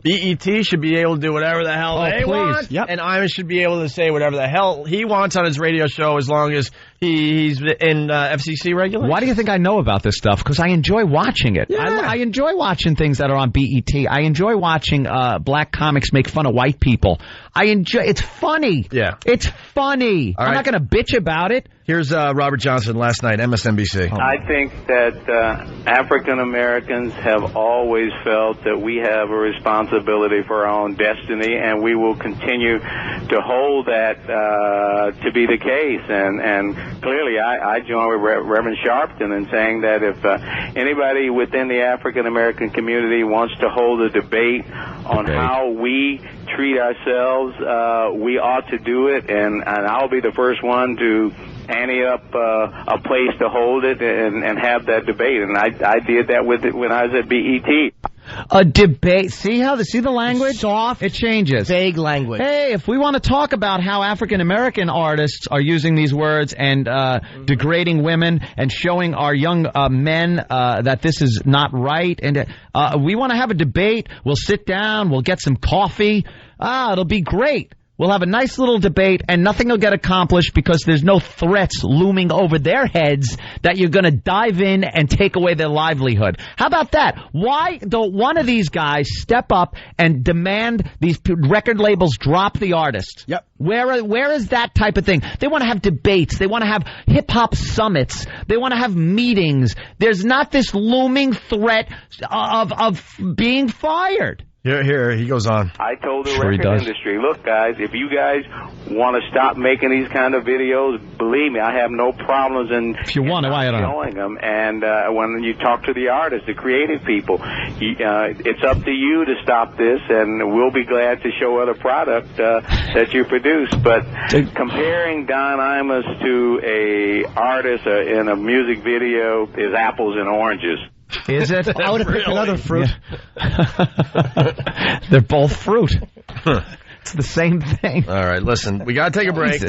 BET should be able to do whatever the hell they want, and Imus should be able to say whatever the hell he wants on his radio show as long as he's in FCC regulations. Why do you think I know about this stuff? Because I enjoy watching it. Yeah. I enjoy watching things that are on BET. I enjoy watching black comics make fun of white people. It's funny. Yeah. It's funny. I'm not going to bitch about it. Here's Robert Johnson last night, MSNBC. I think that African Americans have always felt that we have a responsibility for our own destiny, and we will continue to hold that to be the case. And clearly, I join with Reverend Sharpton in saying that if anybody within the African American community wants to hold a debate on how we treat ourselves, we ought to do it, and I'll be the first one to ante up a place to hold it and have that debate. And I did that with it when I was at BET. A debate. See the language? Soft. It changes. Vague language. Hey, if we want to talk about how African American artists are using these words and degrading women and showing our young men that this is not right, and we want to have a debate, we'll sit down, we'll get some coffee. It'll be great. We'll have a nice little debate, and nothing will get accomplished because there's no threats looming over their heads that you're going to dive in and take away their livelihood. How about that? Why don't one of these guys step up and demand these record labels drop the artist? Yep. Where is that type of thing? They want to have debates. They want to have hip-hop summits. They want to have meetings. There's not this looming threat of being fired. Here, he goes on. I told the record industry, look, guys, if you guys want to stop making these kind of videos, believe me, I have no problems in showing them. And when you talk to the artists, the creative people, it's up to you to stop this, and we'll be glad to show other product that you produce. But comparing Don Imus to a artist in a music video is apples and oranges. Is it? I would have picked another fruit. They're both fruit. It's the same thing. All right, listen, we got to take a break.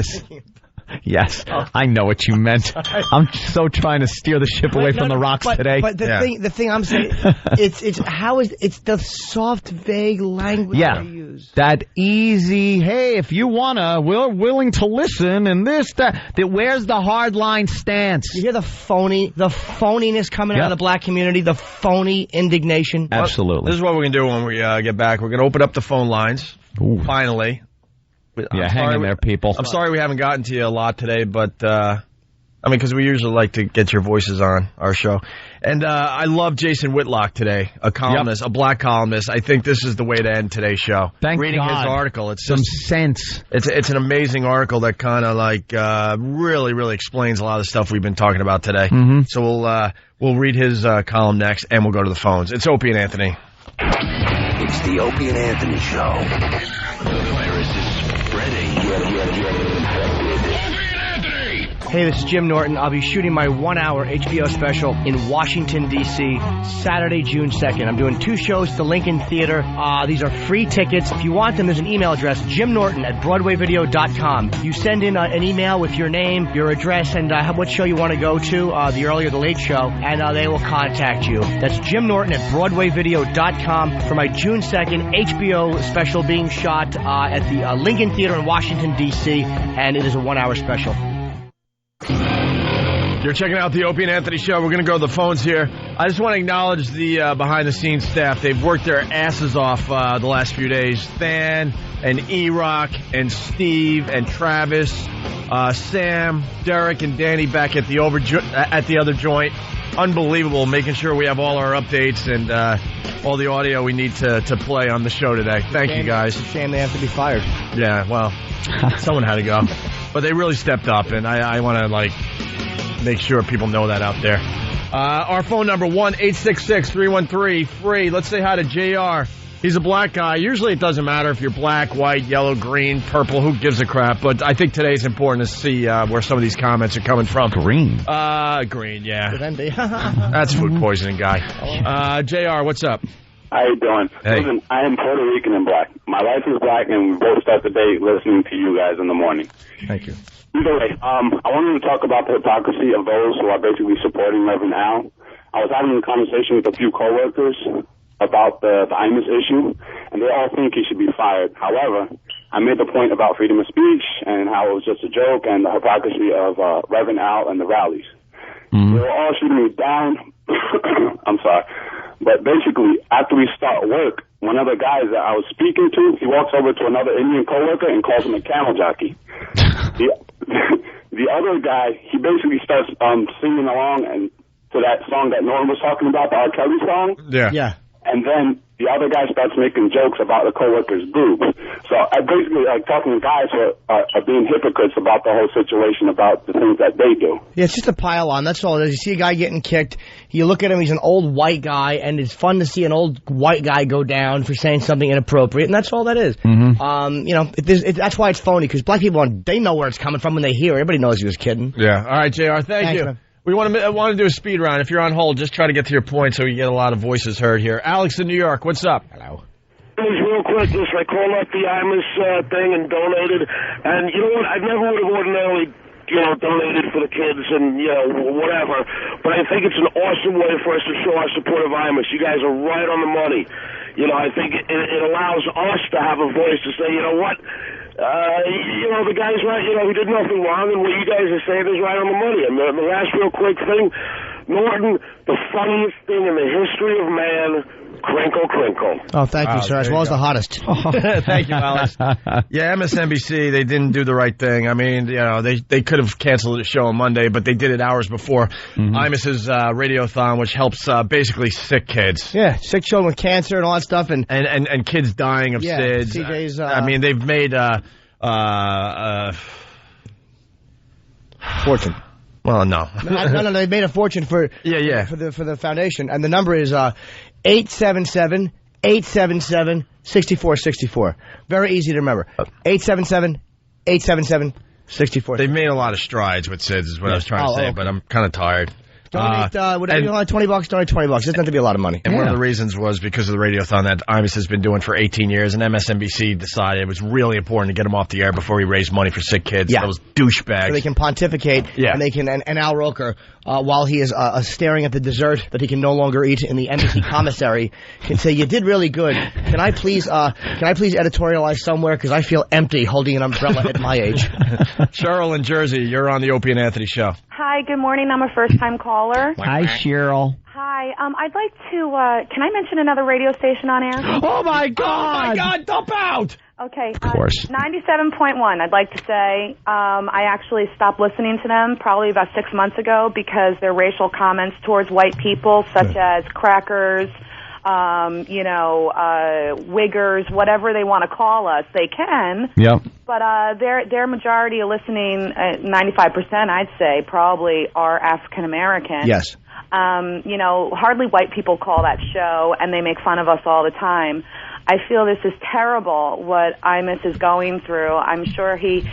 Yes, I know what you meant. I'm so trying to steer the ship away from the rocks today. But the thing I'm saying, it's the soft, vague language they use. That easy, hey, if you wanna, we're willing to listen, and this, that. Where's the hard line stance? You hear the phoniness coming out of the black community, the phony indignation. Absolutely. This is what we're gonna do when we get back. We're gonna open up the phone lines. Ooh. Finally. Hang in there, people. I'm sorry we haven't gotten to you a lot today, but, because we usually like to get your voices on our show. And I love Jason Whitlock today, a columnist, a black columnist. I think this is the way to end today's show. Reading his article. It's some sense. It's an amazing article that kind of really, really explains a lot of the stuff we've been talking about today. Mm-hmm. So we'll read his column next, and we'll go to the phones. It's Opie and Anthony. It's the Opie and Anthony Show. The virus is spreading. Hey, this is Jim Norton. I'll be shooting my 1-hour HBO special in Washington, D.C., Saturday, June 2nd. I'm doing 2 shows at the Lincoln Theater. These are free tickets. If you want them, there's an email address, jimnorton@broadwayvideo.com. You send in an email with your name, your address, and what show you want to go to, the early or the late show, and they will contact you. That's jimnorton@broadwayvideo.com for my June 2nd HBO special being shot at the Lincoln Theater in Washington, D.C., and it is a 1-hour special. You're checking out the Opie and Anthony Show. We're going to go to the phones here. I just want to acknowledge the behind-the-scenes staff. They've worked their asses off the last few days. Than and E-Rock and Steve and Travis, Sam, Derek, and Danny back at the other joint. Unbelievable, making sure we have all our updates and all the audio we need to play on the show today. Thank you, guys. It's a shame they have to be fired. Yeah, well, someone had to go. But they really stepped up, and I want to, make sure people know that out there. Our phone number, 1-866-313-FREE. Let's say hi to JR. He's a black guy. Usually it doesn't matter if you're black, white, yellow, green, purple. Who gives a crap? But I think today's important to see where some of these comments are coming from. Green? Green, yeah. That's food poisoning guy. JR, what's up? How you doing? Hey. Listen, I am Puerto Rican and black. My wife is black, and we both start the day listening to you guys in the morning. Thank you. Either way, I wanted to talk about the hypocrisy of those who are basically supporting Reverend Al. I was having a conversation with a few coworkers about the Imus issue, and they all think he should be fired. However, I made the point about freedom of speech and how it was just a joke and the hypocrisy of Reverend Al and the rallies. Mm-hmm. They were all shooting me down. I'm sorry. But basically, after we start work, one of the guys that I was speaking to, he walks over to another Indian coworker and calls him a camel jockey. The other guy, he basically starts singing along and to that song that Norton was talking about, the R. Kelly song. Yeah. And then the other guy starts making jokes about the coworker's boobs. So I basically talking to guys who are being hypocrites about the whole situation, about the things that they do. Yeah, it's just a pile on. That's all it is. You see a guy getting kicked. You look at him. He's an old white guy, and it's fun to see an old white guy go down for saying something inappropriate, and that's all that is. Mm-hmm. That's why it's phony, because black people, they know where it's coming from when they hear it. Everybody knows he was kidding. Yeah. All right, JR. Thanks, you. Man. We want to do a speed round. If you're on hold, just try to get to your point so we get a lot of voices heard here. Alex in New York, what's up? Hello. Real quick, I called up the Imus thing and donated, and you know what? I never would have ordinarily, donated for the kids and, whatever, but I think it's an awesome way for us to show our support of Imus. You guys are right on the money. I think it allows us to have a voice to say, you know what? The guy's right, he did nothing wrong, and what you guys are saying is right on the money. And the last real quick thing, Norton, the funniest thing in the history of man. Crinkle, crinkle. Oh, thank you, sir. As well as the hottest. Thank you, Alex. Yeah, MSNBC, they didn't do the right thing. I mean, you know, they could have canceled the show on Monday, but they did it hours before Imus's radiothon, which helps basically sick kids. Yeah, sick children with cancer and all that stuff, and kids dying of SIDS. CJ's, I mean, they've made fortune. Well, no. no, they've made a fortune for the foundation, and the number is 877-877-6464. Very easy to remember. 877-877-6464. They've made a lot of strides with SIDS, is what I was trying to say, but I'm kind of tired. Donate, whatever you want, $20, donate $20. It doesn't have to be a lot of money. And one of the reasons was because of the radiothon that Imus has been doing for 18 years, and MSNBC decided it was really important to get him off the air before he raised money for sick kids. Yeah. Those douchebags. So they can pontificate, and they can, and Al Roker, while he is staring at the dessert that he can no longer eat in the embassy commissary, can say, "You did really good. Can I please editorialize somewhere? Because I feel empty holding an umbrella at my age." Cheryl in Jersey, you're on the Opie and Anthony show. Hi, good morning. I'm a first-time caller. Hi, Cheryl. Hi. I'd like to, can I mention another radio station on air? Oh, my God! Oh, my God, dump out! Okay. Of course. 97.1, I'd like to say. I actually stopped listening to them probably about 6 months ago because their racial comments towards white people, such as crackers, wiggers, whatever they want to call us, they can. Yep. But their majority of listening, 95%, I'd say, probably are African American. Yes. Hardly white people call that show, and they make fun of us all the time. I feel this is terrible, what Imus is going through. I'm sure he is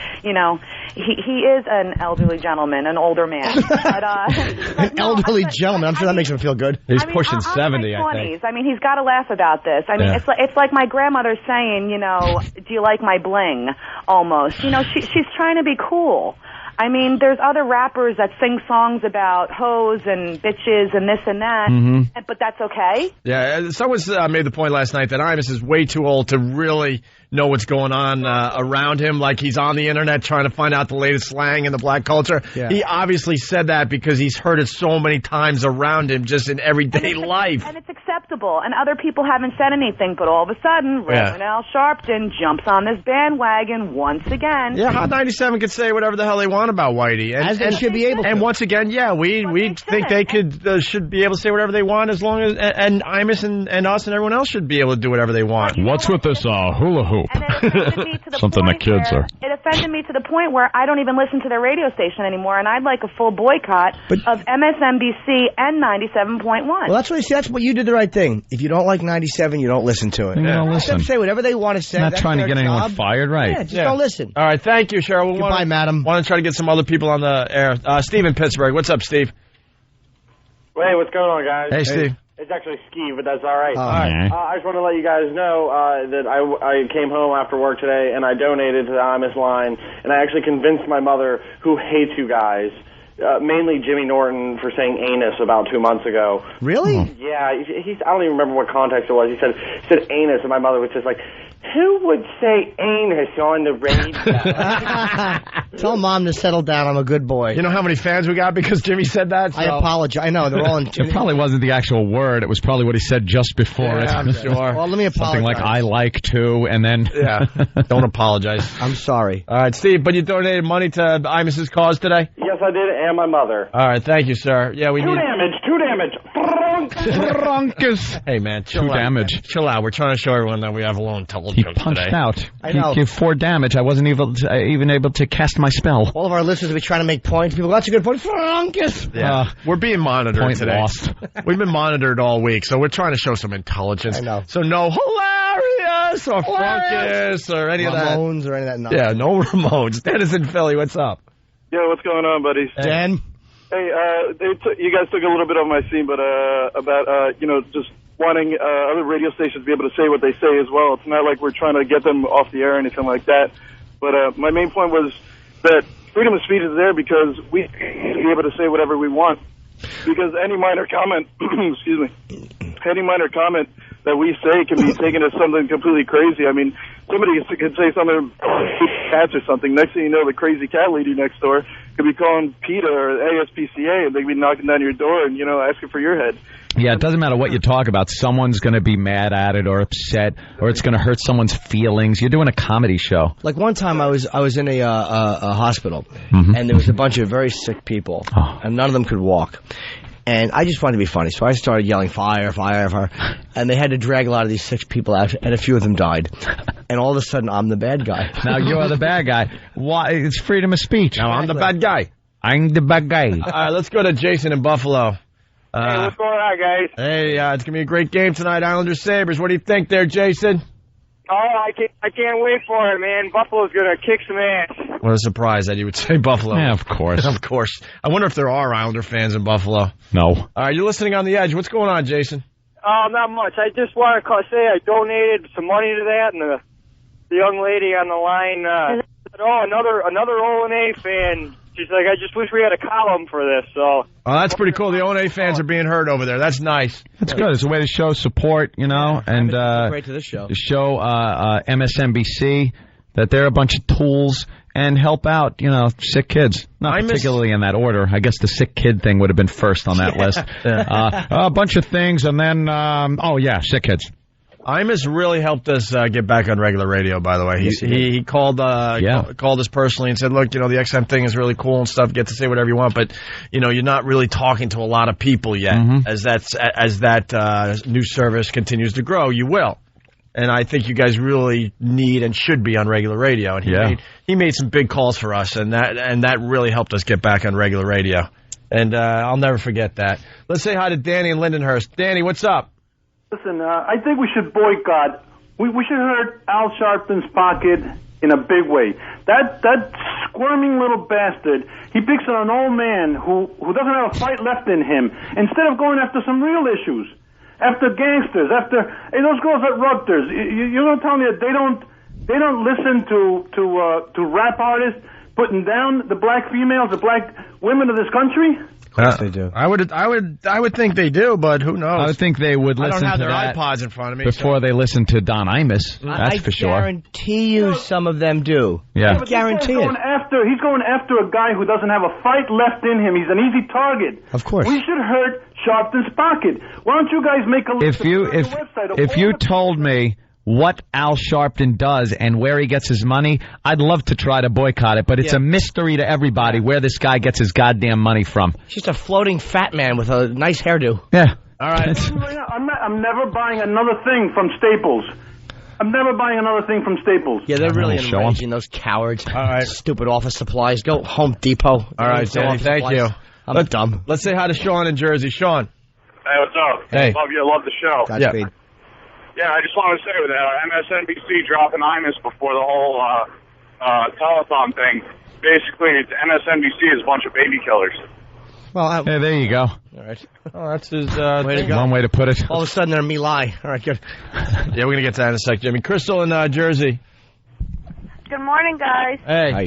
an elderly gentleman, an older man. But, an elderly gentleman. I'm sure that makes him feel good. He's pushing 70, I think. I mean, he's got to laugh about this. I mean, it's like my grandmother saying, do you like my bling? Almost. She's trying to be cool. I mean, there's other rappers that sing songs about hoes and bitches and this and that, but that's okay. Yeah, someone made the point last night that Imus is way too old to really know what's going on around him, like he's on the internet trying to find out the latest slang in the black culture. Yeah. He obviously said that because he's heard it so many times around him just in everyday life. And it's acceptable, and other people haven't said anything, but all of a sudden, Reverend Al Sharpton jumps on this bandwagon once again. Yeah, Hot 97 could say whatever the hell they want about Whitey. As they should be able to. And once again, we think they should be able to say whatever they want, as long as, and Imus and us and everyone else should be able to do whatever they want. What's with this hula hoop? And it offended me to the Something point the kids where, are. It offended me to the point where I don't even listen to their radio station anymore, and I'd like a full boycott of MSNBC and 97.1. Well, that's what you did the right thing. If you don't like 97, you don't listen to it. You don't listen. Let them say whatever they want to say. Not trying to get anyone fired, right? Yeah, just don't listen. All right, thank you, Cheryl. Goodbye, madam. Want to try to get some other people on the air. Steve in Pittsburgh. What's up, Steve? Hey, what's going on, guys? Hey, Steve. It's actually Ski, but that's all right. All I just want to let you guys know that I came home after work today, and I donated to the Imus line, and I actually convinced my mother, who hates you guys, mainly Jimmy Norton, for saying anus about 2 months ago. Really? Yeah, I don't even remember what context it was. He said anus, and my mother was just like, who would say anus on the radio? Tell Mom to settle down. I'm a good boy. You know how many fans we got because Jimmy said that? So. I apologize. I know. They're all in. It probably wasn't the actual word. It was probably what he said just before it. I'm sure. Well, let me apologize. Something like, I like to, and then... Yeah. Don't apologize. I'm sorry. All right, Steve, but you donated money to Imus's cause today? Yes, I did, and my mother. All right, thank you, sir. Yeah, we Two damage. Hey, man, chill out. Chill out. We're trying to show everyone that we have a little intelligence He punched today. out. I know. He gave 4 damage. I wasn't even able to cast my spell. All of our listeners will be trying to make points. People, that's a good point. Frunkus. Yeah. We're being monitored Point today. lost. We've been monitored all week, so we're trying to show some intelligence. I know. So no hilarious or frunkus or any of that. Ramones or any of that nonsense. Yeah, no Ramones. Dennis in Philly, what's up? Yo, what's going on, buddies? Dan? Hey, you guys took a little bit of my scene, but about just wanting other radio stations to be able to say what they say as well. It's not like we're trying to get them off the air or anything like that. But my main point was that freedom of speech is there because we need to be able to say whatever we want. Because any minor comment, any minor comment that we say can be taken as something completely crazy. I mean, somebody could say something about cats or something. Next thing you know, the crazy cat lady next door could be calling PETA or ASPCA, and they'd be knocking down your door and, asking for your head. Yeah, it doesn't matter what you talk about. Someone's going to be mad at it or upset, or it's going to hurt someone's feelings. You're doing a comedy show. Like one time I was in a hospital, and there was a bunch of very sick people, and none of them could walk. And I just wanted to be funny, so I started yelling, fire, fire, fire. And they had to drag a lot of these sick people out, and a few of them died. And all of a sudden, I'm the bad guy. Now you are the bad guy. Why? It's freedom of speech. Now I'm the bad guy. I'm the bad guy. All right, let's go to Jason in Buffalo. Hey, what's going on, guys? Hey, it's going to be a great game tonight, Islanders Sabres. What do you think there, Jason? Oh, I can't wait for it, man. Buffalo's going to kick some ass. What a surprise that you would say Buffalo. Yeah, of course. Of course. I wonder if there are Islander fans in Buffalo. No. All right, you're listening on The Edge. What's going on, Jason? Oh, not much. I just want to say I donated some money to that, and the young lady on the line said, another O&A fan. She's like, I just wish we had a column for this. So. Oh, that's pretty cool. The O&A fans are being heard over there. That's nice. That's good. It's a way to show support, and great to this show. To show MSNBC that they're a bunch of tools and help out, sick kids. Not particularly in that order. I guess the sick kid thing would have been first on that list. A bunch of things, and then, sick kids. Imus really helped us get back on regular radio, by the way. He called us personally and said, look, the XM thing is really cool and stuff. You get to say whatever you want, but, you're not really talking to a lot of people yet. As that new service continues to grow, you will. And I think you guys really need and should be on regular radio. And he made some big calls for us, and that really helped us get back on regular radio. And I'll never forget that. Let's say hi to Danny in Lindenhurst. Danny, what's up? Listen, I think we should boycott. We should hurt Al Sharpton's pocket in a big way. That squirming little bastard, he picks on an old man who doesn't have a fight left in him, instead of going after some real issues, after gangsters, after those girls at Rutgers. You're gonna tell me that they don't listen to rap artists putting down the black females, the black women of this country? Of course they do. I would think they do, but who knows? I would think they would listen to that. I don't have their iPods in front of me before they listen to Don Imus. That's for sure. I guarantee you some of them do. Yeah, I guarantee it. He's going after a guy who doesn't have a fight left in him. He's an easy target. Of course. We should hurt Sharpton's pocket. Why don't you guys make a list if you told me what Al Sharpton does and where he gets his money, I'd love to try to boycott it, but it's a mystery to everybody where this guy gets his goddamn money from. He's just a floating fat man with a nice hairdo. Yeah. All right. I'm never buying another thing from Staples. I'm never buying another thing from Staples. Yeah, they're really enraging, those cowards. All right. Stupid office supplies. Go Home Depot. All right, Danny, thank you. I'm dumb. Let's say hi to Sean in Jersey. Sean. Hey, what's up? Hey. Love the show. Godspeed. Yeah, I just want to say with that MSNBC dropping Imus before the whole telethon thing. Basically, MSNBC is a bunch of baby killers. Well, hey, there you go. All right. Oh, that's his way to go. One way to put it. All of a sudden, they're me lie. All right, good. Yeah, we're gonna get to that in a sec, Jimmy. Crystal in Jersey. Good morning, guys. Hey. Hi.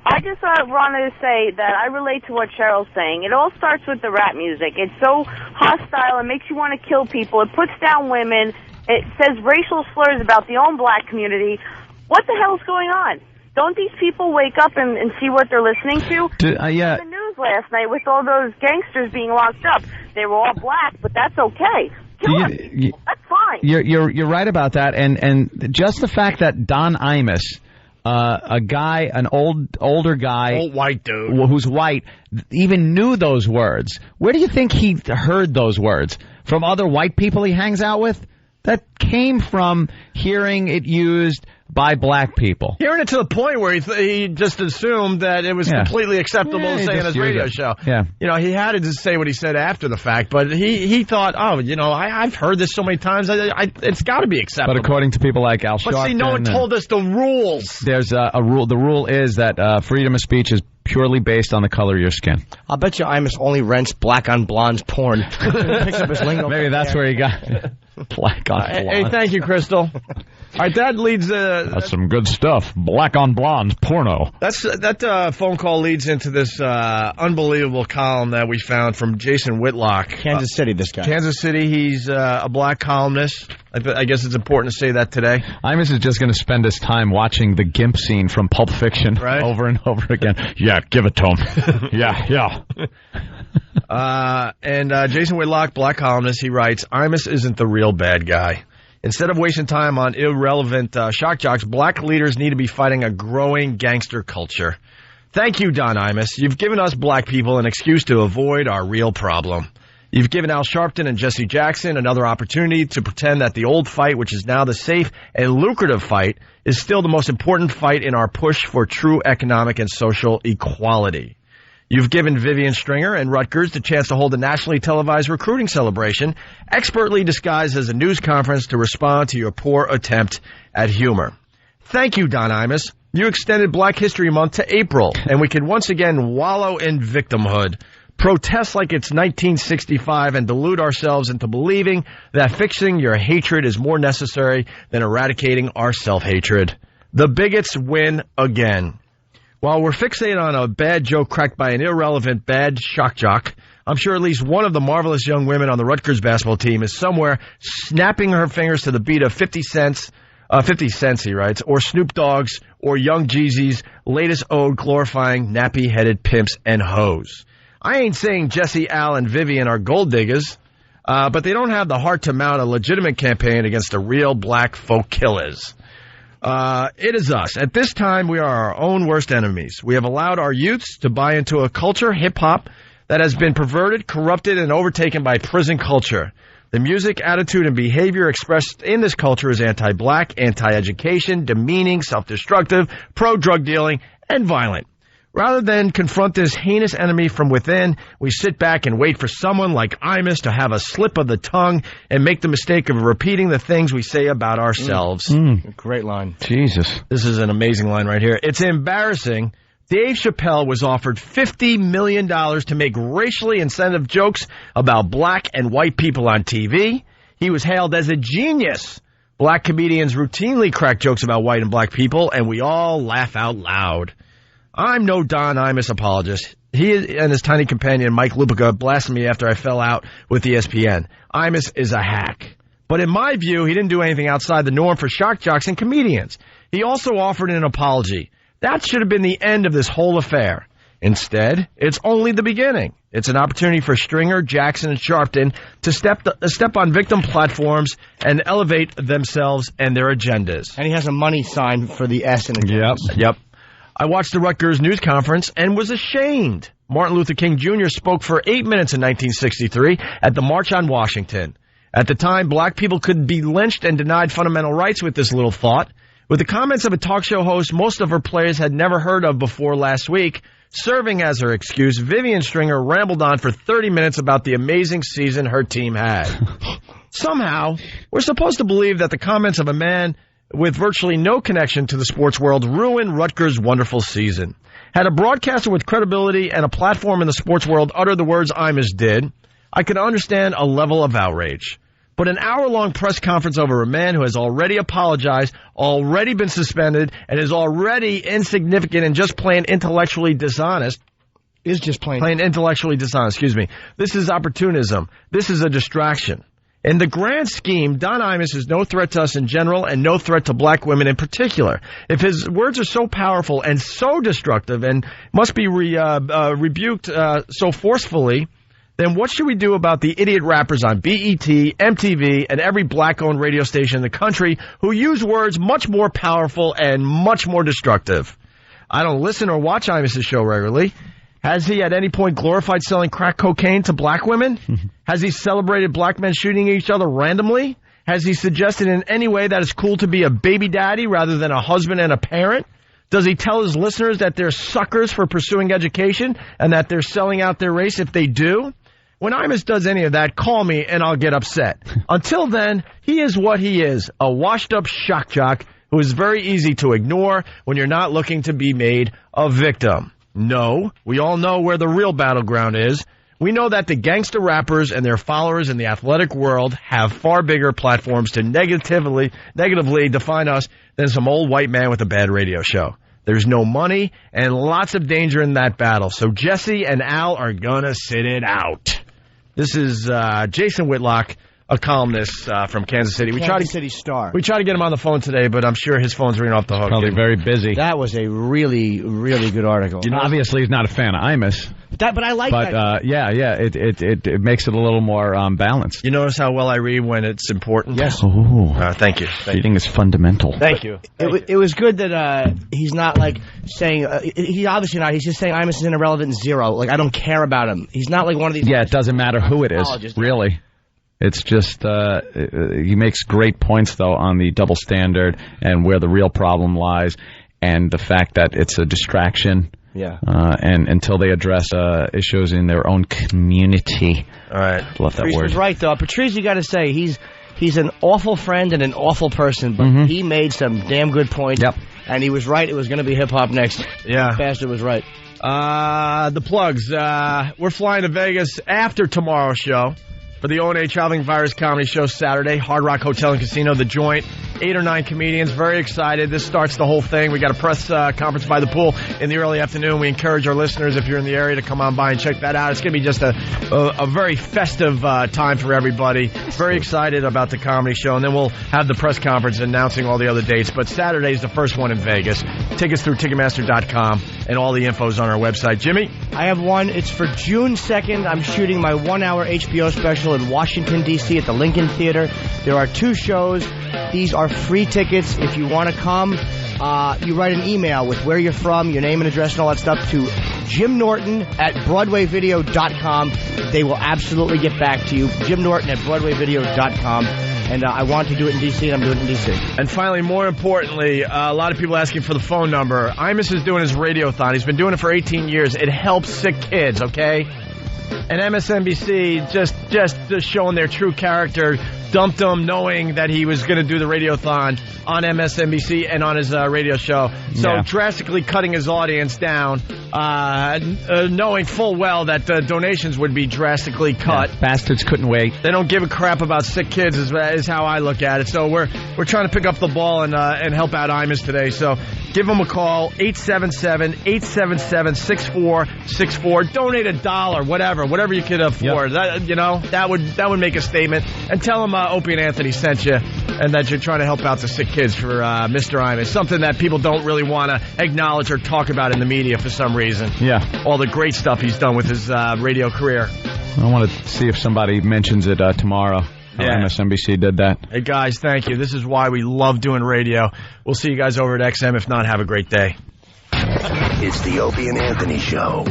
I just wanted to say that I relate to what Cheryl's saying. It all starts with the rap music. It's so hostile. It makes you want to kill people. It puts down women. It says racial slurs about the own black community. What the hell's going on? Don't these people wake up and see what they're listening to? Yeah. The news last night with all those gangsters being locked up. They were all black, but that's okay. Kill them. That's fine. You're right about that, and just the fact that Don Imus, a guy, an older guy, old white dude who's white, even knew those words. Where do you think he heard those words? From other white people he hangs out with? That came from hearing it used by black people. Hearing it to the point where he just assumed that it was completely acceptable to say on his radio show. Yeah. He had to just say what he said after the fact, but he thought, I've heard this so many times, it's got to be acceptable. But according to people like Al Sharpton... But see, no one told us the rules. There's a rule. The rule is that freedom of speech is purely based on the color of your skin. I'll bet you Imus only rents black on blondes porn. Picks up his lingo. Maybe that's where he got black on blonde. Hey, thank you, Crystal. All right, that leads... That's some good stuff. Black on blonde porno. That phone call leads into this unbelievable column that we found from Jason Whitlock. Kansas City, this guy. Kansas City, he's a black columnist. I guess it's important to say that today. Imus is just going to spend his time watching the GIMP scene from Pulp Fiction over and over again. Yeah, give it to him. yeah. And Jason Whitlock, black columnist, he writes, Imus isn't the real bad guy. Instead of wasting time on irrelevant shock jocks, black leaders need to be fighting a growing gangster culture. Thank you, Don Imus. You've given us black people an excuse to avoid our real problem. You've given Al Sharpton and Jesse Jackson another opportunity to pretend that the old fight, which is now the safe and lucrative fight, is still the most important fight in our push for true economic and social equality. You've given Vivian Stringer and Rutgers the chance to hold a nationally televised recruiting celebration, expertly disguised as a news conference to respond to your poor attempt at humor. Thank you, Don Imus. You extended Black History Month to April, and we can once again wallow in victimhood, protest like it's 1965, and delude ourselves into believing that fixing your hatred is more necessary than eradicating our self-hatred. The bigots win again. While we're fixated on a bad joke cracked by an irrelevant bad shock jock, I'm sure at least one of the marvelous young women on the Rutgers basketball team is somewhere snapping her fingers to the beat of 50 Cent, he writes, or Snoop Dogg's or Young Jeezy's latest ode glorifying nappy-headed pimps and hoes. I ain't saying Jesse, Al, and Vivian are gold diggers, but they don't have the heart to mount a legitimate campaign against the real black folk killers. It is us. At this time, we are our own worst enemies. We have allowed our youths to buy into a culture, hip-hop, that has been perverted, corrupted, and overtaken by prison culture. The music, attitude, and behavior expressed in this culture is anti-black, anti-education, demeaning, self-destructive, pro-drug dealing, and violent. Rather than confront this heinous enemy from within, we sit back and wait for someone like Imus to have a slip of the tongue and make the mistake of repeating the things we say about ourselves. Great line. Jesus. This is an amazing line right here. It's embarrassing. Dave Chappelle was offered $50 million to make racially insensitive jokes about black and white people on TV. He was hailed as a genius. Black comedians routinely crack jokes about white and black people, and we all laugh out loud. I'm no Don Imus apologist. He and his tiny companion, Mike Lupica, blasted me after I fell out with ESPN. Imus is a hack. But in my view, he didn't do anything outside the norm for shock jocks and comedians. He also offered an apology. That should have been the end of this whole affair. Instead, it's only the beginning. It's an opportunity for Stringer, Jackson, and Sharpton to step on victim platforms and elevate themselves and their agendas. And he has a money sign for the S in it. Yep. I watched the Rutgers news conference and was ashamed. Martin Luther King Jr. spoke for 8 minutes in 1963 at the March on Washington. At the time, black people could be lynched and denied fundamental rights with this little thought. With the comments of a talk show host most of her players had never heard of before last week, serving as her excuse, Vivian Stringer rambled on for 30 minutes about the amazing season her team had. Somehow, we're supposed to believe that the comments of a man with virtually no connection to the sports world ruined Rutgers' wonderful season. Had a broadcaster with credibility and a platform in the sports world utter the words Imus did, I could understand a level of outrage. But an hour-long press conference over a man who has already apologized, already been suspended, and is already insignificant and just plain intellectually dishonest. This is opportunism. This is a distraction. In the grand scheme, Don Imus is no threat to us in general and no threat to black women in particular. If his words are so powerful and so destructive and must be rebuked so forcefully, then what should we do about the idiot rappers on BET, MTV, and every black-owned radio station in the country who use words much more powerful and much more destructive? I don't listen or watch Imus' show regularly. Has he at any point glorified selling crack cocaine to black women? Has he celebrated black men shooting each other randomly? Has he suggested in any way that it's cool to be a baby daddy rather than a husband and a parent? Does he tell his listeners that they're suckers for pursuing education and that they're selling out their race if they do? When Imus does any of that, call me and I'll get upset. Until then, he is what he is, a washed-up shock jock who is very easy to ignore when you're not looking to be made a victim. No, we all know where the real battleground is. We know that the gangster rappers and their followers in the athletic world have far bigger platforms to negatively define us than some old white man with a bad radio show. There's no money and lots of danger in that battle. So Jesse and Al are going to sit it out. This is Jason Whitlock, a columnist from Kansas City. Kansas City Star. We tried to get him on the phone today, but I'm sure his phone's ringing off the hook. Probably very busy. That was a really, really good article. You know, obviously, he's not a fan of Imus. But I like that. But it makes it a little more balanced. You notice how well I read when it's important? Yes. Thank you. Reading is fundamental. Thank you. It was good that he's not like saying he's obviously not. He's just saying Imus is an irrelevant zero. Like I don't care about him. He's not like one of these. Yeah, it doesn't matter who it is. Really. It's just, he makes great points, though, on the double standard and where the real problem lies and the fact that it's a distraction. Yeah. And until they address issues in their own community. All right. Love that Patrice word. was right, though. Patrice, you got to say, he's an awful friend and an awful person, but he made some damn good points. Yep. And he was right. It was going to be hip-hop next. Yeah. Bastard was right. The plugs. We're flying to Vegas after tomorrow's show for the O&A Traveling Virus Comedy Show Saturday. Hard Rock Hotel and Casino, The Joint. 8 or 9 comedians. Very excited. This starts the whole thing. We got a press conference by the pool in the early afternoon. We encourage our listeners, if you're in the area, to come on by and check that out. It's going to be just a very festive time for everybody. Very excited about the comedy show. And then we'll have the press conference announcing all the other dates. But Saturday's the first one in Vegas. Tickets through Ticketmaster.com, and all the info's on our website. Jimmy? I have one. It's for June 2nd. I'm shooting my 1-hour HBO special in Washington, D.C. at the Lincoln Theater. There are 2 shows. These are free tickets. If you want to come, you write an email with where you're from, your name and address and all that stuff to Jim Norton at BroadwayVideo.com. They will absolutely get back to you. Jim Norton at BroadwayVideo.com. And I want to do it in D.C., and I'm doing it in D.C. And finally, more importantly, a lot of people asking for the phone number. Imus is doing his radiothon. He's been doing it for 18 years. It helps sick kids, okay? And MSNBC just showing their true character, dumped him knowing that he was going to do the radiothon on MSNBC and on his radio show. So drastically cutting his audience down, knowing full well that donations would be drastically cut. Yeah, bastards couldn't wait. They don't give a crap about sick kids is how I look at it. So we're trying to pick up the ball and help out Imus today. So give them a call, 877-877-6464. Donate $1, whatever you could afford. Yep. That would make a statement. And tell them Opie and Anthony sent you, and that you're trying to help out the sick kids for Mr. Imus. Something that people don't really want to acknowledge or talk about in the media for some reason. Yeah. All the great stuff he's done with his radio career. I want to see if somebody mentions it tomorrow. MSNBC did that. Hey, guys, thank you. This is why we love doing radio. We'll see you guys over at XM. If not, have a great day. It's the Opie and Anthony Show.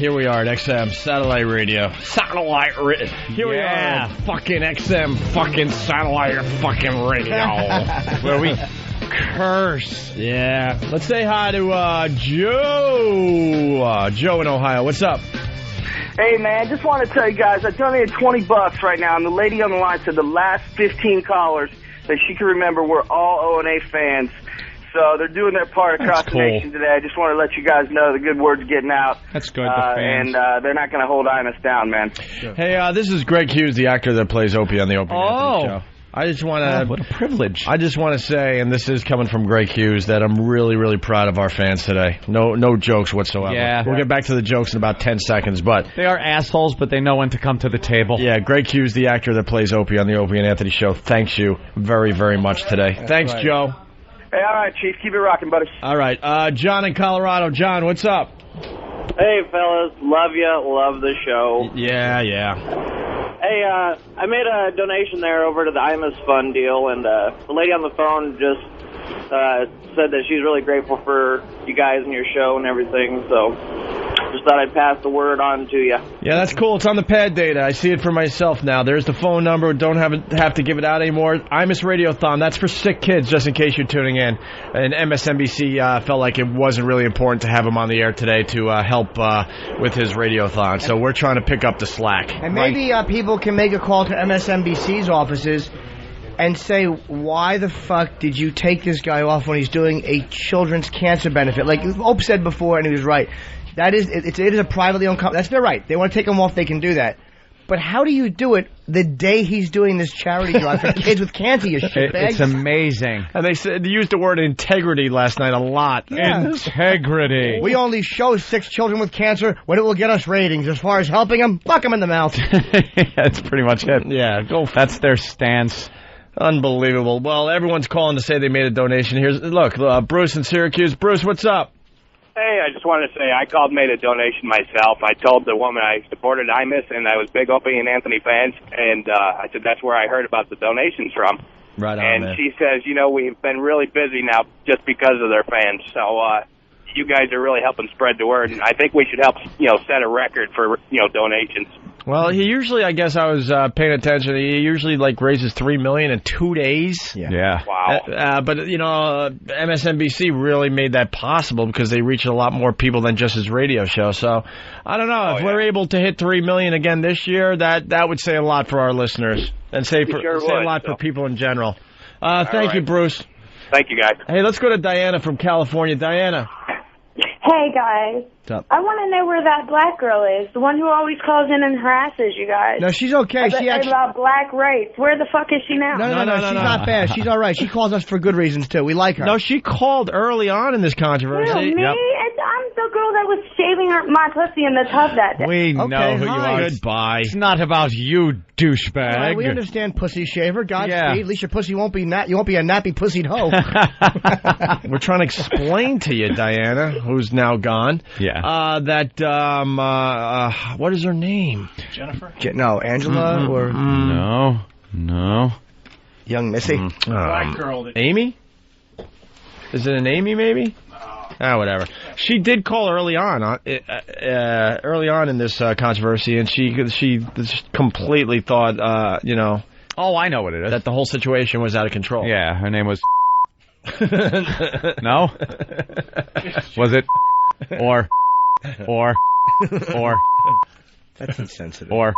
Here we are at XM Satellite Radio. Here we are at fucking XM fucking Satellite fucking Radio. Where we curse. Yeah. Let's say hi to Joe. Joe in Ohio. What's up? Hey, man, just want to tell you guys, I donated $20 right now, and the lady on the line said the last 15 callers that she can remember were all O&A fans. So they're doing their part across the nation today. I just want to let you guys know the good word's getting out. That's good. The fans. And they're not going to hold Imus down, man. Hey, this is Greg Hughes, the actor that plays Opie on the Opie Anthony Show. I just want to... what a privilege. I just want to say, and this is coming from Greg Hughes, that I'm really, really proud of our fans today. No jokes whatsoever. Yeah. We'll get back to the jokes in about 10 seconds, but... They are assholes, but they know when to come to the table. Yeah, Greg Hughes, the actor that plays Opie on the Opie and Anthony Show, thanks you very, very much today. Thanks, right. Joe. Hey, all right, Chief. Keep it rocking, buddy. All right. John in Colorado. John, what's up? Hey, fellas. Love ya. Love the show. Yeah. Hey, I made a donation there over to the Imus Fund deal, and the lady on the phone just said that she's really grateful for you guys and your show and everything, so just thought I'd pass the word on to you. Yeah, that's cool. It's on the pad data. I see it for myself now. There's the phone number. Don't have to give it out anymore. Imus Radiothon. That's for sick kids, just in case you're tuning in. And MSNBC felt like it wasn't really important to have him on the air today to help with his radiothon. So we're trying to pick up the slack. And maybe people can make a call to MSNBC's offices and say, why the fuck did you take this guy off when he's doing a children's cancer benefit? Like Ope said before, and he was right. It is a privately owned company. That's their right. They want to take him off, they can do that. But how do you do it the day he's doing this charity drive for kids with cancer, you shitbags? It's amazing. And they used the word integrity last night a lot. Yeah. Integrity. We only show 6 children with cancer when it will get us ratings. As far as helping them, fuck them in the mouth. That's pretty much it. Yeah, that's their stance. Unbelievable. Well, everyone's calling to say they made a donation. Look, Bruce in Syracuse. Bruce, what's up? Hey, I just wanted to say I made a donation myself. I told the woman I supported Imus and I was big Opie and Anthony fans, and I said that's where I heard about the donations from. Right on, and man. she says, we've been really busy now just because of their fans. So you guys are really helping spread the word, and I think we should help, set a record for, donations. Well, he usually, I guess I was paying attention, he usually, raises $3 million in 2 days. Yeah. Wow. But, MSNBC really made that possible because they reach a lot more people than just his radio show. So, I don't know. If we're able to hit $3 million again this year, that would say a lot for our listeners and say a lot for people in general. Thank you, Bruce. Thank you, guys. Hey, let's go to Diana from California. Diana. Hey, Hey, guys. What's up? I want to know where that black girl is, the one who always calls in and harasses you guys. No, she's okay. She actually about black race. Where the fuck is she now? No, she's not bad. She's all right. She calls us for good reasons too. We like her. No, she called early on in this controversy. Who, me? I'm the girl that was shaving my pussy in the tub that day. We know who you are. Goodbye. It's not about you, douchebag. All right, we understand, pussy shaver. Godspeed. At least your pussy won't be you won't be a nappy pussied hoe. We're trying to explain to you, Diana, who's now gone. Yeah. What is her name? Jennifer? No, Angela or No. Young Missy. Black girl. Amy? Is it an Amy? Maybe. Whatever. She did call early on in this controversy, and she just completely thought, Oh, I know what it is. that the whole situation was out of control. Yeah, her name was... No? Was it? Or... That's insensitive. Or...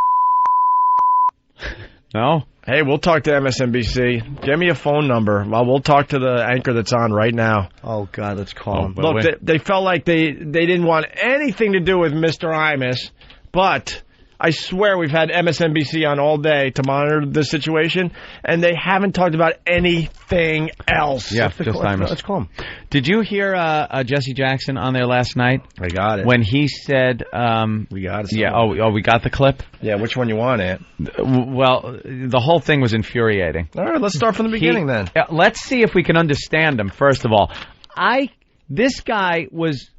No? Hey, we'll talk to MSNBC. Give me a phone number. We'll talk to the anchor that's on right now. Oh, God, let's call him. Look, they felt like they didn't want anything to do with Mr. Imus, but I swear we've had MSNBC on all day to monitor the situation, and they haven't talked about anything else. Yeah, just Imus. Let's call him. Did you hear Jesse Jackson on there last night? I got it. When he said... we got it. Yeah, we got the clip? Yeah, which one you want, Ant? Well, the whole thing was infuriating. All right, let's start from the beginning then. Let's see if we can understand him, first of all. This guy was...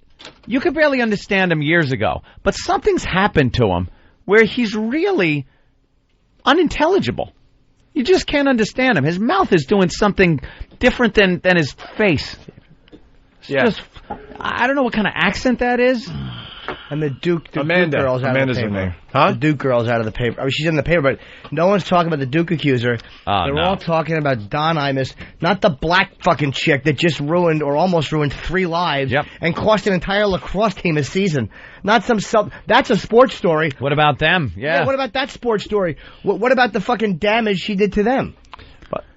You could barely understand him years ago, but something's happened to him where he's really unintelligible. You just can't understand him. His mouth is doing something different than his face. Yeah. I don't know what kind of accent that is. And the Duke Amanda. girl's out Amanda's of the in paper. there. Huh? The Duke girl's out of the paper. I mean, she's in the paper, but no one's talking about the Duke accuser. They're all talking about Don Imus, not the black fucking chick that just ruined or almost ruined 3 lives and cost an entire lacrosse team a season. Not some that's a sports story. What about them? Yeah. What about that sports story? What about the fucking damage she did to them?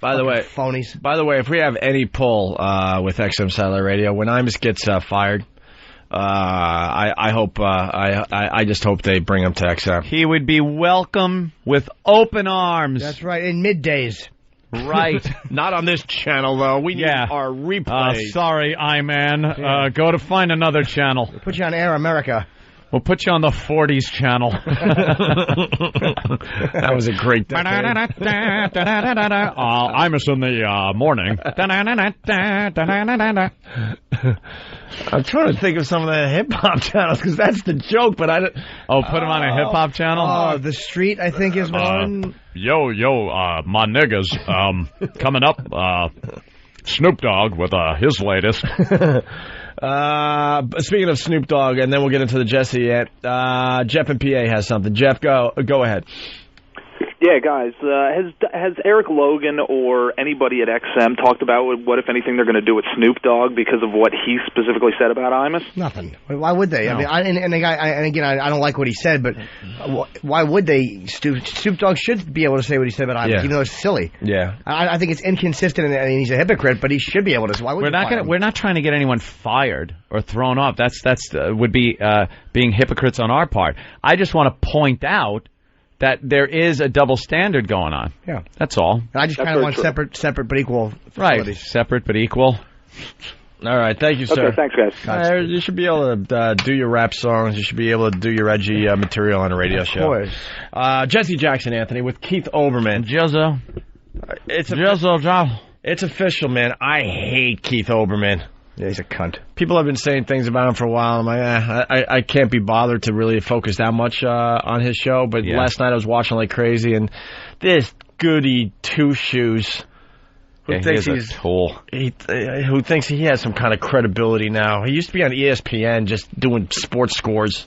By the way, phonies. By the way, if we have any pull with XM Satellite Radio, when Imus gets fired, I hope I just hope they bring him to XM. He would be welcome with open arms. That's right, in middays. Right. Not on this channel, though. We need our replay. Sorry, I-Man. Go to find another channel. We'll put you on Air America. We'll put you on the 40s channel. That was a great decade. Imus in the morning. I'm trying to think of some of the hip-hop channels, because that's the joke, but I don't... Oh, put him on a hip-hop channel? Oh, The Street, I think, is one. Yo, my niggas. Coming up, Snoop Dogg with his latest. Speaking of Snoop Dogg, and then we'll get into the Jesse. Jeff in PA has something. Jeff, go ahead. Yeah, guys, has Eric Logan or anybody at XM talked about what, if anything, they're going to do with Snoop Dogg because of what he specifically said about Imus? Nothing. Why would they? No. I mean, I don't like what he said, but why would they? Snoop Dogg should be able to say what he said about Imus, even though it's silly. Yeah. I think it's inconsistent, and he's a hypocrite, but he should be able to. Why would we're not trying to get anyone fired or thrown off. That's would be being hypocrites on our part. I just want to point out that there is a double standard going on. Yeah. That's all. And I just kind of want separate but equal facilities. Right. Separate but equal. All right. Thank you, sir. Okay, thanks, guys. You should be able to do your rap songs. You should be able to do your edgy material on a radio show. Of course. Jesse Jackson, Anthony, with Keith Olbermann. Jezzo. It's official, man. I hate Keith Olbermann. Yeah, he's a cunt. People have been saying things about him for a while. I'm like, I can't be bothered to really focus that much on his show. But last night I was watching like crazy, and this goody two-shoes who thinks he's a tool. Who thinks he has some kind of credibility now. He used to be on ESPN just doing sports scores.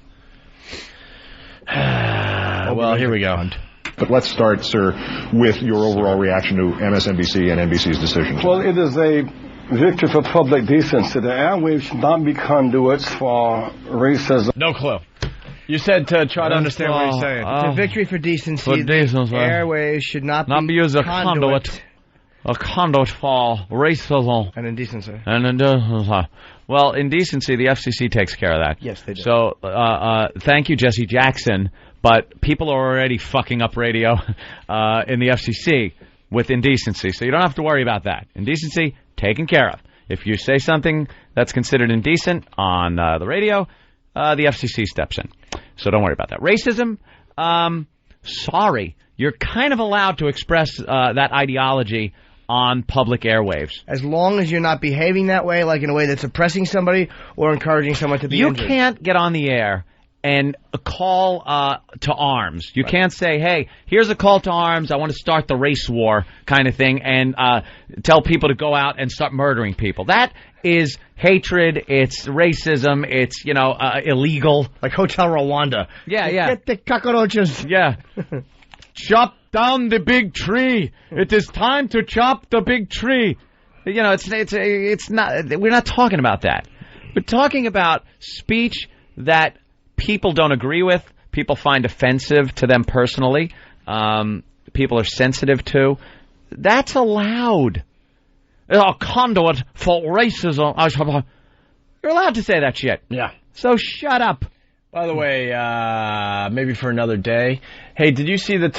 Well, here we go. But let's start, sir, with your overall reaction to MSNBC and NBC's decision. Well, it is a victory for public decency. The airwaves should not be conduits for racism. No clue. You said to try to understand what he's saying. It's a victory for decency. Airwaves should not be used as a conduit. A conduit for racism and indecency. Well, indecency, the FCC takes care of that. Yes, they do. So, thank you, Jesse Jackson. But people are already fucking up radio in the FCC with indecency. So you don't have to worry about that. Indecency, taken care of. If you say something that's considered indecent on the radio, the FCC steps in. So don't worry about that. Racism, sorry. You're kind of allowed to express that ideology on public airwaves. As long as you're not behaving that way, like in a way that's oppressing somebody or encouraging someone to be injured. You can't get on the air and a call to arms. You can't say, hey, here's a call to arms, I want to start the race war kind of thing, and tell people to go out and start murdering people. That is hatred, it's racism, it's, illegal. Like Hotel Rwanda. Yeah. Get the cockroaches. Yeah. Chop down the big tree. It is time to chop the big tree. It's not, we're not talking about that. We're talking about speech that people don't agree with, people find offensive to them personally, people are sensitive to. That's allowed. A conduit for racism. You're allowed to say that shit. Yeah. So shut up. By the way, maybe for another day. Hey, did you see the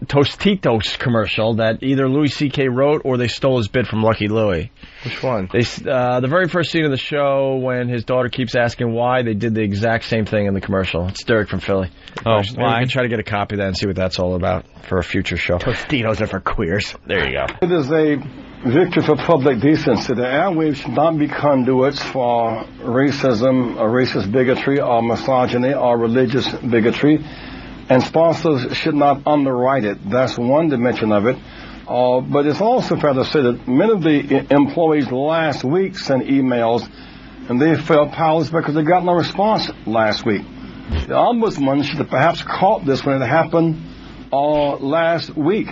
Tostitos commercial that either Louis C.K. wrote or they stole his bit from Lucky Louie? Which one? The very first scene of the show when his daughter keeps asking why, they did the exact same thing in the commercial. It's Derek from Philly. Oh, why? We can try to get a copy of that and see what that's all about for a future show. Tostitos are for queers. There you go. It is a victory for public decency. The airwaves should not be conduits for racism or racist bigotry or misogyny or religious bigotry, and sponsors should not underwrite it. That's one dimension of it. But it's also fair to say that many of the employees last week sent emails, and they felt powerless because they got no response last week. The ombudsman should have perhaps caught this when it happened last week,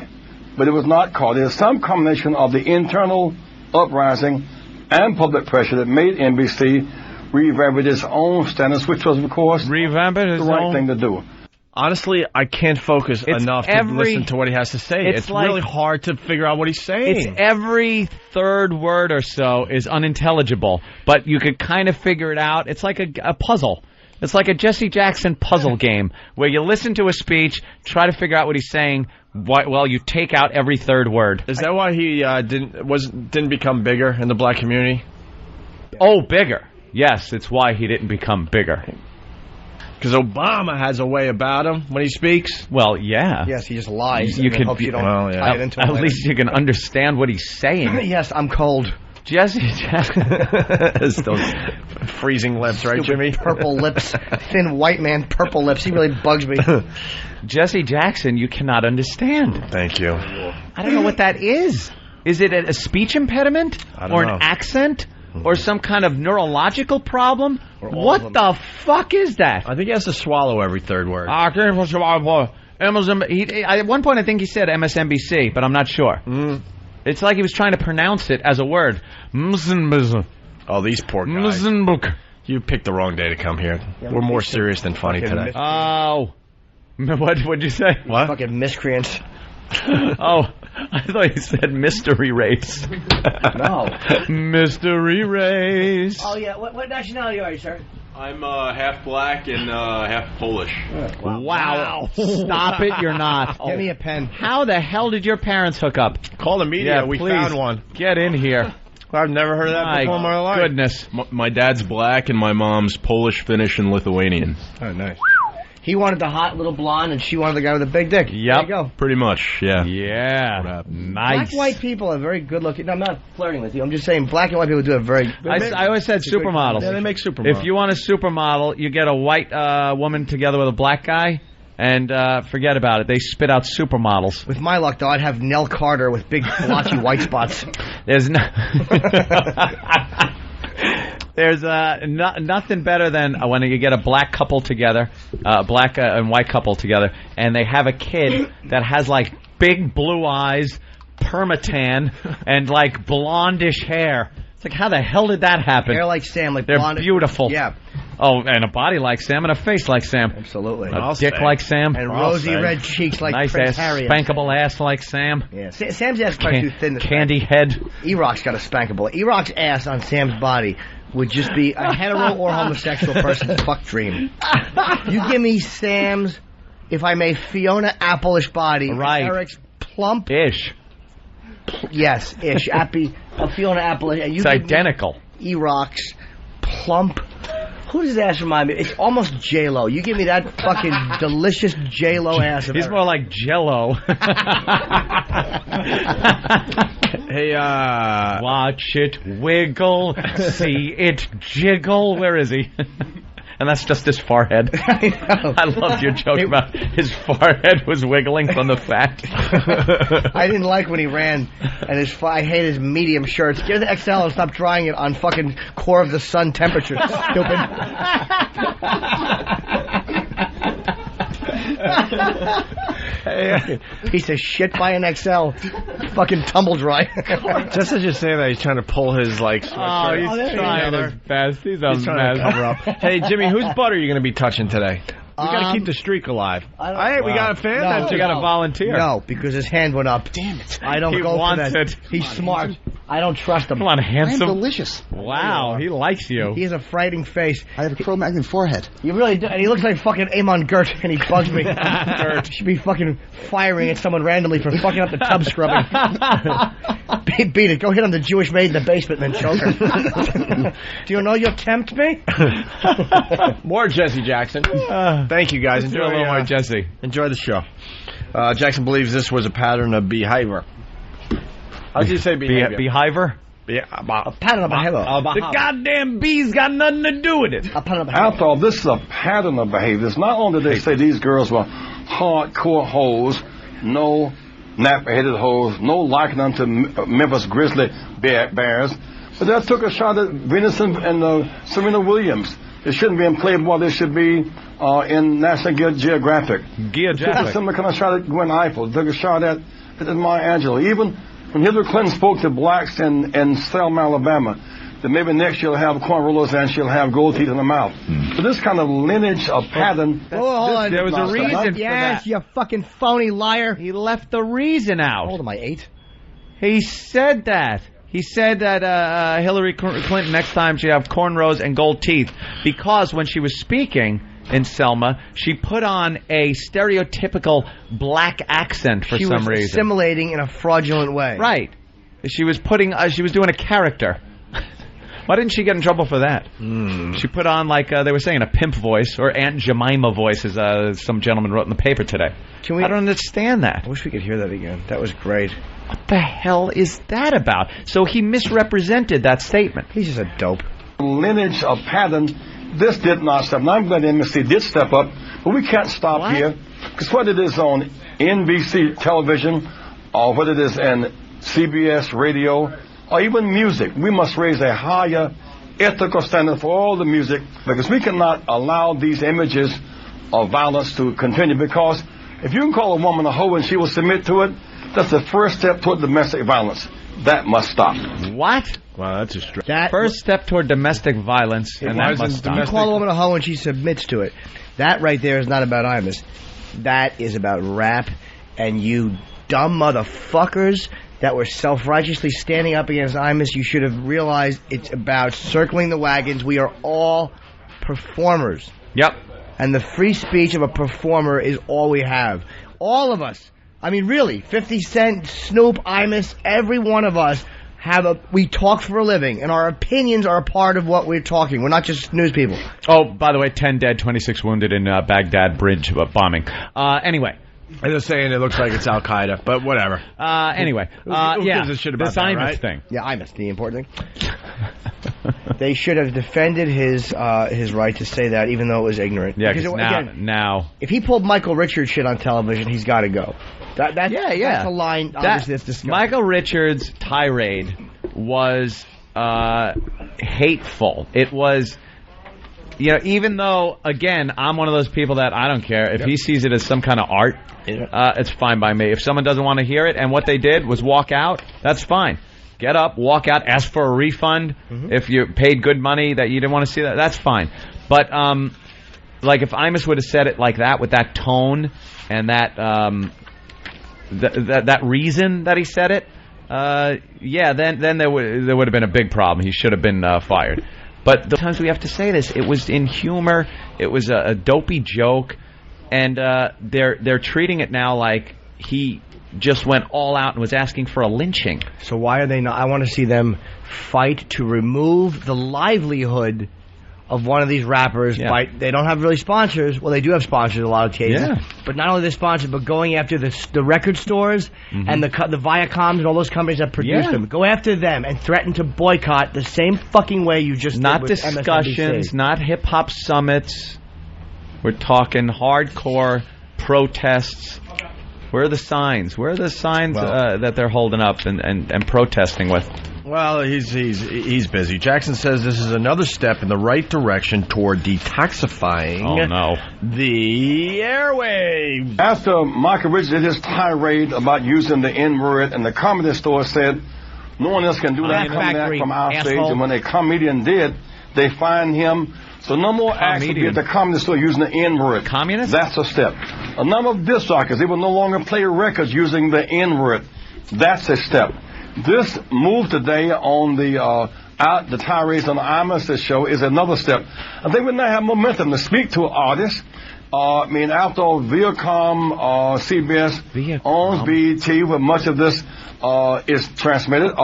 but it was not caught. There's some combination of the internal uprising and public pressure that made NBC revamp its own standards, which was, of course, the right thing to do. Honestly, I can't focus enough to listen to what he has to say. It's like, really hard to figure out what he's saying. It's every third word or so is unintelligible, but you could kind of figure it out. It's like a puzzle. It's like a Jesse Jackson puzzle game where you listen to a speech, try to figure out what he's saying, while you take out every third word. Is that why he didn't become bigger in the black community? Oh, bigger. Yes, it's why he didn't become bigger. Because Obama has a way about him when he speaks. Well, yeah. Yes, he just lies. You can hope you don't tie it into at least you can understand what he's saying. Yes, I'm cold. Jesse Jackson. Those freezing lips, right, Jimmy? Purple lips. Thin white man, purple lips. He really bugs me. Jesse Jackson, you cannot understand. Thank you. I don't know what that is. Is it a speech impediment? Or an accent? Or some kind of neurological problem? What the fuck is that? I think he has to swallow every third word. At one point, I think he said MSNBC, but I'm not sure. It's like he was trying to pronounce it as a word. Oh, these poor guys. You picked the wrong day to come here. We're more serious than funny today. Oh. What'd you say? What? Fucking miscreants. Oh, I thought you said mystery race. No. Mystery race. Oh, yeah. What nationality are you, sir? I'm half black and half Polish. Wow. Stop it, you're not. Give me a pen. How the hell did your parents hook up? Call the media. Yeah, we please. found one. Get in here. I've never heard of that before in my life. Goodness. My dad's black and my mom's Polish, Finnish, and Lithuanian. Oh, nice. He wanted the hot little blonde, and she wanted the guy with the big dick. Yep. There you go. Pretty much, yeah. Yeah. Nice. Black white people are very good looking. No, I'm not flirting with you. I'm just saying black and white people do a very... I always said supermodels. Yeah, they make supermodels. If you want a supermodel, you get a white woman together with a black guy, and forget about it. They spit out supermodels. With my luck, though, I'd have Nell Carter with big blotchy white spots. There's no... There's nothing better than when you get a black couple together, black and white couple together, and they have a kid that has like big blue eyes, permatan, and like blondish hair. It's like, how the hell did that happen? Hair like Sam, like they're blonde. beautiful. Yeah. Oh, and a body like Sam and a face like Sam. Absolutely. A dick like Sam. And rosy red cheeks like nice Prince ass, Harry. spankable ass like Sam. Yeah. Sam's ass is probably too thin. Candy head. E-Rock's got a spankable. E-Rock's ass on Sam's body would just be a hetero or homosexual person's fuck dream. You give me Sam's, if I may, Fiona Apple-ish body. Right. Eric's plump. Ish. Yes, ish. Fiona Apple-ish. And you It's identical. E-Rock's plump. Who does his ass remind me? It's almost J-Lo. You give me that fucking delicious J-Lo ass. He's more like Jello. Hey, watch it wiggle, see it jiggle. Where is he? And that's just his forehead. I loved your joke about his forehead was wiggling from the fat. I didn't like when he ran, and I hate his medium shirts. Get the XL and stop drying it on fucking core of the sun temperature, stupid. Piece of shit, buy an XL. Fucking tumble dry. Just as you say that, he's trying to pull his, like, sweatshirt. He's trying his best. He's a trying to mess. cover up. Hey, Jimmy, whose butt are you going to be touching today? We got to keep the streak alive. We got a fan? No, you got to volunteer. No, because his hand went up. Damn it. I don't He go for wants that. it. He's smart. I don't trust him. Come on, handsome. I'm delicious. Wow, he likes you. He has a frightening face. I have a Cro-Magnon forehead. You really do. And he looks like fucking Amon Gert, and he bugs me. Gert should be fucking firing at someone randomly for fucking up the tub scrubbing. Beat it. Go hit on the Jewish maid in the basement and then choke her. Do you know you'll tempt me? More Jesse Jackson. Thank you, guys. Enjoy a little more Jesse. Enjoy the show. Jackson believes this was a pattern of behavior. How did you say behavior? Behavior? A pattern of behavior. The goddamn bees got nothing to do with it. A pattern of behavior. After all, this is a pattern of behavior. It's not only they say these girls were hardcore hoes, no nappy-headed hoes, no liking unto Memphis Grizzly Bears, but they took a shot at Venus and Serena Williams. They shouldn't be in Playboy. They should be in National Geographic. Took a similar kind of shot at Gwen Ifill. Took a shot at Maya Angelou. Even when Hillary Clinton spoke to blacks in Selma, Alabama, that maybe next she'll have corn rollers and she'll have gold teeth in her mouth. So this kind of lineage of pattern. Hold on. There was a reason for that. You fucking phony liar. He left the reason out. How old am I, 8? He said that. He said that Hillary Clinton next time she'd have cornrows and gold teeth because when she was speaking in Selma, she put on a stereotypical black accent for some reason. She was assimilating in a fraudulent way. Right. She was doing a character. Why didn't she get in trouble for that? She put on, like they were saying, a pimp voice, or Aunt Jemima voice, as some gentleman wrote in the paper today. I don't understand that. I wish we could hear that again. That was great. What the hell is that about? So he misrepresented that statement. He's just a dope. Lineage of pattern. This did not step. And I'm glad MSC did step up, but we can't stop here. Because what it is on NBC television, or what it is in CBS radio, or even music, we must raise a higher ethical standard for all the music, because we cannot allow these images of violence to continue. Because if you can call a woman a hoe and she will submit to it, that's the first step toward domestic violence. That must stop. What? Wow, that's a stretch. First step toward domestic violence, and that must stop. You call a woman a hoe and she submits to it. That right there is not about Imus. That is about rap, and you dumb motherfuckers that were self-righteously standing up against Imus, you should have realized it's about circling the wagons. We are all performers. Yep. And the free speech of a performer is all we have. All of us. I mean, really, 50 Cent, Snoop, Imus, every one of us we talk for a living, and our opinions are a part of what we're talking. We're not just news people. Oh, by the way, 10 dead, 26 wounded in Baghdad bridge bombing. Anyway. I'm just saying it looks like it's Al-Qaeda, but whatever. Anyway. Who gives a shit about this that, Imus right? thing. Yeah, Imus, the important thing. They should have defended his right to say that, even though it was ignorant. Yeah, because now... If he pulled Michael Richards shit on television, he's got to go. That's a line, obviously, that's disgusting. Michael Richards' tirade was hateful. It was... You know, even though, again, I'm one of those people that I don't care. If he sees it as some kind of art, it's fine by me. If someone doesn't want to hear it, and what they did was walk out, that's fine. Get up, walk out, ask for a refund. If you paid good money that you didn't want to see that, that's fine. But, like, if Imus would have said it like that, with that tone, and that that reason that he said it, then there would have been a big problem. He should have been fired. But the times we have to say this, it was in humor. It was a dopey joke, and they're treating it now like he just went all out and was asking for a lynching. So why are they not? I want to see them fight to remove the livelihood of one of these rappers. They don't have really sponsors. Well, they do have sponsors a lot of cases. Yeah. But not only the sponsors, but going after the record stores and the Viacoms and all those companies that produce them. Go after them and threaten to boycott the same fucking way you just not did with discussions, MSNBC. not hip-hop summits. We're talking hardcore protests. Where are the signs? Where are the signs that they're holding up and protesting with? Well, he's busy. Jackson says this is another step in the right direction toward detoxifying the airwaves. After Michael Richards did his tirade about using the N-word, and the comedy store said no one else can do that from our stage, and when a comedian did, they fined him. So no more acts would be at the comedy store using the N-word. Communist? That's a step. A number of disc jockeys, they will no longer play records using the N-word. That's a step. This move today on the tirades on the Imus show is another step. I think we now have momentum to speak to artists. After all, Viacom, CBS owns BET, where much of this is transmitted.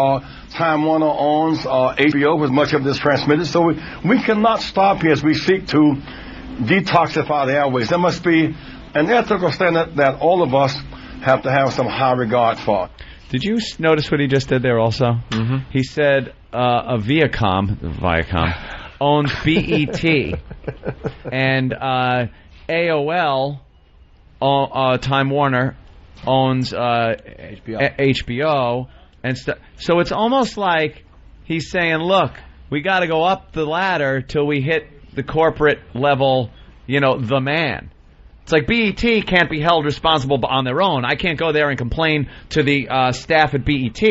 Time Warner owns HBO, where much of this is transmitted. So we cannot stop here as we seek to detoxify the airways. There must be an ethical standard that all of us have to have some high regard for. Did you notice what he just did there also? Mm-hmm. He said a Viacom owns BET, and AOL, Time Warner, owns HBO and stuff. So it's almost like he's saying, look, we got to go up the ladder till we hit the corporate level, the man. It's like BET can't be held responsible on their own. I can't go there and complain to the staff at BET.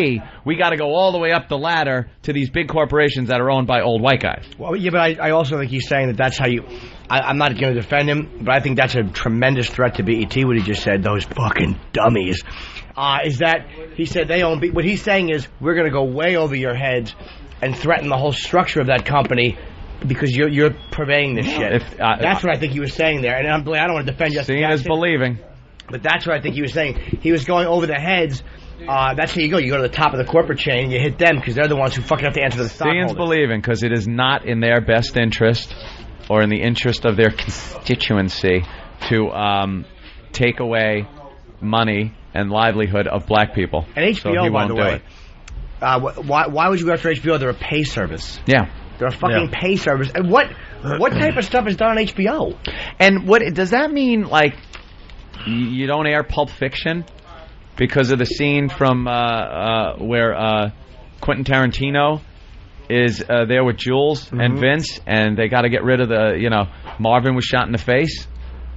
We got to go all the way up the ladder to these big corporations that are owned by old white guys. Well, yeah, but I also think he's saying that's how you... I'm not going to defend him, but I think that's a tremendous threat to BET, what he just said, those fucking dummies. Is that he said they own... What he's saying is we're going to go way over your heads and threaten the whole structure of that company because you're purveying this shit. That's what I think he was saying there. And I don't want to defend you. Seeing is believing. But that's what I think he was saying. He was going over the heads. That's how you go. You go to the top of the corporate chain and you hit them because they're the ones who fucking have to answer to the stockholders. Seeing is believing because it is not in their best interest or in the interest of their constituency to take away money and livelihood of black people. And HBO, by the way, why would you go after HBO? They're a pay service. Yeah. They're a fucking pay service. And what type of stuff is done on HBO? And what does that mean? Like, you don't air Pulp Fiction because of the scene from where Quentin Tarantino is there with Jules and Vince, and they got to get rid of the Marvin was shot in the face.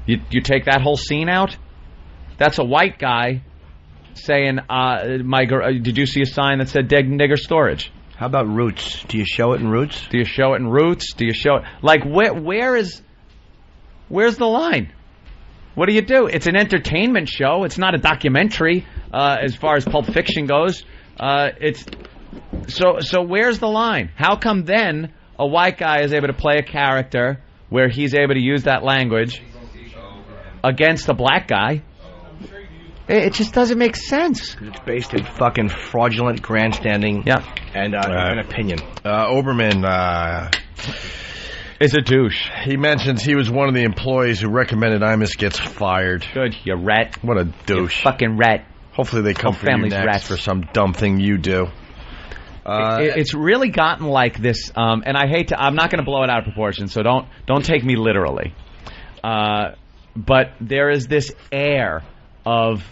You take that whole scene out. That's a white guy saying, did you see a sign that said "Dead Nigger Storage"? How about Roots? Do you show it in Roots? Do you show it in Roots? Do you show it... Like, where's the line? What do you do? It's an entertainment show. It's not a documentary as far as Pulp Fiction goes. So where's the line? How come then a white guy is able to play a character where he's able to use that language against a black guy? It just doesn't make sense. It's based in fucking fraudulent grandstanding and an opinion. Oberman is a douche. He mentions he was one of the employees who recommended Imus gets fired. Good, you rat. What a douche. You fucking rat. Hopefully they come for you next rats. For some dumb thing you do. It's really gotten like this, and I'm not going to blow it out of proportion, so don't take me literally. But there is this air of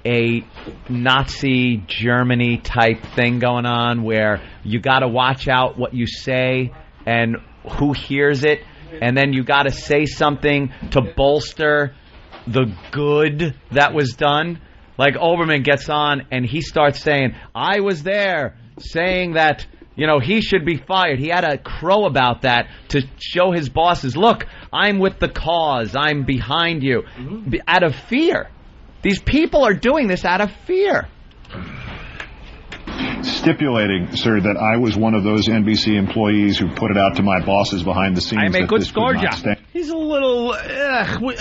a Nazi Germany type thing going on where you got to watch out what you say and who hears it, and then you got to say something to bolster the good that was done. Like Oberman gets on and he starts saying, I was there saying that, he should be fired. He had a crow about that to show his bosses, look, I'm with the cause. I'm behind you. Out of fear. These people are doing this out of fear. Stipulating, sir, that I was one of those NBC employees who put it out to my bosses behind the scenes. I make that good this could not scoreja. stand. He's a little...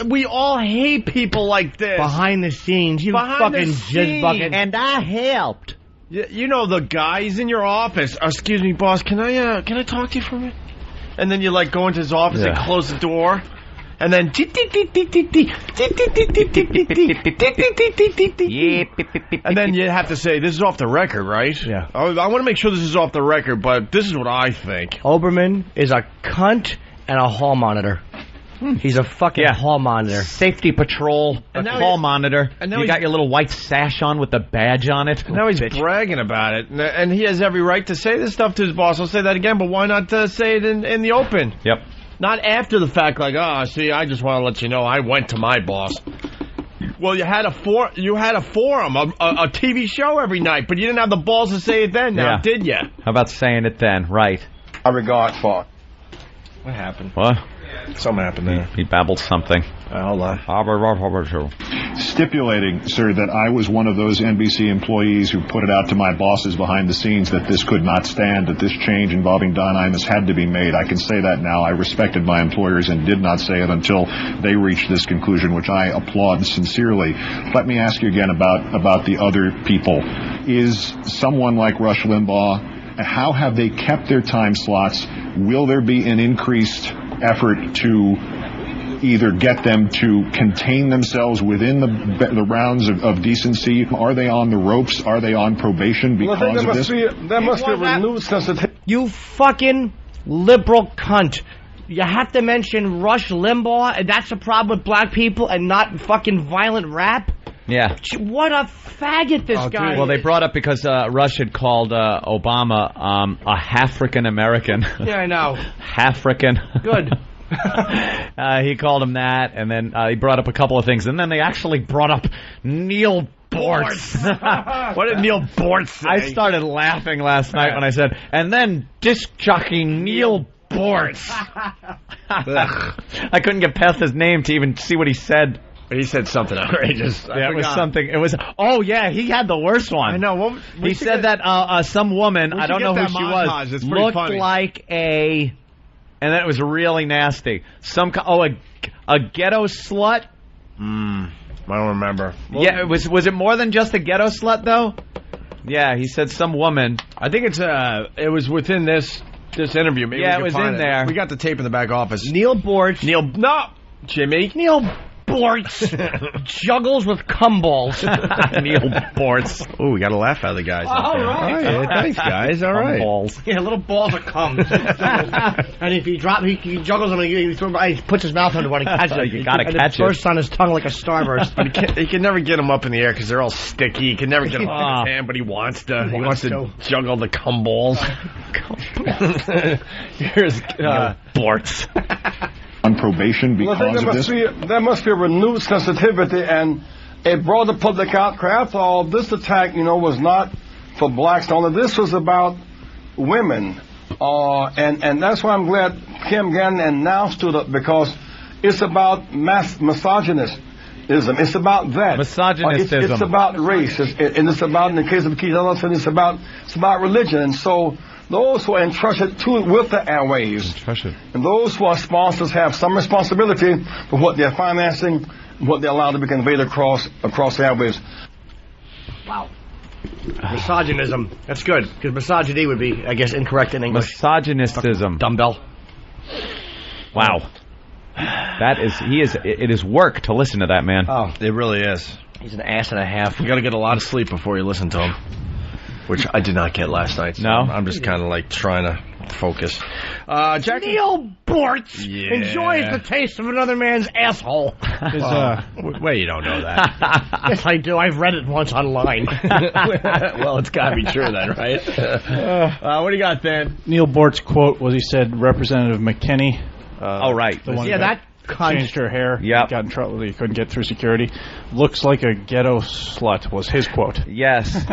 we all hate people like this. Behind the scenes. You Behind the fucking scenes. jizz bucket. And I helped. You know the guys in your office. Excuse me, boss. Can I talk to you for a minute? And then you like go into his office and close the door, and then and then you have to say, "This is off the record, right?" Yeah. I want to make sure this is off the record, but this is what I think. Oberman is a cunt and a hall monitor. He's a fucking hall monitor. Safety patrol, And a now hall monitor. and now You he's- got your little white sash on with the badge on it. Now he's Bitch. bragging about it, and he has every right to say this stuff to his boss. I'll say that again, but why not say it in the open? Yep. Not after the fact, like, see, I just want to let you know I went to my boss. Well, you had a forum, a TV show every night, but you didn't have the balls to say it then, now, did you? How about saying it then? Right. I regard for. What happened? What? Something happened there. He babbled something. Hold on. Stipulating, sir, that I was one of those NBC employees who put it out to my bosses behind the scenes that this could not stand, that this change involving Don Imus had to be made. I can say that now. I respected my employers and did not say it until they reached this conclusion, which I applaud sincerely. Let me ask you again about the other people. Is someone like Rush Limbaugh, how have they kept their time slots? Will there be an increased effort to either get them to contain themselves within the rounds of decency? Are they on the ropes? Are they on probation because of this? There must be a renewed sensitivity. You fucking liberal cunt. You have to mention Rush Limbaugh, and that's the problem with black people and not fucking violent rap? Yeah. What a faggot this guy is. Well, they brought up because Rush had called Obama a Half-African-American. Yeah, I know. Half-African. Good. He called him that, and then he brought up a couple of things, and then they actually brought up Neil Bortz. What did Neil Bortz say? I started laughing last night when I said, and then disc jockey Neil Bortz. I couldn't get past his name to even see what he said. He said something outrageous. Yeah, it was something. It was. Oh yeah, he had the worst one. I know. He said that some woman, I don't know who she was, looked funny. like a, and then it was really nasty. A ghetto slut. I don't remember. Yeah, was it more than just a ghetto slut though? Yeah, he said some woman. I think it was within this interview. Maybe yeah, we it was can find in there. We got the tape in the back office. Neil Bortz. Jimmy. Neil Bortz juggles with cum balls. Neil Bortz. Ooh, we got a laugh out of the guys. All right. Thanks, guys. All right. Balls. Yeah, little balls of cum. And if he juggles them, he puts his mouth under one and catches it. You gotta catch it. Bursts on his tongue like a starburst. He can never get them up in the air because they're all sticky. He can never get them up in his hand, but he wants to. He wants to juggle the cum balls. Here's Bortz. On probation because of this? There must be a renewed sensitivity and a broader public outcry. After all, this attack, was not for blacks only. This was about women. And that's why I'm glad Kim Gannon now stood up, because it's about misogynism. It's about that. Misogynistism. It's about race. And it's about, in the case of Keith Ellison, it's about religion. And so those who are entrusted with the airwaves and those who are sponsors have some responsibility for what they're financing, what they allow to be conveyed across the airwaves. Wow. Misogynism. That's good, because misogyny would be, I guess, incorrect in English. Misogynistism. Dumbbell. Wow. It is work to listen to that man. Oh, it really is. He's an ass and a half. You got to get a lot of sleep before you listen to him, which I did not get last night. So no? I'm just kind of like trying to focus. Jackie. Neil Bortz enjoys the taste of another man's asshole. Wait, you don't know that? Yes, I do. I've read it once online. Well, it's got to be true then, right? What do you got, Dan? Neil Bort's quote was, he said, Representative McKinney. Right. The one that changed her hair. Yeah. Got in trouble. He couldn't get through security. Looks like a ghetto slut was his quote. Yes.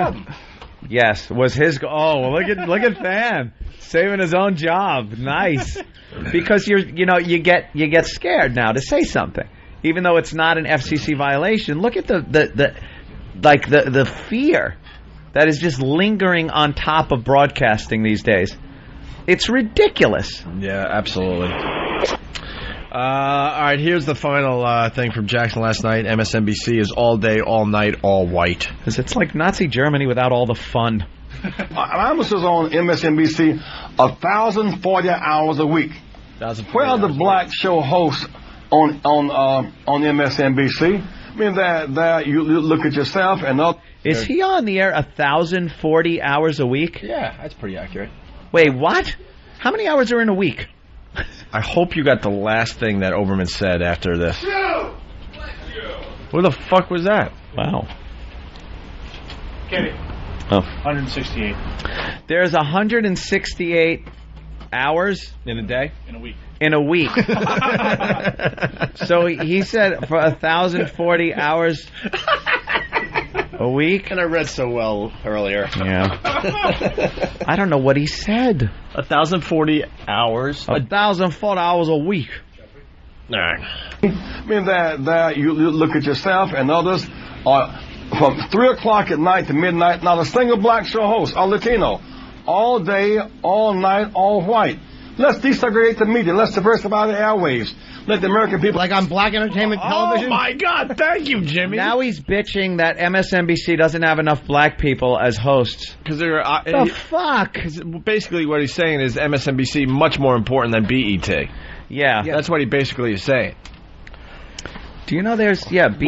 Yes, was his. Oh, look at Fan saving his own job. Nice, because you get scared now to say something, even though it's not an FCC violation. Look at the fear that is just lingering on top of broadcasting these days. It's ridiculous. Yeah, absolutely. All right, here's the final thing from Jackson last night. MSNBC is all day, all night, all white. Because it's like Nazi Germany without all the fun. Imus is on MSNBC 1,040 hours a week. Where are the black show hosts on MSNBC? I mean, that you look at yourself and up. Is he on the air 1,040 hours a week? Yeah, that's pretty accurate. Wait, what? How many hours are in a week? I hope you got the last thing that Oberman said after this. Where the fuck was that? Wow. Kenny. Oh. 168. There's 168 hours in a day? In a week. In a week. So he said for 1,040 hours a week. And I read so well earlier. Yeah. I don't know what he said. 1,040 hours. 1,040 hours a week. All right. I mean, that you look at yourself and others from 3 o'clock at night to midnight. Not a single black show host or Latino. All day, all night, all white. Let's desegregate the media. Let's diversify the airwaves. Let the American people... Like on black entertainment television? Oh, my God. Thank you, Jimmy. Now he's bitching that MSNBC doesn't have enough black people as hosts. Because they're... the fuck? Basically, what he's saying is MSNBC much more important than BET. Yeah. That's what he basically is saying. Do you know there's, BET, there's but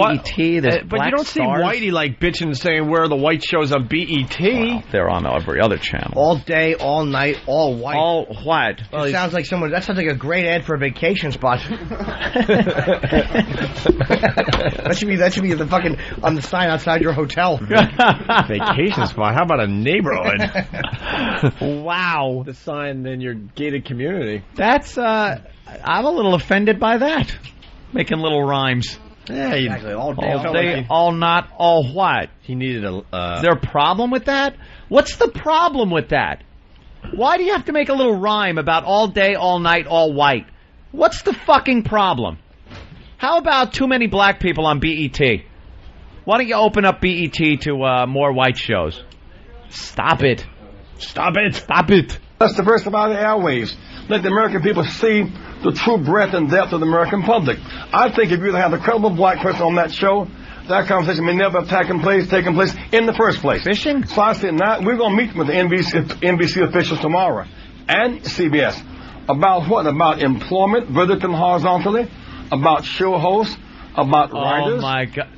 Black you don't Stars? see Whitey like bitching saying where are the white shows on BET. Well, they're on every other channel. All day, all night, all white. All white. Well, sounds like that sounds like a great ad for a vacation spot. that should be the fucking on the sign outside your hotel. Vacation spot. How about a neighborhood? Wow. The sign in your gated community. That's I'm a little offended by that. Making little rhymes. Yeah, exactly. All day, all night, all white. He needed a... Is there a problem with that? What's the problem with that? Why do you have to make a little rhyme about all day, all night, all white? What's the fucking problem? How about too many black people on BET? Why don't you open up BET to more white shows? Stop it. Stop it. Stop it. Let's diversify the airwaves. Let the American people see the true breadth and depth of the American public. I think if you have a credible black person on that show, that conversation may never have taken place in the first place. Fishing? So I said, now we're going to meet with the NBC officials tomorrow and CBS about what? About employment, vertically and horizontally, about show hosts, about writers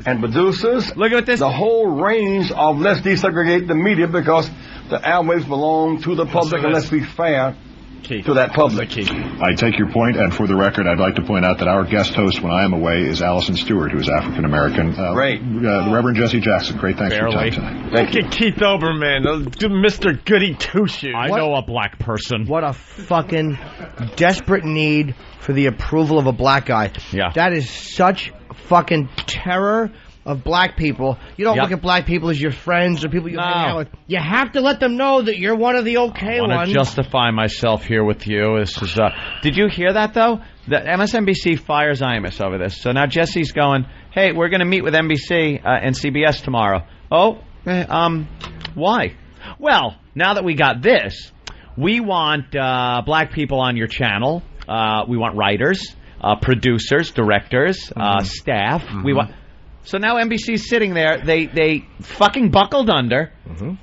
and producers. Look at this. The whole range of let's desegregate the media because the airwaves belong to the public and let's be fair to that public. I take your point, and for the record, I'd like to point out that our guest host when I am away is Allison Stewart, who is African American. Great. The Reverend Jesse Jackson. Great, thanks for your time tonight. Thank you. Keith Oberman, Mr. Goody Two-Shoes. I know a black person. What a fucking desperate need for the approval of a black guy. Yeah. That is such fucking terror of black people. You don't look at black people as your friends or people you hang out with. You have to let them know that you're one of the okay ones. I want to justify myself here with you. This is. Did you hear that though? The MSNBC fires Imus over this. So now Jesse's going, hey, we're going to meet with NBC and CBS tomorrow. Oh, why? Well, now that we got this, we want black people on your channel. We want writers, producers, directors, staff. We want. So now NBC's sitting there. They fucking buckled under.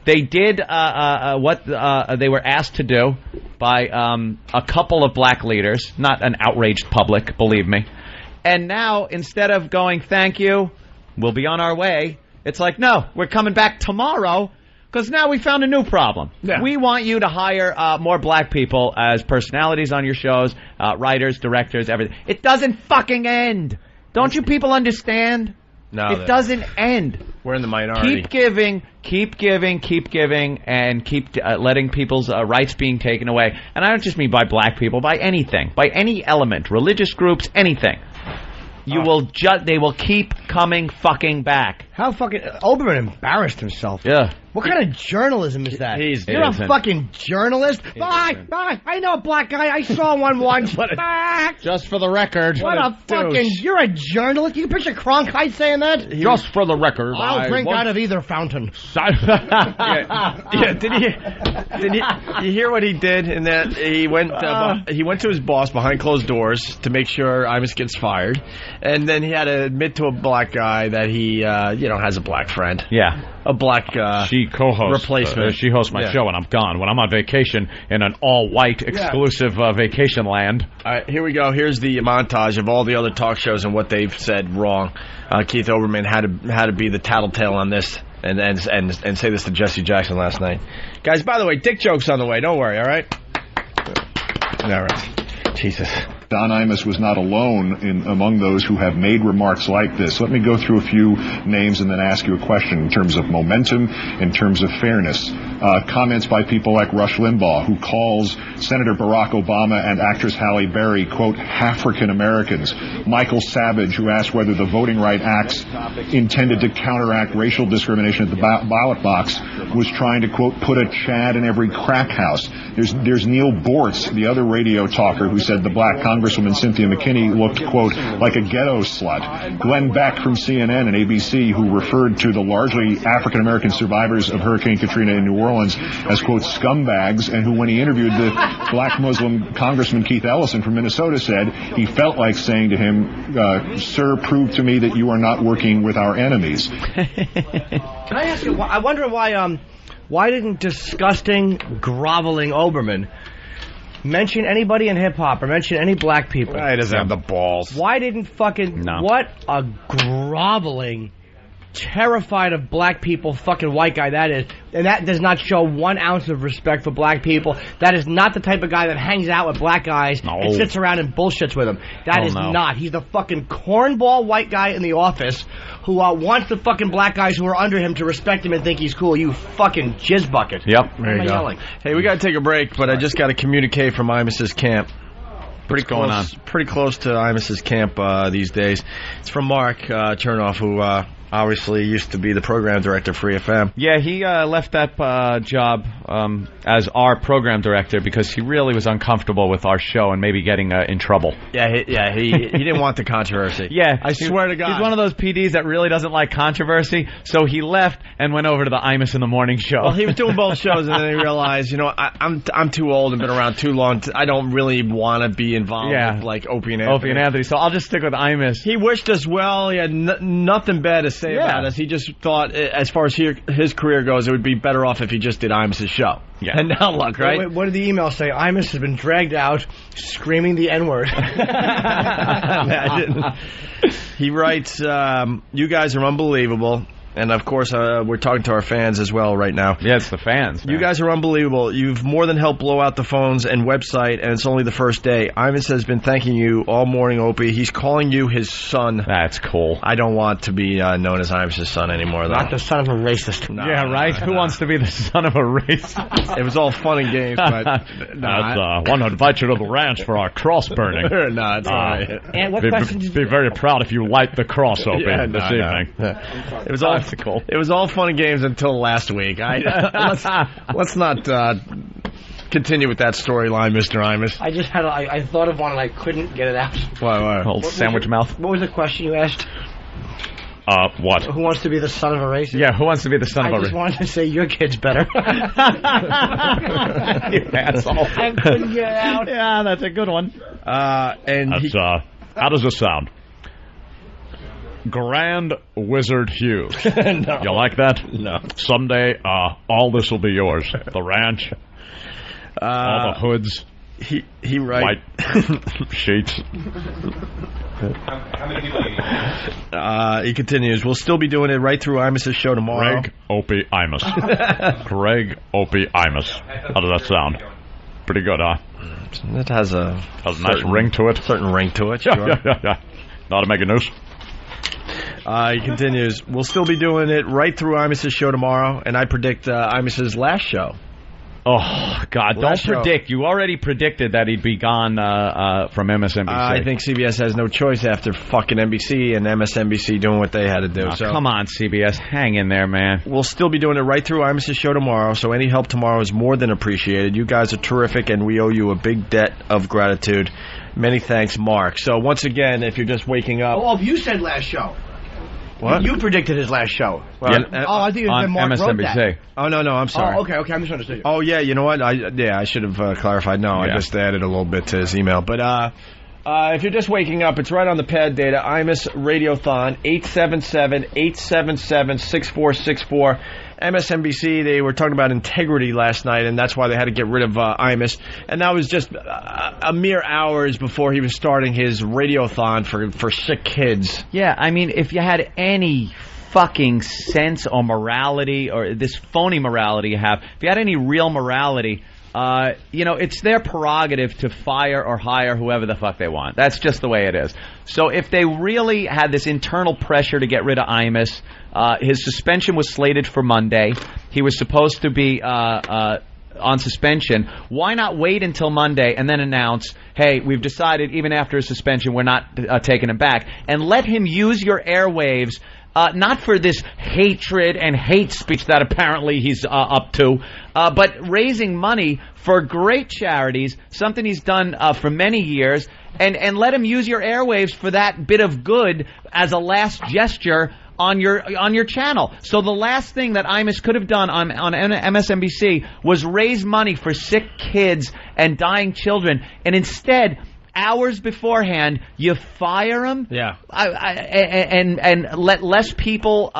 They did what they were asked to do by a couple of black leaders, not an outraged public, believe me. And now, instead of going, thank you, we'll be on our way, it's like, no, we're coming back tomorrow because now we found a new problem. Yeah. We want you to hire more black people as personalities on your shows, writers, directors, everything. It doesn't fucking end. Don't you people understand? No, it doesn't end. We're in the minority. Keep giving, and keep letting people's rights being taken away. And I don't just mean by black people, by anything, by any element, religious groups, anything. You they will keep coming fucking back. How fucking Oberman embarrassed himself. Yeah. What kind of journalism is that? You're a innocent. fucking journalist? I know a black guy. I saw one once. Just for the record. What a fucking... You're a journalist? You can picture Cronkite saying that? Just for the record. I'll drink out of either fountain. Did you hear what he did in that? He went to his boss behind closed doors to make sure Imus gets fired, and then he had to admit to a black guy that he has a black friend. Yeah. A black she co-hosts replacement. She hosts my show, and I'm gone when I'm on vacation in an all-white exclusive vacation land. All right, here we go. Here's the montage of all the other talk shows and what they've said wrong. Keith Olbermann had to be the tattletale on this and say this to Jesse Jackson last night. Guys, by the way, dick jokes on the way. Don't worry. All right. All right. Jesus. Don Imus was not alone among those who have made remarks like this. Let me go through a few names and then ask you a question in terms of momentum, in terms of fairness. Comments by people like Rush Limbaugh, who calls Senator Barack Obama and actress Halle Berry, quote, African Americans. Michael Savage, who asked whether the Voting Rights Acts intended to counteract racial discrimination at the ballot box was trying to, quote, put a Chad in every crack house. There's Neil Bortz, the other radio talker, who said the black Congresswoman Cynthia McKinney looked, quote, like a ghetto slut. Glenn Beck from CNN and ABC, who referred to the largely African-American survivors of Hurricane Katrina in New Orleans as, quote, scumbags, and who, when he interviewed the black Muslim Congressman Keith Ellison from Minnesota, said he felt like saying to him, sir, prove to me that you are not working with our enemies. Can I ask you, I wonder why didn't disgusting, groveling Olbermann mention anybody in hip-hop or mention any black people? He doesn't have the balls. Why didn't what a groveling, terrified of black people fucking white guy that is. And that does not show 1 ounce of respect for black people. That is not the type of guy that hangs out with black guys and sits around and bullshits with them. That is not. He's the fucking cornball white guy in the office who wants the fucking black guys who are under him to respect him and think he's cool. You fucking jizz bucket. Yep. There you go. Hey, we got to take a break, but I just got a communique from Imus's camp. Pretty close to Imus's camp these days. It's from Mark Chernoff, who obviously used to be the program director for FM. Yeah, he left that job as our program director because he really was uncomfortable with our show and maybe getting in trouble. He didn't want the controversy. Yeah, I swear to God, he's one of those PDs that really doesn't like controversy. So he left and went over to the Imus in the Morning show. Well, he was doing both shows, and then he realized, I'm too old and been around too long. I don't really want to be involved with like Opie and Anthony. So I'll just stick with Imus. He wished us well. He had nothing bad to say about us. He just thought, as far as his career goes, it would be better off if he just did Imus's show. Yeah. And now look, right? Wait, what did the email say? Imus has been dragged out screaming the N-word. Imagine. He writes, you guys are unbelievable. And, of course, we're talking to our fans as well right now. Yeah, it's the fans. You guys are unbelievable. You've more than helped blow out the phones and website, and it's only the first day. Imus has been thanking you all morning, Opie. He's calling you his son. That's cool. I don't want to be known as Imus' son anymore, though. Not the son of a racist. No, yeah, right? Who wants to be the son of a racist? It was all fun and games, but... I want to invite you to the ranch for our cross burning. No, it's all right. And what question did you... Be very proud if you light the cross, Opie, this evening. It was all... It was all fun and games until last week. Let's not continue with that storyline, Mr. Imus. I just had I thought of one and I couldn't get it out. Why? Old sandwich mouth. What was the question you asked? What? Who wants to be the son of a racist? Yeah, who wants to be the son of a racist? I just wanted to say your kid's better. You asshole. I couldn't get it out. Yeah, that's a good one. How does this sound? Grand Wizard Hughes. No. You like that? No. Someday, all this will be yours. The ranch, all the hoods. He writes... White sheets. He continues, we'll still be doing it right through Imus' show tomorrow. Greg Opie Imus. Greg Opie Imus. How does that sound? Pretty good, huh? It has a nice ring to it. Certain ring to it, sure. Yeah. Know how to make a noose? He continues, we'll still be doing it right through Imus' show tomorrow, and I predict Imus' last show Oh, God, don't predict. You already predicted that he'd be gone from MSNBC. I think CBS has no choice after fucking NBC and MSNBC doing what they had to do. So come on, CBS. Hang in there, man. We'll still be doing it right through Imus' show tomorrow, so any help tomorrow is more than appreciated. You guys are terrific, and we owe you a big debt of gratitude. Many thanks, Mark. So once again, if you're just waking up... Oh, you said last show. What? You predicted his last show. Well, I think on Mark wrote MSNBC. that. Oh, no, I'm sorry. Oh, okay, I misunderstood you. Oh, yeah, you know what? I should have clarified. No, I just added a little bit to his email. But if you're just waking up, it's right on the pad data. Imus Radiothon, 877-877-6464. MSNBC, they were talking about integrity last night, and that's why they had to get rid of Imus. And that was just a mere hours before he was starting his radiothon for sick kids. Yeah, I mean, if you had any fucking sense or morality, or this phony morality you have, if you had any real morality, it's their prerogative to fire or hire whoever the fuck they want. That's just the way it is. So if they really had this internal pressure to get rid of Imus, his suspension was slated for Monday. He was supposed to be on suspension. Why not wait until Monday and then announce, hey, we've decided even after his suspension we're not taking him back, and let him use your airwaves. Not for this hatred and hate speech that apparently he's up to, but raising money for great charities, something he's done for many years, and let him use your airwaves for that bit of good as a last gesture on your channel. So the last thing that Imus could have done on MSNBC was raise money for sick kids and dying children, and instead, hours beforehand, you fire him, and let less people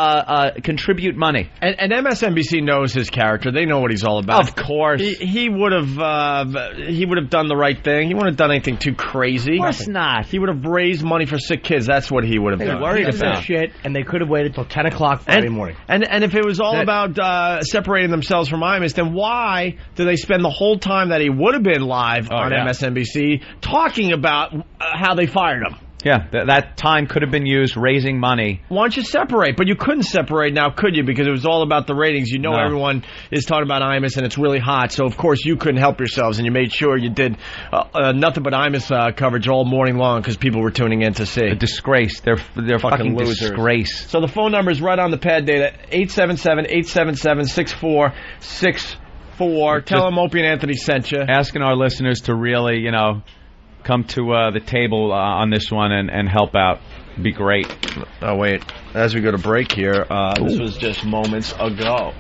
contribute money. And MSNBC knows his character; they know what he's all about. Of course, he would have done the right thing. He wouldn't have done anything too crazy. Of course not. He would have raised money for sick kids. That's what he would have done. Worried about shit, and they could have waited till 10 o'clock Friday morning. And if it was all about separating themselves from Imus, then why do they spend the whole time that he would have been live on MSNBC talking about how they fired him? Yeah, that time could have been used raising money. Why don't you separate? But you couldn't separate now, could you? Because it was all about the ratings. You know, everyone is talking about Imus, and it's really hot. So, of course, you couldn't help yourselves, and you made sure you did nothing but Imus coverage all morning long because people were tuning in to see. A disgrace. They're fucking losers. Disgrace. So the phone number is right on the pad data, 877-877-6464. Tell them Opie and Anthony sent you. Asking our listeners to really, come to the table on this one and help out. Be great. Oh, wait. As we go to break here, this was just moments ago.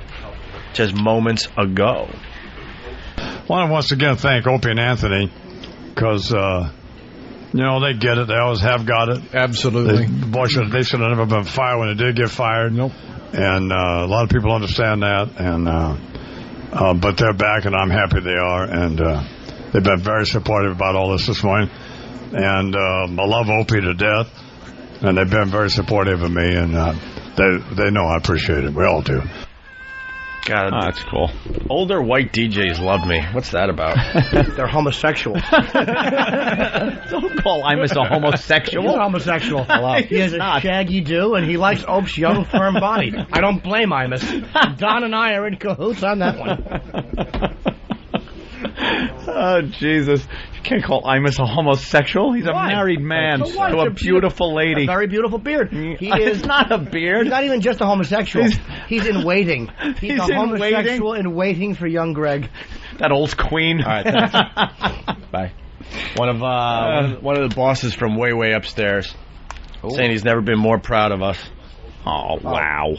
Just moments ago. I want to once again thank Opie and Anthony because, they get it. They always have got it. Absolutely. They should have never been fired when they did get fired. Nope. And a lot of people understand that. And but they're back, and I'm happy they are. And they've been very supportive about all this morning. And I love Opie to death. And they've been very supportive of me. And they know I appreciate it. We all do. God, that's cool. Older white DJs love me. What's that about? They're homosexual. Don't call Imus a homosexual. He's a homosexual. He has a shaggy do, and he likes Ope's young, firm body. I don't blame Imus. Don and I are in cahoots on that one. Oh, Jesus. You can't call Imus a homosexual. He's a married man to a beautiful lady. A very beautiful beard. He is not a beard. He's not even just a homosexual. He's in waiting. He's a homosexual in waiting for young Greg. That old queen. All right, thanks. Bye. One of the bosses from way upstairs saying he's never been more proud of us. Oh, wow.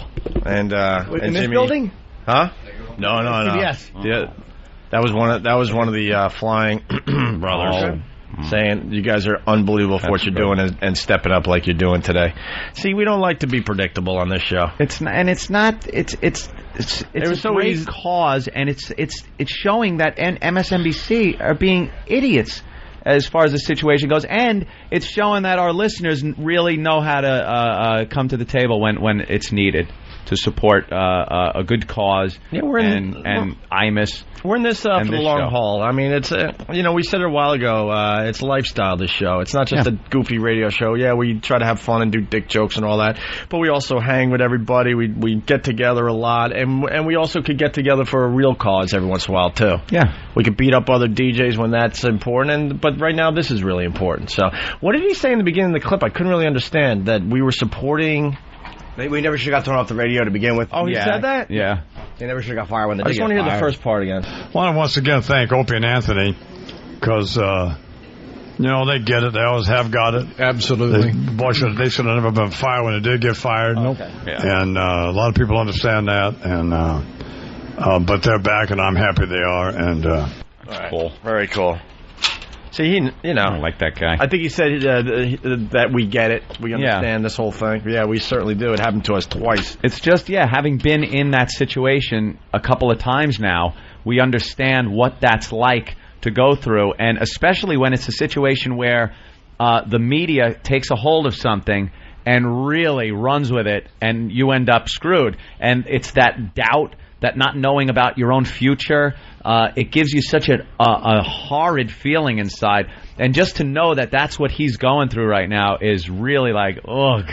And in this Jimmy, building? Huh? No. Yes. Yeah. That was one of the flying brothers saying you guys are unbelievable for what you're doing and stepping up like you're doing today. See, we don't like to be predictable on this show. It's not a great cause, and it's showing that MSNBC are being idiots as far as the situation goes, and it's showing that our listeners really know how to come to the table when it's needed. to support a good cause. Yeah, and Imus. We're in this for the long haul. I mean, it's we said it a while ago. It's a lifestyle. This show. It's not just a goofy radio show. Yeah, we try to have fun and do dick jokes and all that, but we also hang with everybody. We get together a lot, and we also could get together for a real cause every once in a while too. Yeah, we could beat up other DJs when that's important. But right now, this is really important. So, what did he say in the beginning of the clip? I couldn't really understand that we were supporting. We never should have got thrown off the radio to begin with. Oh, he said that? Yeah. They never should have got fired when they I did just want to hear the first part again. Well, I once again thank Opie and Anthony because, they get it. They always have got it. Absolutely. They should have never been fired when they did get fired. Okay. Yeah. And a lot of people understand that. And but they're back, and I'm happy they are. And That's cool. Very cool. See, I like that guy. I think he said that we get it. We understand this whole thing. Yeah, we certainly do. It happened to us twice. It's just, having been in that situation a couple of times now, we understand what that's like to go through, and especially when it's a situation where the media takes a hold of something and really runs with it, and you end up screwed. And it's that doubt, that not knowing about your own future. It gives you such a horrid feeling inside. And just to know that that's what he's going through right now is really like, ugh.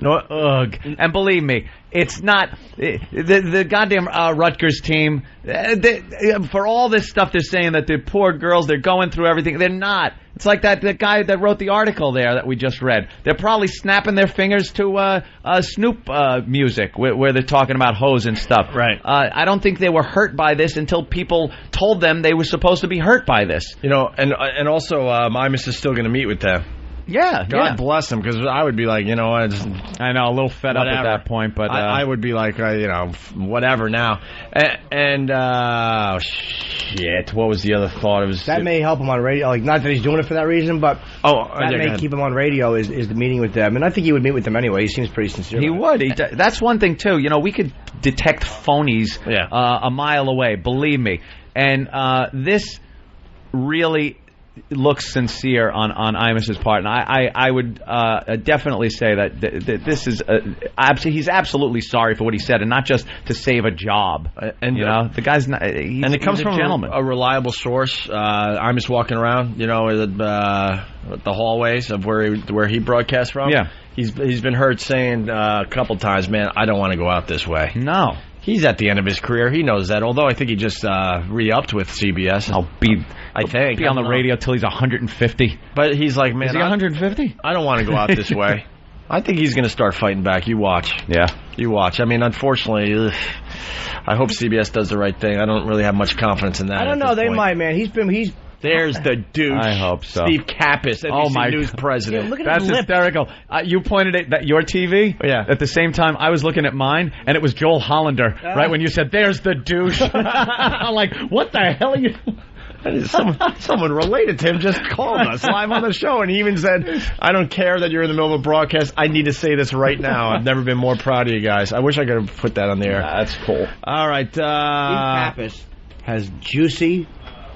Ugh. And believe me, it's not the goddamn Rutgers team. For all this stuff they're saying that the poor girls, they're going through everything. They're not. It's like the guy that wrote the article there that we just read. They're probably snapping their fingers to Snoop music where they're talking about hoes and stuff. Right. I don't think they were hurt by this until people told them they were supposed to be hurt by this. And also Imus is still going to meet with them. Yeah, God bless him, because I would be like, I know, a little fed up at that point, but I would be like, whatever now. And shit, what was the other thought? That may help him on radio. Like, not that he's doing it for that reason, but that may keep him on radio. Is the meeting with them, and I think he would meet with them anyway. He seems pretty sincere. He would. That's one thing too. We could detect phonies a mile away. Believe me, and this really looks sincere on Imus's part, and I would definitely say that this is he's absolutely sorry for what he said, and not just to save a job. And the guy's not. And it comes from a reliable source. Imus walking around, the hallways of where he broadcasts from. Yeah, he's been heard saying a couple times, "Man, I don't want to go out this way." No. He's at the end of his career. He knows that. Although I think he just re-upped with CBS. I'll be on the radio till he's 150. But he's like, man, is he 150? I don't want to go out this way. I think he's going to start fighting back. You watch. Yeah. You watch. I mean, unfortunately, I hope CBS does the right thing. I don't really have much confidence in that. I don't know. They might, man. There's the douche. I hope so. Steve Kappas, NBC News president. Yeah, look at That's his lip. hysterical. You pointed at your TV. Yeah. At the same time, I was looking at mine, and it was Joel Hollander. Right when you said, "There's the douche." I'm like, "What the hell are you?" Someone related to him just called us live on the show, and he even said, "I don't care that you're in the middle of a broadcast. I need to say this right now. I've never been more proud of you guys." I wish I could have put that on the air. That's cool. All right. Steve Kappas has juicy,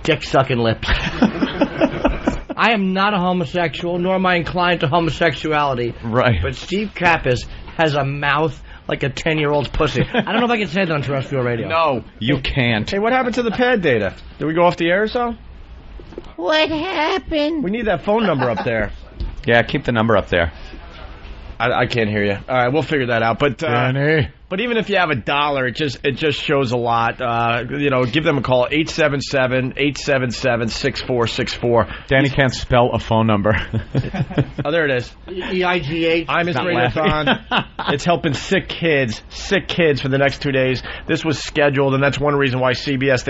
dick-sucking lips. I am not a homosexual, nor am I inclined to homosexuality. Right. But Steve Kappas has a mouth like a 10-year-old's pussy. I don't know if I can say that on terrestrial radio. No, you can't. Hey, what happened to the pad data? Did we go off the air or so? What happened? We need that phone number up there. Yeah, keep the number up there. I can't hear you. All right, we'll figure that out. But even if you have $1, it just shows a lot. Give them a call, 877-877-6464. Danny can't spell a phone number. Oh, there it is. EIGH. Imus Radiothon. It's helping sick kids for the next 2 days. This was scheduled, and that's one reason why CBS,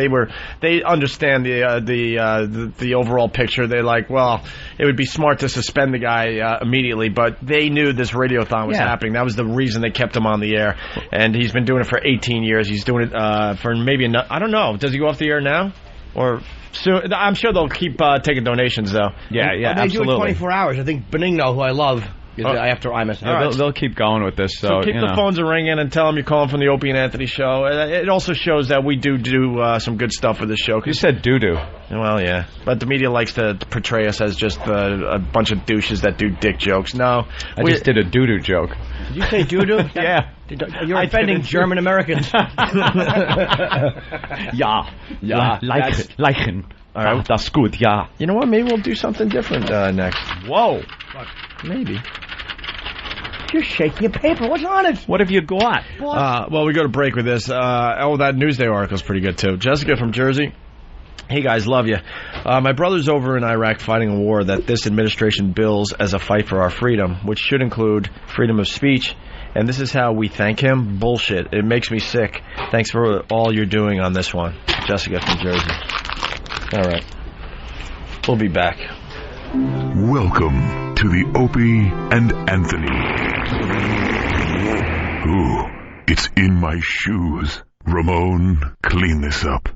they understand the overall picture. They're like, well, it would be smart to suspend the guy immediately, but they knew this radiothon was happening. That was the reason they kept him on the air. And he's been doing it for 18 years. He's doing it for maybe I don't know. Does he go off the air now? Or soon? I'm sure they'll keep taking donations, though. Yeah, they absolutely. do it 24 hours. I think Benigno, who I love, after Imus. Yeah, they'll keep going with this. So keep the phones ringing and tell them you're calling from the Opie and Anthony show. It also shows that we do some good stuff with this show. You said doo-doo. Well, yeah. But the media likes to portray us as just a bunch of douches that do dick jokes. No. I just did a doo-doo joke. Did you say doo-doo? Yeah. You're offending German Americans. Ja. Leichen. All right. That's good, yeah. You know what? Maybe we'll do something different next. Whoa. Maybe. You're shaking your paper. What's on it? What have you got? Well, we go to break with this. That Newsday article's pretty good, too. Jessica from Jersey. Hey, guys, love you. My brother's over in Iraq fighting a war that this administration bills as a fight for our freedom, which should include freedom of speech. And this is how we thank him? Bullshit. It makes me sick. Thanks for all you're doing on this one. Jessica from Jersey. All right. We'll be back. Welcome to the Opie and Anthony. Ooh, it's in my shoes. Ramon, clean this up.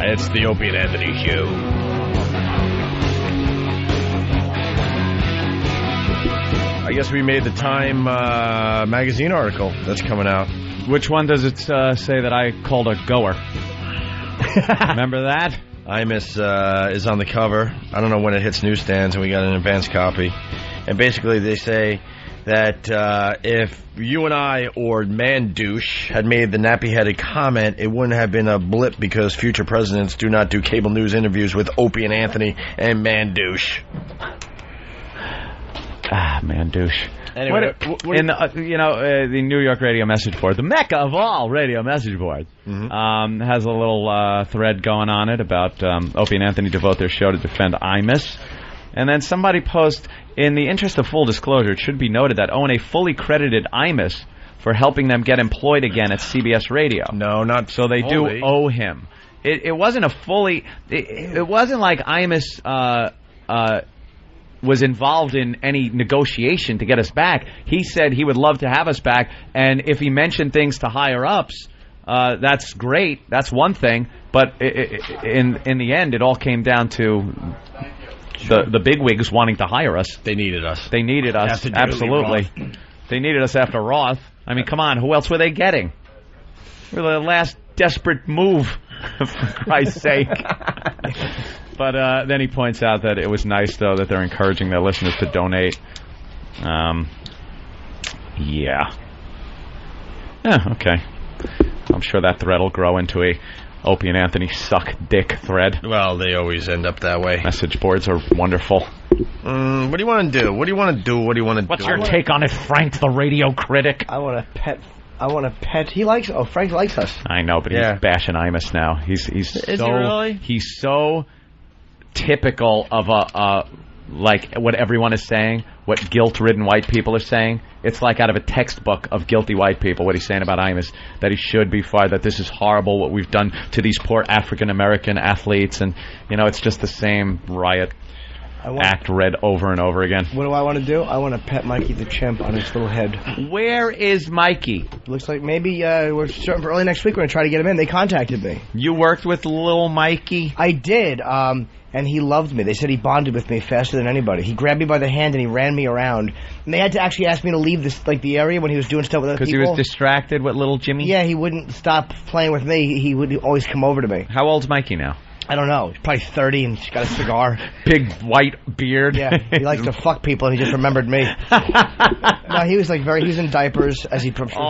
It's the Opie and Anthony show. I guess we made the Time magazine article that's coming out. Which one does it say that I called a goer? Remember that? Imus is on the cover. I don't know when it hits newsstands, and we got an advance copy. And basically they say that if you and I or Man Douche had made the nappy-headed comment, it wouldn't have been a blip because future presidents do not do cable news interviews with Opie and Anthony and Man Douche. Man Douche. Anyway, the New York radio message board, the mecca of all radio message boards, has a little thread going on it about Opie and Anthony devote their show to defend Imus. And then somebody posts, in the interest of full disclosure, it should be noted that O&A fully credited Imus for helping them get employed again at CBS Radio. No, not so they fully. do owe him. It wasn't a fully. It wasn't like Imus was involved in any negotiation to get us back. He said he would love to have us back, and if he mentioned things to higher ups, that's great. That's one thing. But in the end, it all came down to the bigwigs wanting to hire us. They needed us. They needed us, absolutely. They needed us after Roth. I mean, come on, who else were they getting? We're the last desperate move, for Christ's sake. But then he points out that it was nice, though, that they're encouraging their listeners to donate. Yeah, okay. I'm sure that thread will grow into a Opie and Anthony suck dick thread. Well, they always end up that way. Message boards are wonderful. What do you want to do? What do you want to do? What do you want to do? What's your take on it, Frank, the radio critic? I want to pet. He likes. Oh, Frank likes us. I know, but he's bashing Imus now. He's Is he really? He's so typical of like what everyone is saying, what guilt-ridden white people are saying. It's like out of a textbook of guilty white people, what he's saying about Imus, that he should be fired, that this is horrible, what we've done to these poor African-American athletes, and, it's just the same riot act read over and over again. What do I want to do? I want to pet Mikey the chimp on his little head. Where is Mikey? Looks like maybe we're starting for early next week. We're going to try to get him in. They contacted me. You worked with little Mikey? I did, and he loved me. They said he bonded with me faster than anybody. He grabbed me by the hand and he ran me around. And they had to actually ask me to leave the area when he was doing stuff with other people. Because he was distracted with little Jimmy? Yeah, he wouldn't stop playing with me. He would always come over to me. How old's Mikey now? I don't know. He's probably 30 and he's got a cigar. Big white beard. Yeah, he likes to fuck people and he just remembered me. No, he was he's in diapers as he prepared.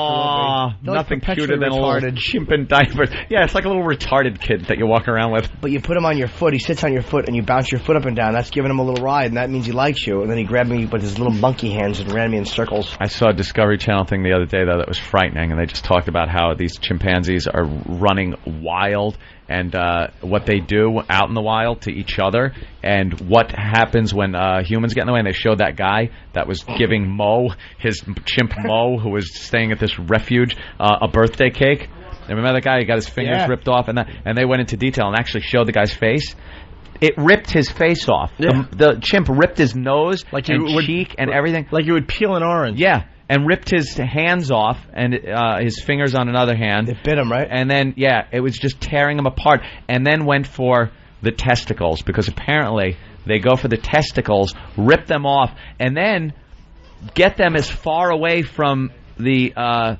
Nothing cuter than a little chimp in diapers. Yeah, it's like a little retarded kid that you walk around with. But you put him on your foot, he sits on your foot and you bounce your foot up and down. That's giving him a little ride and that means he likes you. And then he grabbed me with his little monkey hands and ran me in circles. I saw a Discovery Channel thing the other day, though, that was frightening, and they just talked about how these chimpanzees are running wild and what they do out in the wild to each other, and what happens when humans get in the way. And they showed that guy that was giving Mo, his chimp Mo, who was staying at this refuge, a birthday cake. And remember that guy? He got his fingers ripped off, and they went into detail and actually showed the guy's face. it ripped his face off. Yeah. The chimp ripped his nose and cheek and everything. Like you would peel an orange. Yeah. And ripped his hands off and his fingers on another hand. It bit him, right? And then, it was just tearing him apart. And then went for the testicles, because apparently they go for the testicles, rip them off, and then get them as far away from the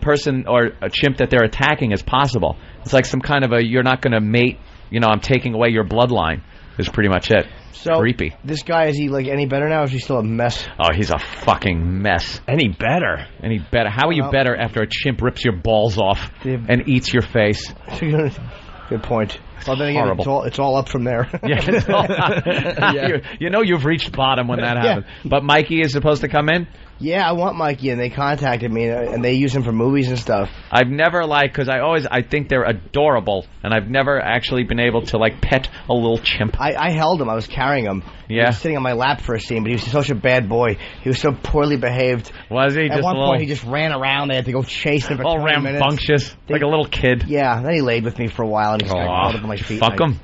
person or a chimp that they're attacking as possible. It's like some kind of you're not going to mate, I'm taking away your bloodline is pretty much it. So, creepy. This guy, is he like any better now, or is he still a mess? Oh, he's a fucking mess. Any better? How are you better after a chimp rips your balls off and eats your face? Good point. Well, then again, Horrible. it's all up from there. It's all, you've reached bottom when that happens. Yeah. But Mikey is supposed to come in? Yeah, I want Mikey, and they contacted me, and they use him for movies and stuff. I've never because I think they're adorable, and I've never actually been able to pet a little chimp. I held him. I was carrying him. Yeah. He was sitting on my lap for a scene, but he was such a bad boy. He was so poorly behaved. Was he? At one point, he just ran around. They had to go chase him for 20 minutes. All rambunctious, like a little kid. Yeah, then he laid with me for a while, and he started crawling up on my feet. Fuck him.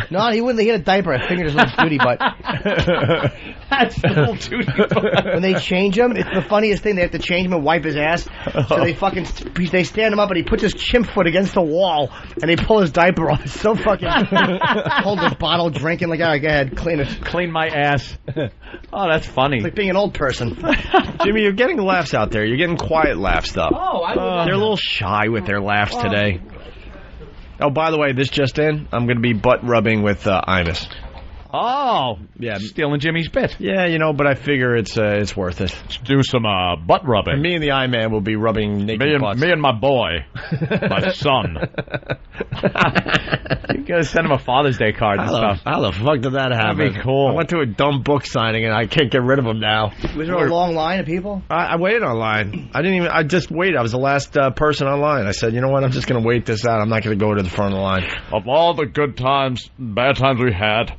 No, he wouldn't. He had a diaper. I fingered his little duty butt. That's the little duty butt. When they change him, it's the funniest thing. They have to change him and wipe his ass. So they stand him up, and he puts his chimp foot against the wall, and they pull his diaper off. It's so fucking... Hold his bottle, drinking, like, all right, go ahead, clean it. Clean my ass. Oh, that's funny. It's like being an old person. Jimmy, you're getting laughs out there. You're getting quiet laughs, though. Oh, they're a little shy with their laughs today. Oh, by the way, this just in, I'm going to be butt rubbing with Imus. Oh, yeah, stealing Jimmy's bit. Yeah, but I figure it's worth it. Let's do some butt rubbing. And me and the I-Man will be rubbing naked butts. Me and my boy, my son. You gotta send him a Father's Day card and stuff. How the fuck did that happen? That'd be cool. I went to a dumb book signing and I can't get rid of them now. Was there a long line of people? I waited online. I just waited. I was the last person online. I said, you know what? I'm just going to wait this out. I'm not going to go to the front of the line. Of all the good times, bad times we had,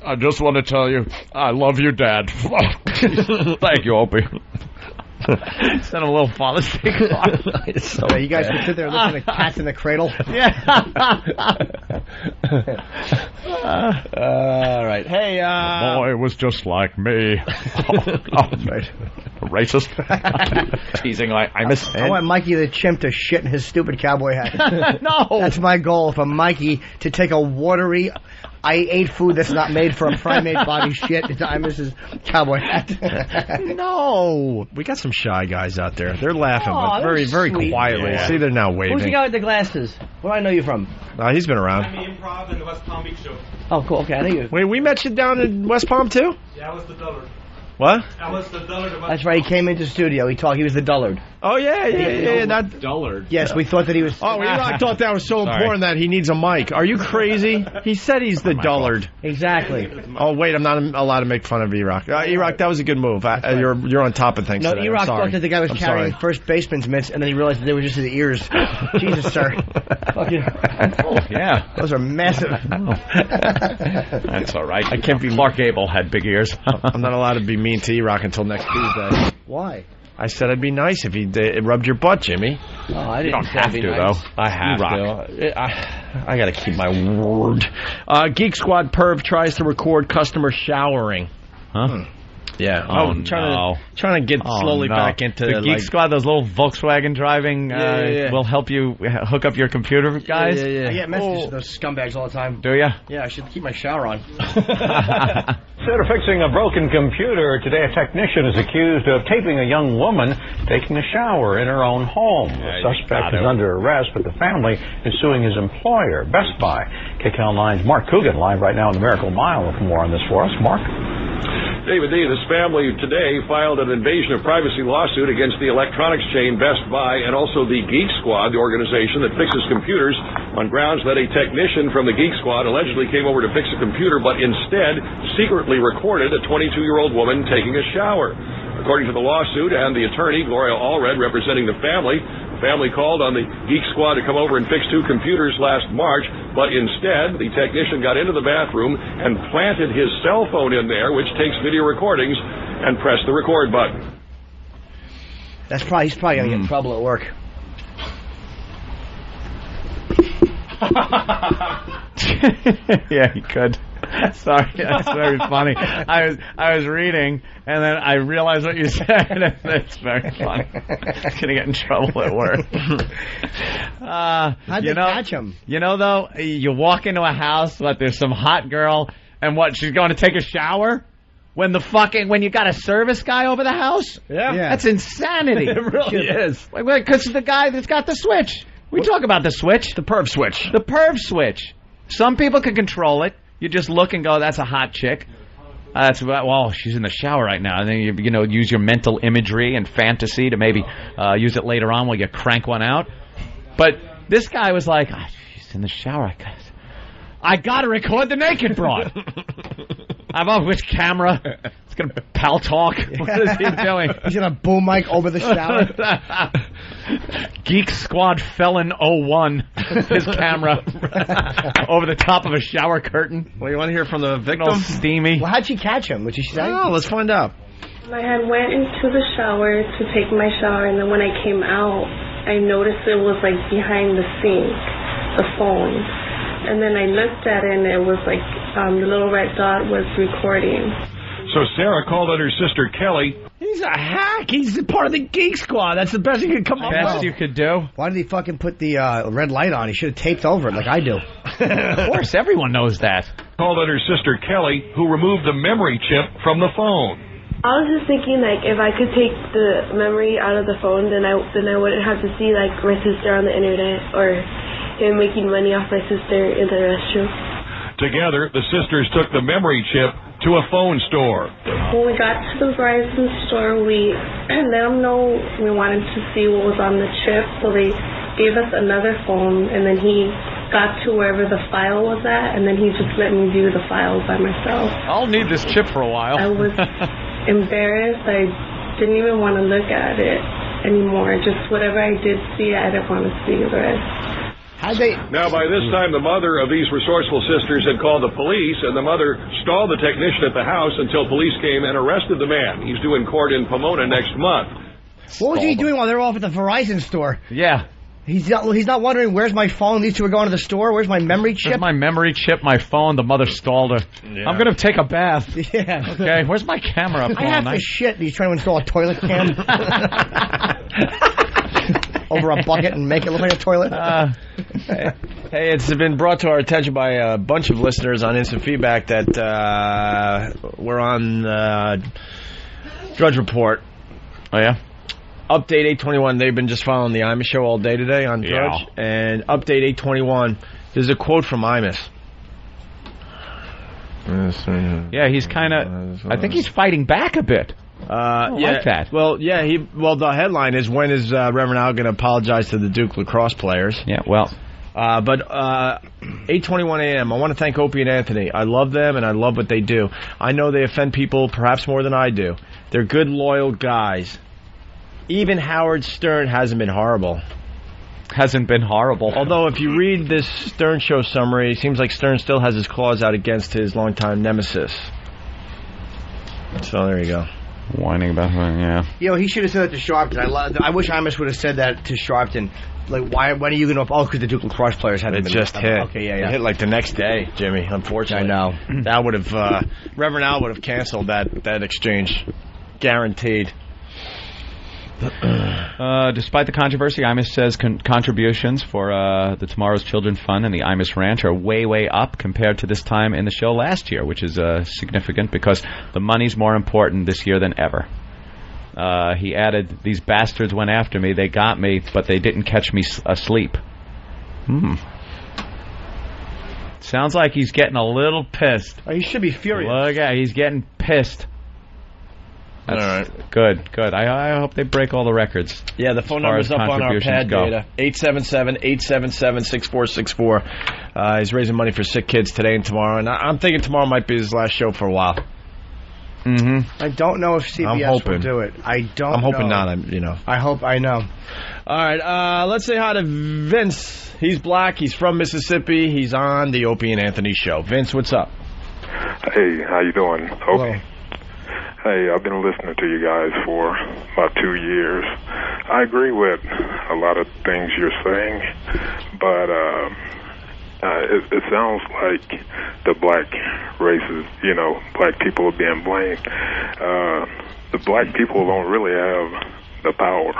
I just want to tell you, I love you, Dad. Thank you, Opie. Send him a little Father's Day card. You guys can sit there looking at Cats in the Cradle. All right. Hey, the boy was just like me. Right. Racist. Teasing like Imus. I want Mikey the chimp to shit in his stupid cowboy hat. No. That's my goal, for Mikey to take a watery... I ate food that's not made from primate body shit into Imus's cowboy hat. No. We got some shy guys out there. They're laughing, but very, very quietly. Yeah. See, they're now waving. Who's the guy with the glasses? Where do I know you from? He's been around. I'm the Improv in the West Palm Beach show. Oh, cool. Okay, I know you. Wait, we met you down in West Palm, too? Yeah, I was the dullard. What? I was the dullard. That's right. He came into the studio. He was the dullard. Oh, yeah. Not dullard. Yes, we thought that he was... Oh, I thought that was so important that he needs a mic. Are you crazy? He said he's the dullard. Exactly. Oh, wait, I'm not allowed to make fun of E-Rock. E-Rock, that was a good move. You're on top of things No, today. E-Rock thought that the guy was carrying first baseman's mitts, and then he realized that they were just the ears. Jesus, sir. Oh, yeah. Those are massive. That's all right. I can't be... Clark Gable had big ears. I'm not allowed to be mean to E-Rock until next Tuesday. Why? I said I'd be nice if he rubbed your butt, Jimmy. Oh, I didn't. You don't have to, though. I have to. I got to keep my word. Geek Squad perv tries to record customer showering. Huh? Yeah. Trying to get slowly back into the Geek Squad. Those little Volkswagen driving will help you hook up your computer, guys. I get messages from those scumbags all the time. Do ya? Yeah, I should keep my shower on. Instead of fixing a broken computer, today a technician is accused of taping a young woman taking a shower in her own home. The suspect is under arrest, but the family is suing his employer, Best Buy. KCAL 9's Mark Coogan live right now in the Miracle Mile with more on this for us. Mark? David D., this family today filed an invasion of privacy lawsuit against the electronics chain Best Buy and also the Geek Squad, the organization that fixes computers, on grounds that a technician from the Geek Squad allegedly came over to fix a computer but instead secretly recorded a 22-year-old woman taking a shower. According to the lawsuit and the attorney, Gloria Allred, representing the family called on the Geek Squad to come over and fix 2 computers last March, but instead, the technician got into the bathroom and planted his cell phone in there, which takes video recordings, and pressed the record button. He's probably going to get in trouble at work. Yeah, he could. Sorry, that's very funny. I was reading, and then I realized what you said. It's very funny. I'm gonna get in trouble at work. How'd they catch him? You know, though, you walk into a house, there's some hot girl, and she's going to take a shower. When you got a service guy over the house? Yeah. That's insanity. It really is. Because the guy that's got the switch. We talk about the switch. The perv switch. The perv switch. Some people can control it. You just look and go, that's a hot chick. She's in the shower right now. And then you use your mental imagery and fantasy to maybe use it later on while you crank one out. But this guy was like, she's in the shower. I got to record the naked broad. I'm off which camera? It's going to pal talk. What is he doing? He's going to boom mic over the shower. Geek Squad Felon 01. His camera over the top of a shower curtain. Well, you want to hear from the victim? All steamy. Well, how'd she catch him? What'd she say? Oh, let's find out. I had went into the shower to take my shower, and then when I came out, I noticed it was behind the sink, the phone. And then I looked at it, and it was the little red dot was recording. So Sarah called on her sister Kelly. He's a hack. He's part of the Geek Squad. That's the best you could come up with. Best you could do. Why did he fucking put the red light on? He should have taped over it like I do. Of course, everyone knows that. Called on her sister Kelly, who removed the memory chip from the phone. I was just thinking, if I could take the memory out of the phone, then I wouldn't have to see, my sister on the internet or him making money off my sister in the restroom. Together, the sisters took the memory chip to a phone store. When we got to the Verizon store, we let them know we wanted to see what was on the chip, so they gave us another phone, and then he got to wherever the file was at, and then he just let me view the files by myself. I'll need this chip for a while. I was embarrassed. I didn't even want to look at it anymore. Just whatever I did see, I didn't want to see the rest. Now, by this time, the mother of these resourceful sisters had called the police, and the mother stalled the technician at the house until police came and arrested the man. He's due in court in Pomona next month. What was he doing while they were off at the Verizon store? Yeah. He's not wondering, where's my phone? These two are going to the store. Where's my memory chip? Where's my memory chip, my phone? The mother stalled her. Yeah. I'm going to take a bath. Yeah. Okay, where's my camera? I have to shit. He's trying to install a toilet cam. Over a bucket and make it look like a toilet. Hey, it's been brought to our attention by a bunch of listeners on Instant Feedback that we're on Drudge Report. Oh, yeah? Update 821. They've been just following the Imus show all day today on Drudge. Yeah. And Update 821, there's a quote from Imus. Yeah, he's kind of... I think he's fighting back a bit. Like that. Well, yeah. The headline is, when is Reverend Al going to apologize to the Duke Lacrosse players? Yeah, well. But 8:21 a.m. I want to thank Opie and Anthony. I love them and I love what they do. I know they offend people perhaps more than I do. They're good, loyal guys. Even Howard Stern hasn't been horrible. Although if you read this Stern show summary, it seems like Stern still has his claws out against his longtime nemesis. So there you go. Whining about him, yeah. He should have said that to Sharpton. I wish Imus would have said that to Sharpton. Why are you going to... Oh, because the Duke Lacrosse players hadn't been... It just hit. Okay, yeah. It hit the next day, Jimmy, unfortunately. I know. That would have... Reverend Al would have canceled that exchange. Guaranteed. Despite the controversy, Imus says contributions for the Tomorrow's Children Fund and the Imus Ranch are way, way up compared to this time in the show last year, which is significant because the money's more important this year than ever. He added, these bastards went after me, they got me, but they didn't catch me asleep. Sounds like he's getting a little pissed. Oh, he should be furious. Look at, he's getting pissed. That's all right. Good. I hope they break all the records. Yeah, the phone number's up on our pad data. 877-877-6464. He's raising money for sick kids today and tomorrow, and I'm thinking tomorrow might be his last show for a while. I don't know if CBS will do it. I'm hoping not. I hope I know. All right, let's say hi to Vince. He's black. He's from Mississippi. He's on the Opie and Anthony show. Vince, what's up? Hey, how you doing, Opie? Hello. Hey, I've been listening to you guys for about 2 years. I agree with a lot of things you're saying, but it sounds like the black races, black people are being blamed. The black people don't really have the power.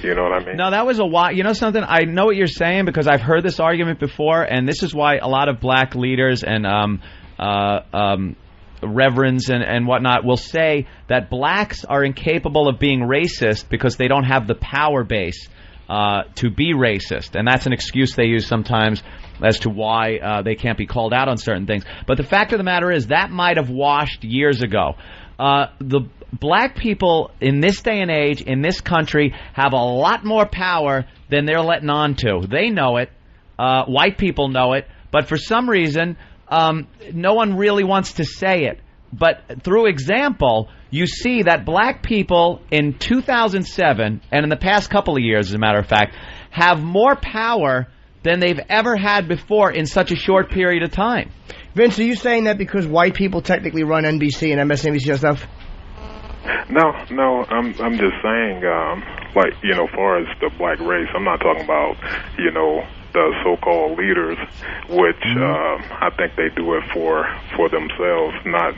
You know what I mean? No, that was a while. You know something? I know what you're saying because I've heard this argument before, and this is why a lot of black leaders and reverends and whatnot will say that blacks are incapable of being racist because they don't have the power base to be racist. And that's an excuse they use sometimes as to why they can't be called out on certain things. But the fact of the matter is that might have washed years ago. The black people in this day and age, in this country, have a lot more power than they're letting on to. They know it. White people know it. But for some reason, no one really wants to say it. But through example, you see that black people in 2007, and in the past couple of years, as a matter of fact, have more power than they've ever had before in such a short period of time. Vince, are you saying that because white people technically run NBC and MSNBC and stuff? No, I'm just saying, as far as the black race, I'm not talking about, the so-called leaders, which I think they do it for themselves, not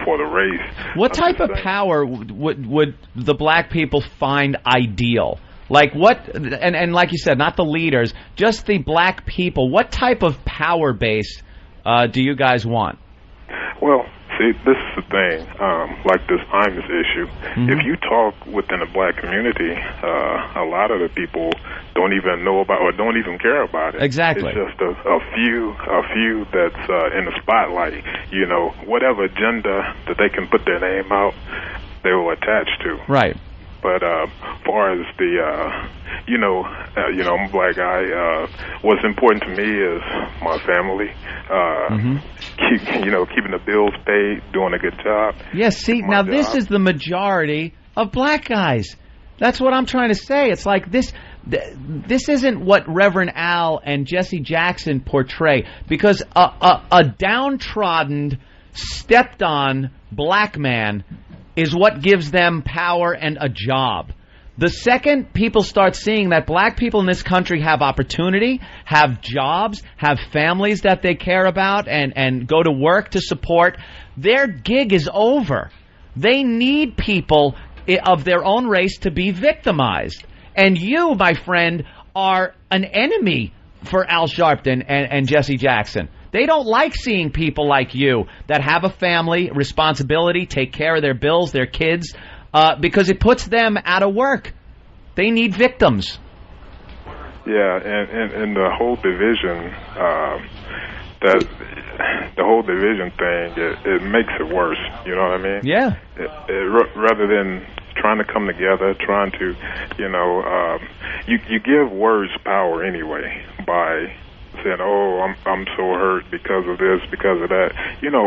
for the race. What type of power would the black people find ideal? Like what? And like you said, not the leaders, just the black people. What type of power base do you guys want? Well, see, this is the thing, like this Imus issue. Mm-hmm. If you talk within the black community, a lot of the people don't even know about or don't even care about it. Exactly. It's just a few that's in the spotlight. Whatever agenda that they can put their name out, they will attach to. Right. But as far as the, I'm a black guy. What's important to me is my family. Keeping the bills paid, doing a good job. Yes, see, now this is the majority of black guys. That's what I'm trying to say. It's like this isn't what Reverend Al and Jesse Jackson portray, because a downtrodden, stepped-on black man is what gives them power and a job. The second people start seeing that black people in this country have opportunity, have jobs, have families that they care about, and go to work to support, their gig is over. They need people of their own race to be victimized. And you, my friend, are an enemy for Al Sharpton and Jesse Jackson. They don't like seeing people like you that have a family, responsibility, take care of their bills, their kids, because it puts them out of work. They need victims. Yeah, and the whole division, the whole division thing, it makes it worse. You know what I mean? Yeah. Rather than trying to come together, trying to, you give words power anyway by saying, "Oh, I'm so hurt because of this, because of that."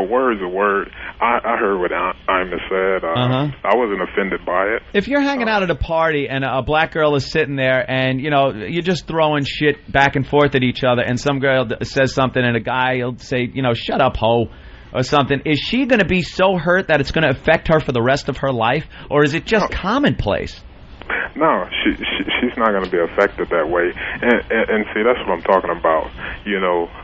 Words are word. I heard what Imus said. I wasn't offended by it. If you're hanging out at a party and a black girl is sitting there and, you're just throwing shit back and forth at each other, and some girl says something and a guy will say, "Shut up, ho," or something, is she going to be so hurt that it's going to affect her for the rest of her life? Or is it just commonplace? No, she's not going to be affected that way. And see, that's what I'm talking about.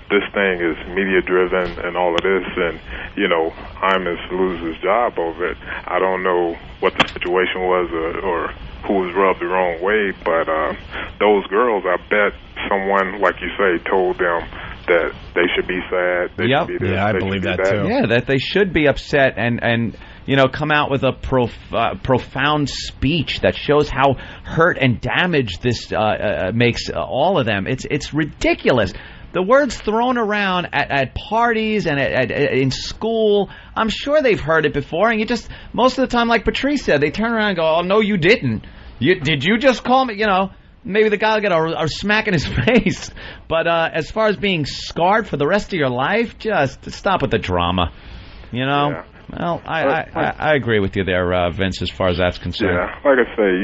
This thing is media driven and all of this, and Imus loses his job over it. I don't know what the situation was or who was rubbed the wrong way, but those girls, I bet someone, like you say, told them that they should be sad. They should be this, I believe that too. Yeah, that they should be upset and come out with a profound speech that shows how hurt and damaged this makes all of them. It's ridiculous. The words thrown around at parties and in school, I'm sure they've heard it before, and most of the time, like Patrice said, they turn around and go, "Oh, no, you didn't. Did you just call me?" Maybe the guy will get a smack in his face. But as far as being scarred for the rest of your life, just stop with the drama. Yeah. Well, I agree with you there, Vince, as far as that's concerned. Yeah, like I say,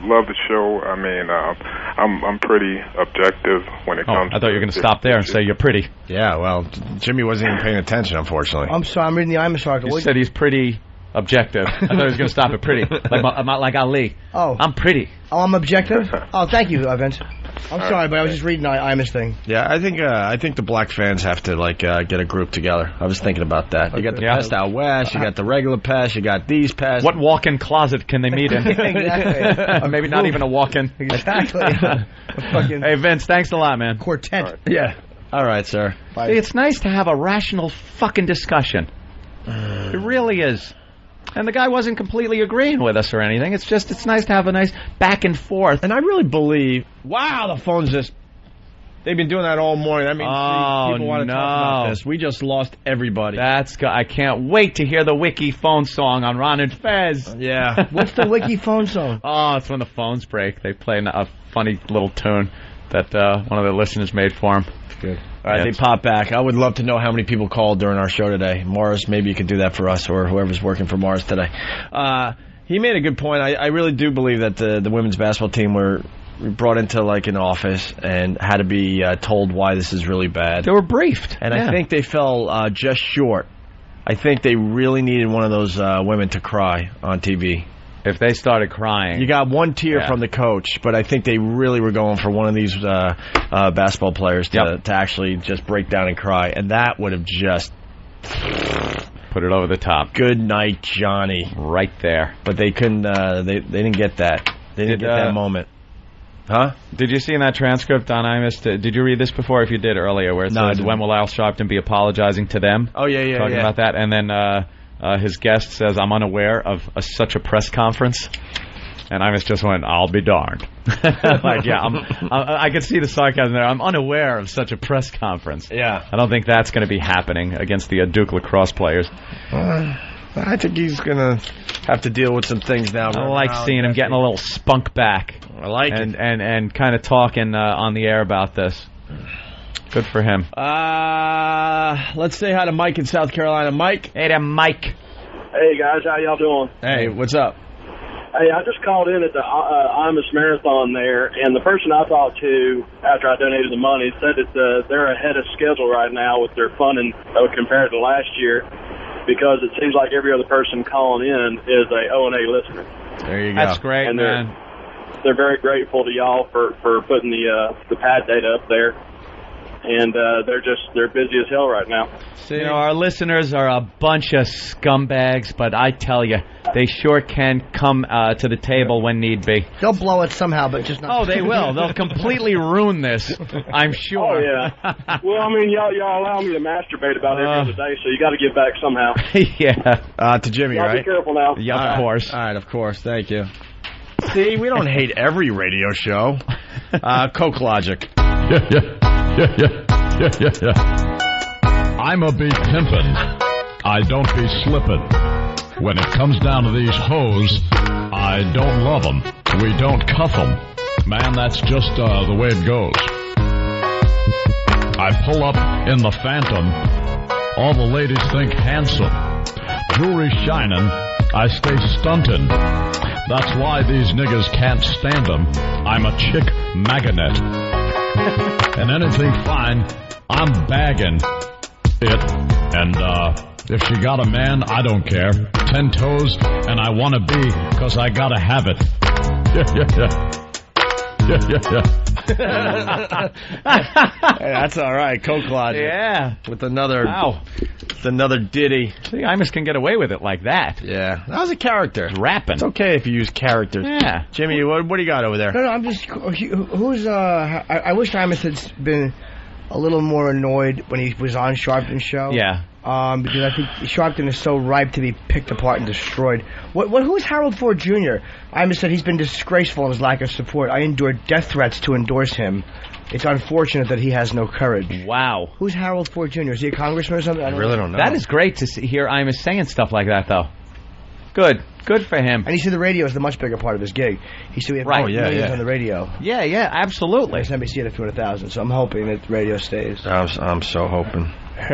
love the show. I mean, I'm pretty objective when it comes to... I thought you were going to stop there and say you're pretty. Yeah, well, Jimmy wasn't even paying attention, unfortunately. I'm sorry, I'm reading the Imus article. You said he's pretty objective. I thought he was going to stop at pretty, like Ali. Oh. I'm pretty. Oh, I'm objective? Oh, thank you, Vince. I'm sorry, but I was just reading Imus thing. Yeah, I think the black fans have to get a group together. I was thinking about that. You got the pest out west, you got the regular pest, you got these pests. What walk-in closet can they meet in? Exactly. Or maybe not even a walk-in. Exactly. Hey, Vince, thanks a lot, man. Quartet. Right. Yeah. All right, sir. See, it's nice to have a rational fucking discussion. It really is. And the guy wasn't completely agreeing with us or anything. It's nice to have a nice back and forth. And I really believe... Wow, the phone's just... They've been doing that all morning. I mean, people want to talk about this. We just lost everybody. I can't wait to hear the Wiki phone song on Ron and Fez. Yeah. What's the Wiki phone song? Oh, it's when the phones break. They play a funny little tune that one of the listeners made for him. Good. All right, they pop back. I would love to know how many people called during our show today. Mars, maybe you could do that for us, or whoever's working for Mars today. He made a good point. I really do believe that the women's basketball team were brought into an office and had to be told why this is really bad. They were briefed. And I think they fell just short. I think they really needed one of those women to cry on TV. If they started crying. You got one tear from the coach, but I think they really were going for one of these basketball players to actually just break down and cry. And that would have just... put it over the top. Good night, Johnny. Right there. But they couldn't... they didn't get that. They didn't get that moment. Huh? Did you see in that transcript on Imus? Did you read this before? If you did earlier, where it says, when will Al Sharpton be apologizing to them? Oh, yeah. Talking about that. And then his guest says, I'm unaware of such a press conference. And Imus just went, I'll be darned. I could see the sarcasm there. I'm unaware of such a press conference. Yeah. I don't think that's going to be happening against the Duke Lacrosse players. I think he's going to have to deal with some things now. I like seeing him getting a little spunk back. I like it. And kind of talking on the air about this. Good for him. Let's say hi to Mike in South Carolina. Mike. Hey there, Mike. Hey, guys. How y'all doing? Hey, what's up? Hey, I just called in at the Imus Marathon there, and the person I talked to after I donated the money said that they're ahead of schedule right now with their funding compared to last year, because it seems like every other person calling in is a O&A listener. There you go. That's great, and man. They're very grateful to y'all for putting the pad data up there. And they're busy as hell right now. You know, our listeners are a bunch of scumbags, but I tell you, they sure can come to the table when need be. They'll blow it somehow, but just not. Oh, they will. They'll completely ruin this, I'm sure. Oh, yeah. Well, I mean, y'all allow me to masturbate about every other day, so you got to give back somehow. Yeah. To Jimmy, y'all right? Be careful now. Yeah, of course. All right, of course. Thank you. See, we don't hate every radio show. Coke Logic. Yeah. I'm a be pimpin'. I don't be slippin'. When it comes down to these hoes, I don't love them. We don't cuff them. Man, that's just the way it goes. I pull up in the Phantom. All the ladies think handsome. Jewelry shining. I stay stuntin'. That's why these niggas can't stand them. I'm a chick magnet. And anything fine, I'm bagging it. And if she got a man, I don't care. 10 toes, and I want to be, because I got to have it. Yeah. Hey, that's all right. Coke Logic. Yeah. With another ditty. See, Imus can get away with it like that. Yeah. That was a character. Rapping. It's okay if you use characters. Yeah. Jimmy, what do you got over there? No, I'm just... Who's... I wish Imus had been a little more annoyed when he was on Sharpton's show. Yeah. Because I think Sharpton is so ripe to be picked apart and destroyed. Who's Harold Ford Jr.? Imus said he's been disgraceful in his lack of support. I endured death threats to endorse him. It's unfortunate that he has no courage. Wow. Who's Harold Ford Jr.? Is he a congressman or something? I really don't know. That is great to hear Imus saying stuff like that, though. Good for him. And you see, the radio is the much bigger part of his gig. He said we have millions on the radio. Yeah, absolutely. MSNBC had a few 100,000, so I'm hoping that the radio stays. I'm so hoping.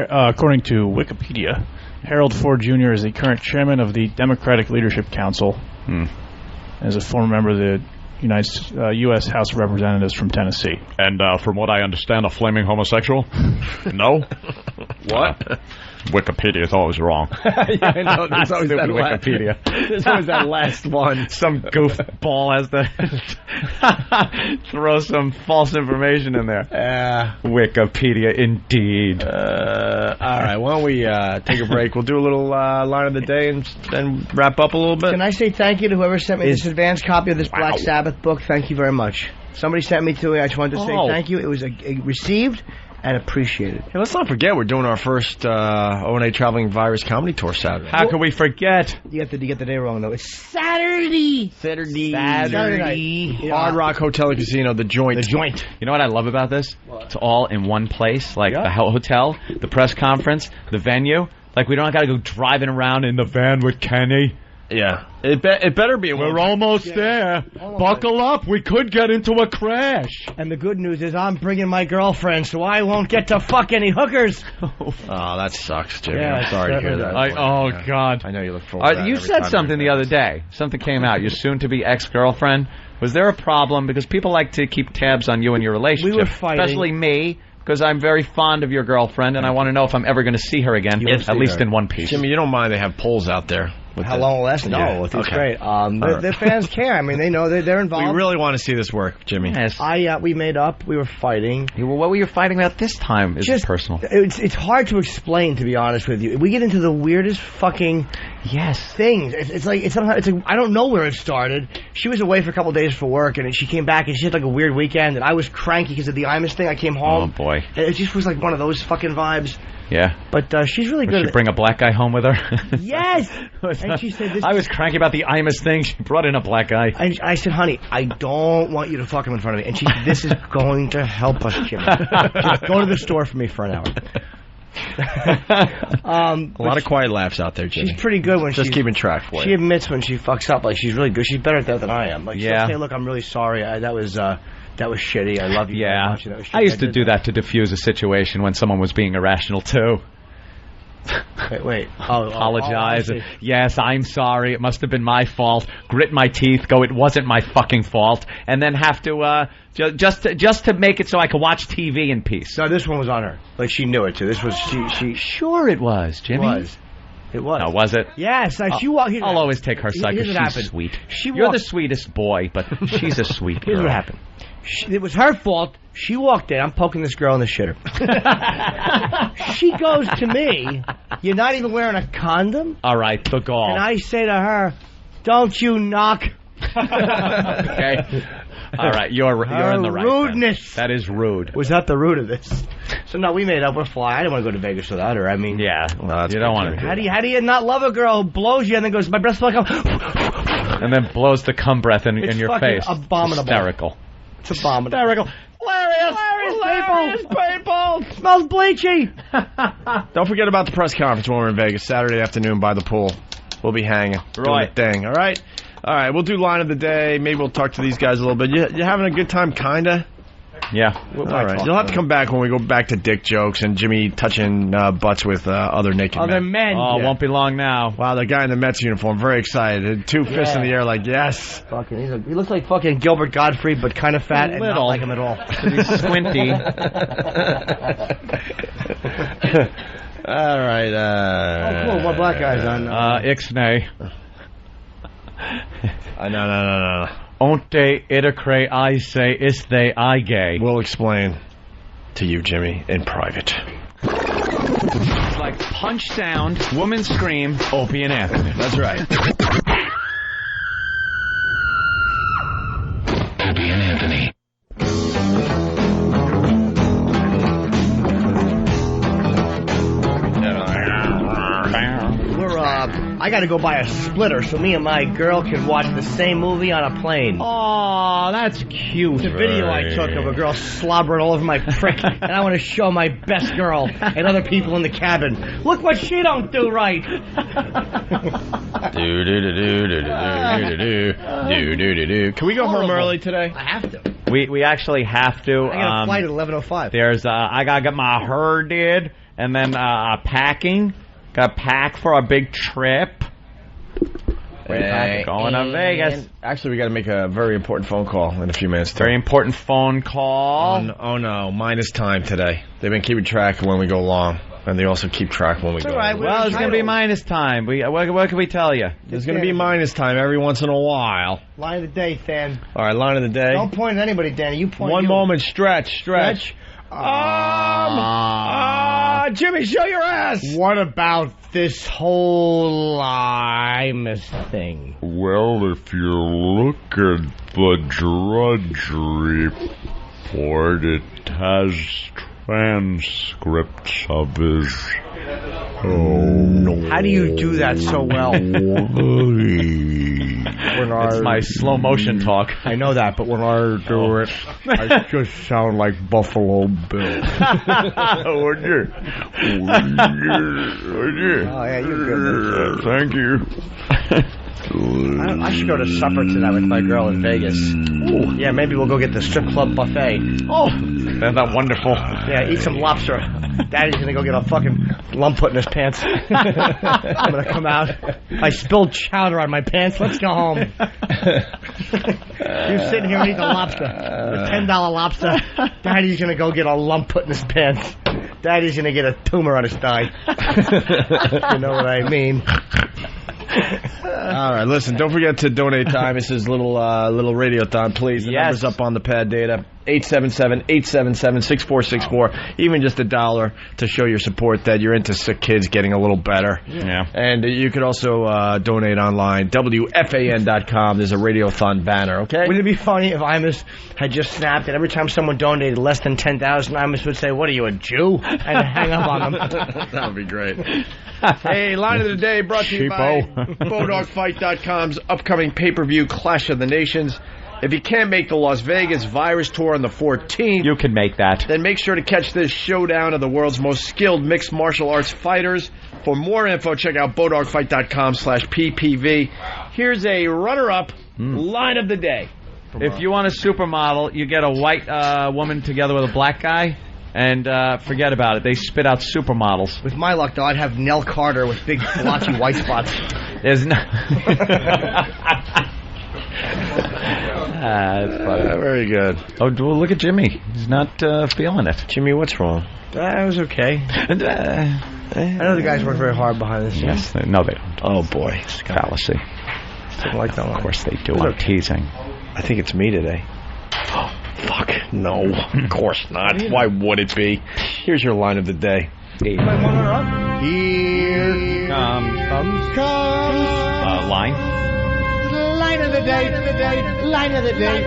According to Wikipedia, Harold Ford Jr. is the current chairman of the Democratic Leadership Council. As a former member of the U.S. House of Representatives from Tennessee. And from what I understand, a flaming homosexual? No? What? Wikipedia is always wrong. Yeah, I know. There's always that Wikipedia. There's always that last one. Some goofball has to throw some false information in there. Wikipedia, indeed. All right, why don't we take a break? We'll do a little line of the day and then wrap up a little bit. Can I say thank you to whoever sent me this advanced copy of this Black Sabbath book? Thank you very much. Somebody sent me to it. I just wanted to say thank you. It was received and appreciated. Hey, let's not forget we're doing our first O&A Traveling Virus Comedy Tour Saturday. How can we forget? You get the day wrong, though. It's Saturday. Saturday. Yeah. Hard Rock Hotel and Casino, The Joint. The Joint. You know what I love about this? What? It's all in one place, like the hotel, the press conference, the venue. Like, we don't got to go driving around in the van with Kenny. Yeah. It better be. We're almost there. Buckle up. We could get into a crash. And the good news is I'm bringing my girlfriend, so I won't get to fuck any hookers. Oh, that sucks, Jimmy. Yeah, I'm sorry to hear that. God. I know you look forward to that. You said something the other day. Something came out. Your soon-to-be ex-girlfriend. Was there a problem? Because people like to keep tabs on you and your relationship. We were fighting. Especially me. Because I'm very fond of your girlfriend, and I want to know if I'm ever going to see her again, at least in one piece. Jimmy, you don't mind they have polls out there. How long will last? No, it's great. The fans care. I mean, they know they're involved. We really want to see this work, Jimmy. Yes. We made up. We were fighting. Well, what were you fighting about this time? Is personal. It's hard to explain, to be honest with you. We get into the weirdest fucking things. It's like I don't know where it started. She was away for a couple of days for work, and she came back, and she had like a weird weekend, and I was cranky because of the Imus thing. I came home. Oh boy! And it just was like one of those fucking vibes. Yeah. But she's really good. Did she bring a black guy home with her? Yes! And she said this. I was cranky about the Imus thing. She brought in a black guy. I said, honey, I don't want you to fuck him in front of me. And she said, this is going to help us, Jimmy. Just go to the store for me for an hour. A lot of quiet laughs out there, Jimmy. She's pretty good when she's keeping track for you. She admits when she fucks up. Like, she's really good. She's better at that than I am. Like, she'll say, look, I'm really sorry. That was shitty. I love you very much. I used to do that to diffuse a situation when someone was being irrational, too. Wait. Apologize. Yes, I'm sorry. It must have been my fault. Grit my teeth. Go. It wasn't my fucking fault. And then have to just to make it so I could watch TV in peace. No, this one was on her. Like she knew it too. This was she. Sure, it was, Jimmy. It was. No, was it? Yes. I'll always take her side because she's sweet. You're the sweetest boy, but she's a sweet girl. Here's what happened. It was her fault. She walked in. I'm poking this girl in the shitter. She goes to me, you're not even wearing a condom? All right, the gall. And I say to her, don't you knock. Okay. All right, you're in the right. Rudeness. That is rude. Was that the root of this? So no, we made up. We're fly. I didn't want to go to Vegas without her. I mean, yeah, well, you don't want to. How do you not love a girl who blows you and then goes, my breath's like, and then blows the cum breath in your face? Abominable. Hysterical. It's abominable. Hysterical. Hilarious people. Smells bleachy. Don't forget about the press conference when we're in Vegas Saturday afternoon by the pool. We'll be hanging. Doing the thing. All right. We'll do line of the day. Maybe we'll talk to these guys a little bit. You having a good time, kinda? Yeah. All right. You'll have to come back when we go back to dick jokes and Jimmy touching butts with other naked men. Oh, it won't be long now. Wow, the guy in the Mets uniform, very excited. Two fists in the air like, yes. Fucking, he looks like fucking Gilbert Gottfried, but kind of fat and not like him at all. He's squinty. All right. Cool. What black guy's on? Ixnay. No. Onte itacre I say is they I gay. We'll explain to you, Jimmy, in private. It's like punch sound, woman scream, Opie and Anthony. That's right. Opie and Anthony. I got to go buy a splitter so me and my girl can watch the same movie on a plane. Oh, that's cute. It's a video I took of a girl slobbering all over my prick, and I want to show my best girl and other people in the cabin. Look what she don't do right. Can we go home early today? I have to. We actually have to. I got a flight at 11:05. There's I gotta get my hair did, and then packing. Got to pack for a big trip. Going to Vegas. Actually, we got to make a very important phone call in a few minutes. Very important phone call. Oh no, minus time today. They've been keeping track of when we go long. And they also keep track when we go. all right. Well, it's going to be minus time. What can we tell you? There's going to be minus time every once in a while. Line of the day, Than. All right, line of the day. Don't point at anybody, Danny. You point. One moment. Stretch. Jimmy, show your ass. What about this whole Imus thing? Well, if you look at the drudgery report, it has transcripts of his... How do you do that so well? It's my slow motion talk. I know that, but when I do it, I just sound like Buffalo Bill. Would you? Oh, yeah, you're good. Thank you. I should go to supper tonight with my girl in Vegas. Ooh, yeah, maybe we'll go get the strip club buffet. Oh, isn't that wonderful? Yeah, eat some lobster. Daddy's gonna go get a fucking lump put in his pants. I'm gonna come out. I spilled chowder on my pants. Let's go home. You sit here and eat the lobster. The $10 lobster. Daddy's gonna go get a lump put in his pants. Daddy's gonna get a tumor on his thigh. You know what I mean. All right, listen, don't forget to donate to Imus's little radiothon, please. The number's up on the pad data. 877-877-6464. Even just $1 to show your support that you're into sick kids getting a little better. Yeah. And you could also donate online. WFAN.com. There's a radiothon banner, okay? Wouldn't it be funny if Imus had just snapped and every time someone donated less than 10,000, Imus would say, "What are you, a Jew?" and hang up on them. That would be great. Hey, line of the day brought to you by BowDogFight.com's upcoming pay-per-view Clash of the Nations. If you can't make the Las Vegas Virus Tour on the 14th... You can make that. Then make sure to catch this showdown of the world's most skilled mixed martial arts fighters. For more info, check out BowDogFight.com/PPV. Here's a runner-up line of the day. If you want a supermodel, you get a white woman together with a black guy, and forget about it. They spit out supermodels. With my luck, though, I'd have Nell Carter with big blotchy white spots. There's no... That's funny. Very good. Oh, well, look at Jimmy. He's not feeling it. Jimmy, what's wrong? That was okay. I know the guys work very hard behind this. Yes. No, they don't. Oh, boy. Fallacy. Like that one. Of course they do. I'm teasing. I think it's me today. Oh, fuck. No, of course not. Why would it be? Here's your line of the day. Here comes. Line? Line of the day. Line of the day.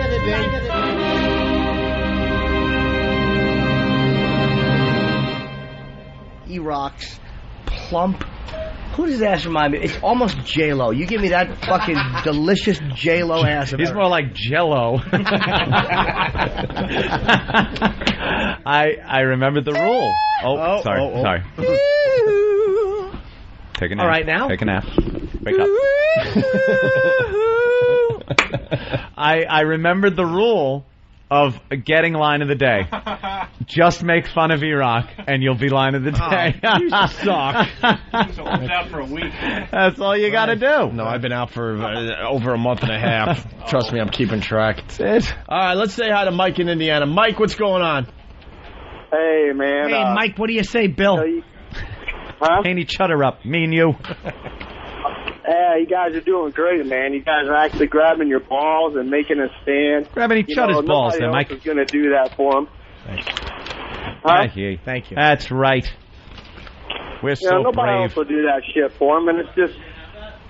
E-Rock's plump. Who does ass remind me? It's almost J-Lo. You give me that fucking delicious J-Lo ass. He's more like Jello. I remember the rule. Sorry. Take a nap. All right, now? Take a nap. Wake up. I remembered the rule of getting line of the day. Just make fun of E-Rock, and you'll be line of the day. You suck. So I was out for a week. That's all you got to do. No, I've been out for over a month and a half. Trust me, I'm keeping track. That's it. All right, let's say hi to Mike in Indiana. Mike, what's going on? Hey, man. Hey, Mike, what do you say, Bill? Paint each other up, me and you. Yeah, you guys are doing great, man. You guys are actually grabbing your balls and making a stand. Grabbing each other's balls, then, Mike. Nobody else is going to do that for them. Thank you. That's right. We're so nobody brave. else will do that shit for them, and it's just,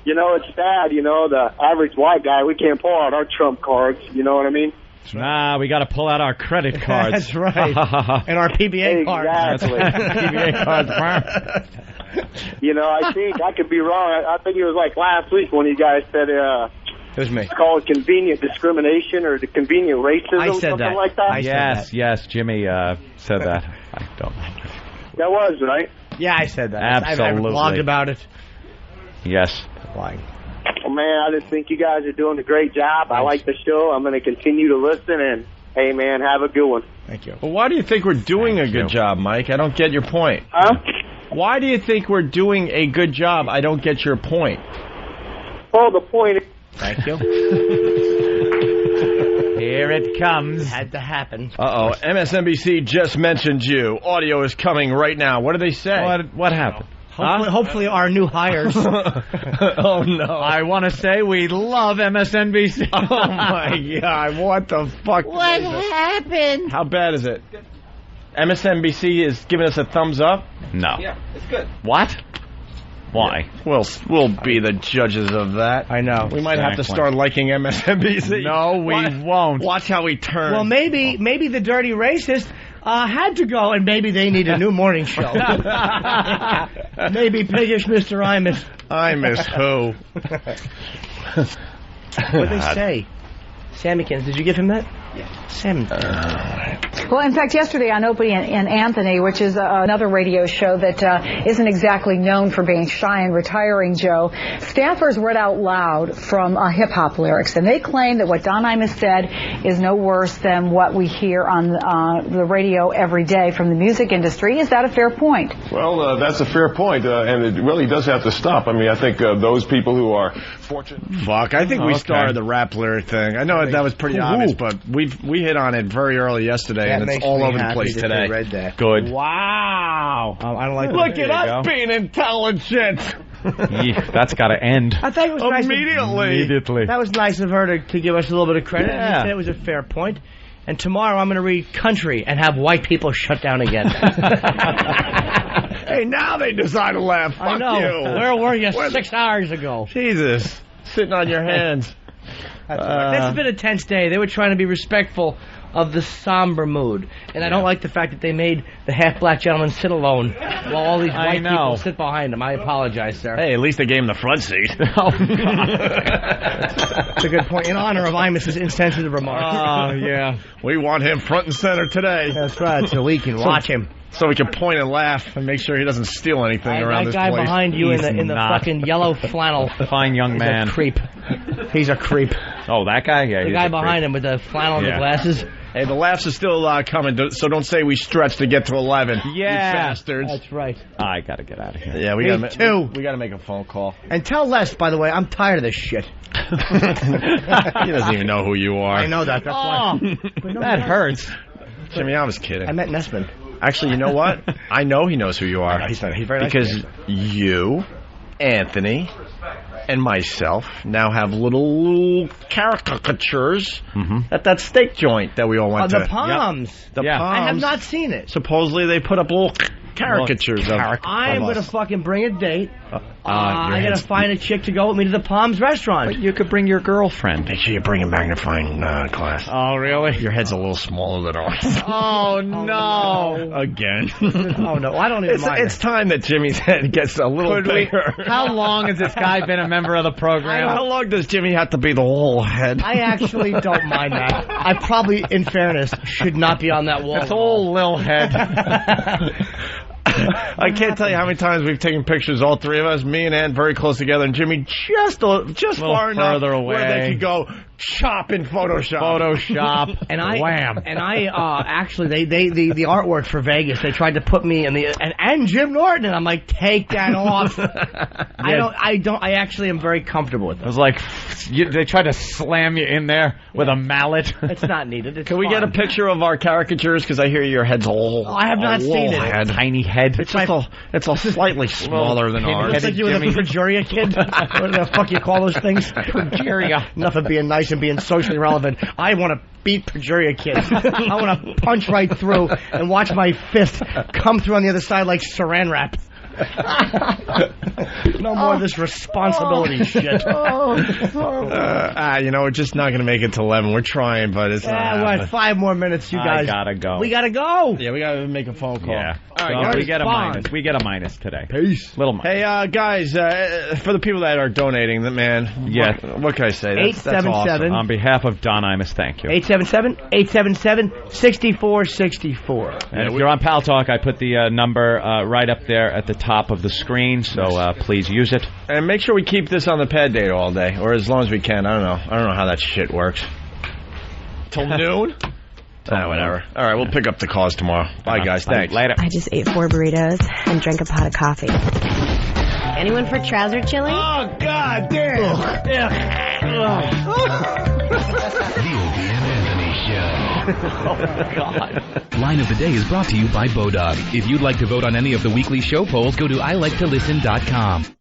it's sad. The average white guy, we can't pull out our trump cards. You know what I mean? Nah, we got to pull out our credit cards. That's right. And our PBA cards. Exactly. PBA cards. I think I could be wrong. I think it was like last week when you guys said it was me. It's called convenient discrimination or the convenient racism. I said something that. like that. Yes, Jimmy said that. I don't know. That was right. Yeah, I said that. Absolutely. I've blogged about it. Yes. Lying. Well, man, I just think you guys are doing a great job. I like the show. I'm going to continue to listen, and hey, man, have a good one. Thank you. Well, why do you think we're doing a good job, Mike? I don't get your point. Huh? Why do you think we're doing a good job? I don't get your point. Well, the point is... Thank you. Here it comes. Had to happen. Uh-oh. MSNBC just mentioned you. Audio is coming right now. What did they say? What happened? Hopefully our new hires. Oh, no. I want to say we love MSNBC. Oh, my God. What the fuck? What happened? How bad is it? MSNBC is giving us a thumbs up? No. Yeah, it's good. What? Why? We'll be the judges of that. I know. We might have to start liking MSNBC. No, we won't. Watch how we turn. Well, maybe the dirty racist had to go, and maybe they need a new morning show. Maybe piggish Mr. Imus. Imus who? What'd they say? Sammykins, did you give him that? Yeah. Sam. Well, in fact, yesterday on Opie and Anthony, which is another radio show that isn't exactly known for being shy and retiring, Joe, staffers read out loud from hip-hop lyrics, and they claim that what Don Imus said is no worse than what we hear on the radio every day from the music industry. Is that a fair point? Well, that's a fair point, and it really does have to stop. I mean, I think those people who are fortunate... Fuck, I think we started the rap lyric thing. I know that was pretty obvious, but we hit on it very early yesterday, and it's all over the place today. Read that. Good. Wow. I don't like that. Look at us being intelligent. That's got to end. I think it was Immediately. That was nice of her to give us a little bit of credit. Yeah. And it was a fair point. And tomorrow I'm going to read Country and have white people shut down again. Hey, now they decide to laugh. Fuck I know. you. Where were you 6 hours ago? Jesus. Sitting on your hands. That's been a tense day. They were trying to be respectful of the somber mood. And I don't like the fact that they made the half-black gentleman sit alone while all these white people sit behind him. I apologize, sir. Hey, at least they gave him the front seat. Oh, God. That's a good point. In honor of Imus's insensitive remarks. Oh, yeah. We want him front and center today. That's right, so we can watch him. So we can point and laugh and make sure he doesn't steal anything around this place. That guy behind you in the fucking yellow flannel. Fine young man. He's a creep. He's a creep. Oh, that guy? Yeah, the guy behind him with the flannel and the glasses. Hey, the laughs are still coming, so don't say we stretched to get to 11. Yeah. You bastards. That's right. I got to get out of here. Yeah, we got to make a phone call. And tell Les, by the way, I'm tired of this shit. He doesn't even know who you are. I know that. That's why. That hurts. Jimmy, I was kidding. I met Nessman. Actually, you know what? I know he knows who you are. He's very nice. Because you, Anthony, and myself now have little caricatures at that steak joint that we all went to. The Palms. Yep. The Palms. I have not seen it. Supposedly they put up little caricatures of I'm going to fucking bring a date. I your got to find a chick to go with me to the Palms restaurant. But you could bring your girlfriend. Make sure you bring a magnifying glass. Oh, really? Your head's a little smaller than ours. Oh, no. Again. Oh, no. I don't even mind. It's time that Jimmy's head gets a little bigger. How long has this guy been a member of the program? How long does Jimmy have to be the whole head? I actually don't mind that. I probably, in fairness, should not be on that wall. It's all Lil head. I can't tell you how many times we've taken pictures, all three of us, me and Ann very close together, and Jimmy just far enough further away where they could go chop in Photoshop. And I wham. And I actually the artwork for Vegas, they tried to put me in and Jim Norton, and I'm like, take that off. I actually am very comfortable with it. It was like they tried to slam you in there with a mallet. It's not needed. Can we get a picture of our caricatures? Because I hear your head's all. I have not seen it. Tiny head. It's a slightly smaller than ours. It's like you were the progeria kid. What the fuck you call those things? Progeria. Enough of being nice and being socially relevant. I want to beat progeria kids. I want to punch right through and watch my fist come through on the other side like saran wrap. No more of this responsibility shit. We're just not going to make it to 11. We're trying, but it's not happening. What, 5 more minutes, you guys. I gotta go. We gotta go. Yeah, we gotta make a phone call. Yeah. All right, we get a minus. We get a minus today. Peace. Little minus. Hey, guys, for the people that are donating, man, what can I say? That's awesome. On behalf of Don Imus, thank you. 877-877-6464. And if you're on Pal Talk, I put the number right up there at the top of the screen, so please use it. And make sure we keep this on the pad date all day, or as long as we can. I don't know how that shit works. Till noon? Whatever. All right, we'll pick up the calls tomorrow. Bye, guys. Thanks. Later. I just ate 4 burritos and drank a pot of coffee. Anyone for trouser chili? Oh, God damn. The Opie and Anthony God. Line of the Day is brought to you by Bodog. If you'd like to vote on any of the weekly show polls, go to iliketolisten.com.